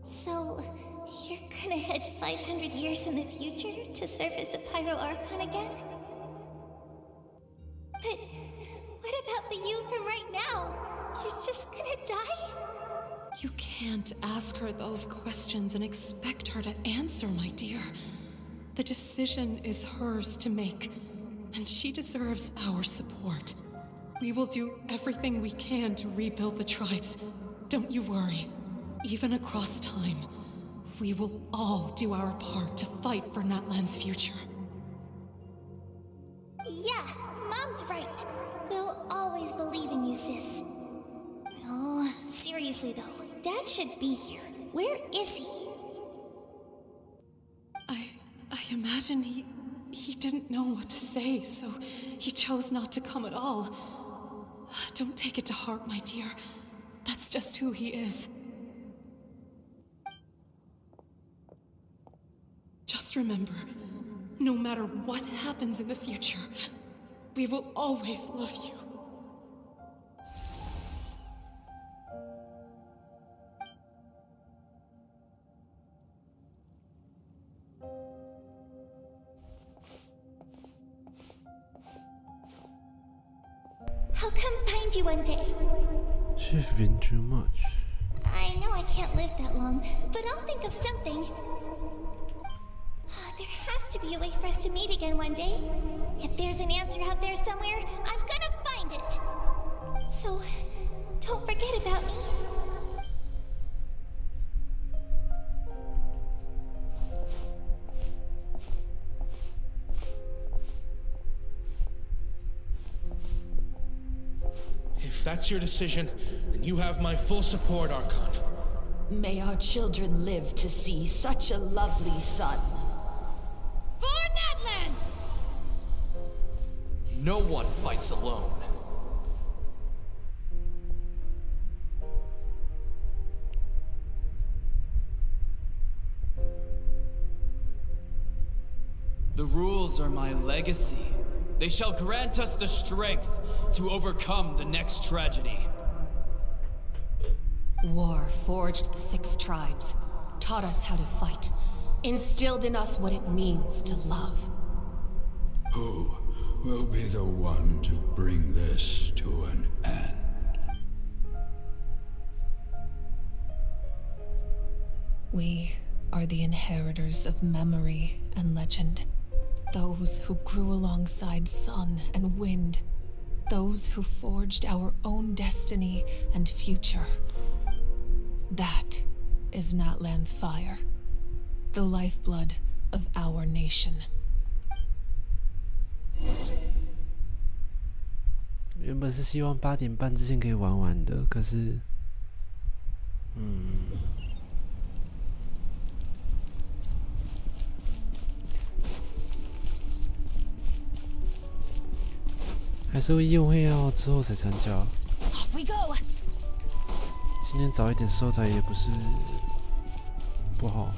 So, you're gonna head 500 years in the future to serve as the Pyro Archon again? But what about the you from right now? You're just gonna die? You can't ask her those questions and expect her to answer, my dear. The decision is hers to make, and she deserves our support. We will do everything we can to rebuild the tribes. Don't you worry. Even across time, we will all do our part to fight for Natlan's future. Yeah, Mom's right. We'll always believe in you, sis. Oh, seriously though, Dad should be here. Where is he? I imagine he didn't know what to say, so he chose not to come at all. Don't take it to heart, my dear. That's just who he is. Just remember, no matter what happens in the future, we will always love you. I'll come find you one day. She's been too much. I know I can't live that long, but I'll think of something. There has to be a way for us to meet again one day. If there's an answer out there somewhere, I'm gonna find it. So, don't forget about me. If that's your decision, then you have my full support, Archon. May our children live to see such a lovely son. For Natlan! No one fights alone. The rules are my legacy. They shall grant us the strength to overcome the next tragedy. War forged the 6 tribes, taught us how to fight, instilled in us what it means to love. Who will be the one to bring this to an end? We are the inheritors of memory and legend. Those who grew alongside sun and wind. Those who forged our own destiny and future. That is Natlan's fire. The lifeblood of our nation. 原本是希望8点半之前可以玩完的，可是，还是因为要之后才参加。Off we go. 今天早一点收台也不是不好。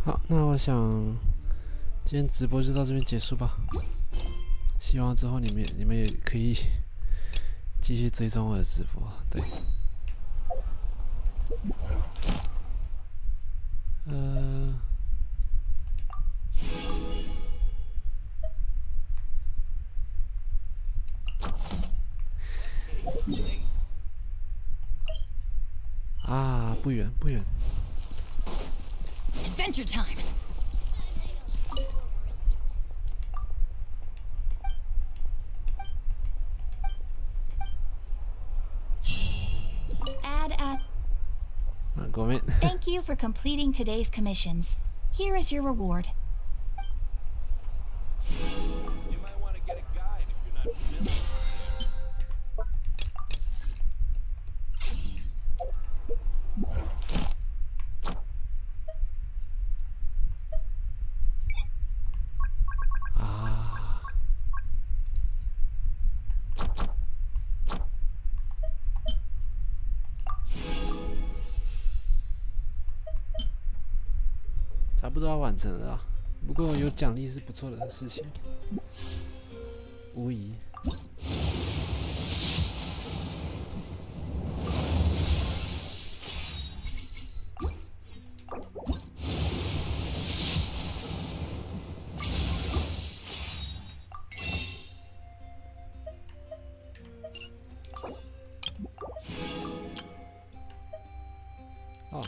好，那我想今天直播就到这边结束吧。希望之后你们也可以继续追踪我的直播，对。啊，不远不远。Adventure time. Thank you for completing today's commissions. Here is your reward. You might want to get a guide if you're not familiar. 差不多要完成了啦，不过有奖励是不错的事情，无疑。哦。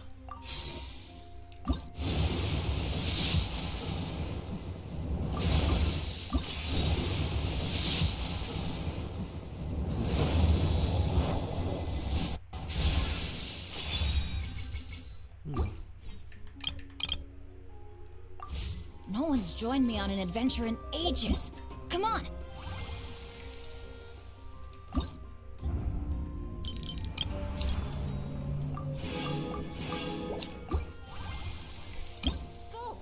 No one's joined me on an adventure in ages. Come on. Go.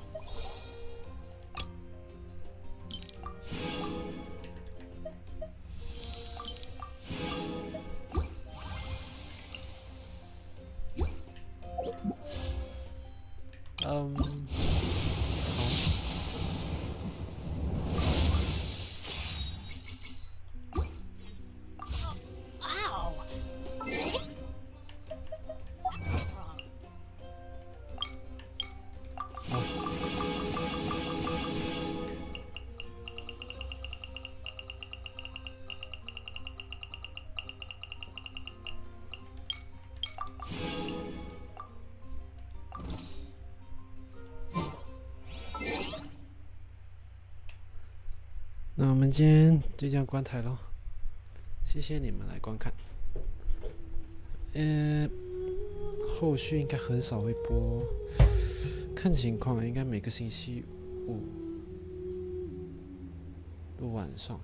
们今天就这样关台咯，谢谢你们来观看。后续应该很少会播，看情况，应该每个星期五的晚上。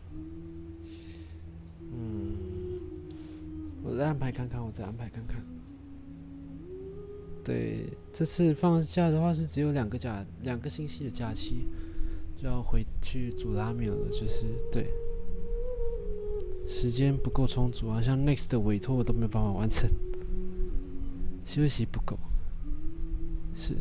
我再安排看看，对，这次放假的话是只有2个星期的假期，就要回去煮拉面了，就是对，时间不够充足啊，像 Next 的委托我都没有办法完成，休息不够，是，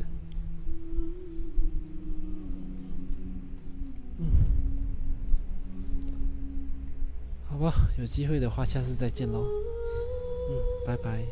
好吧，有机会的话下次再见咯，拜拜。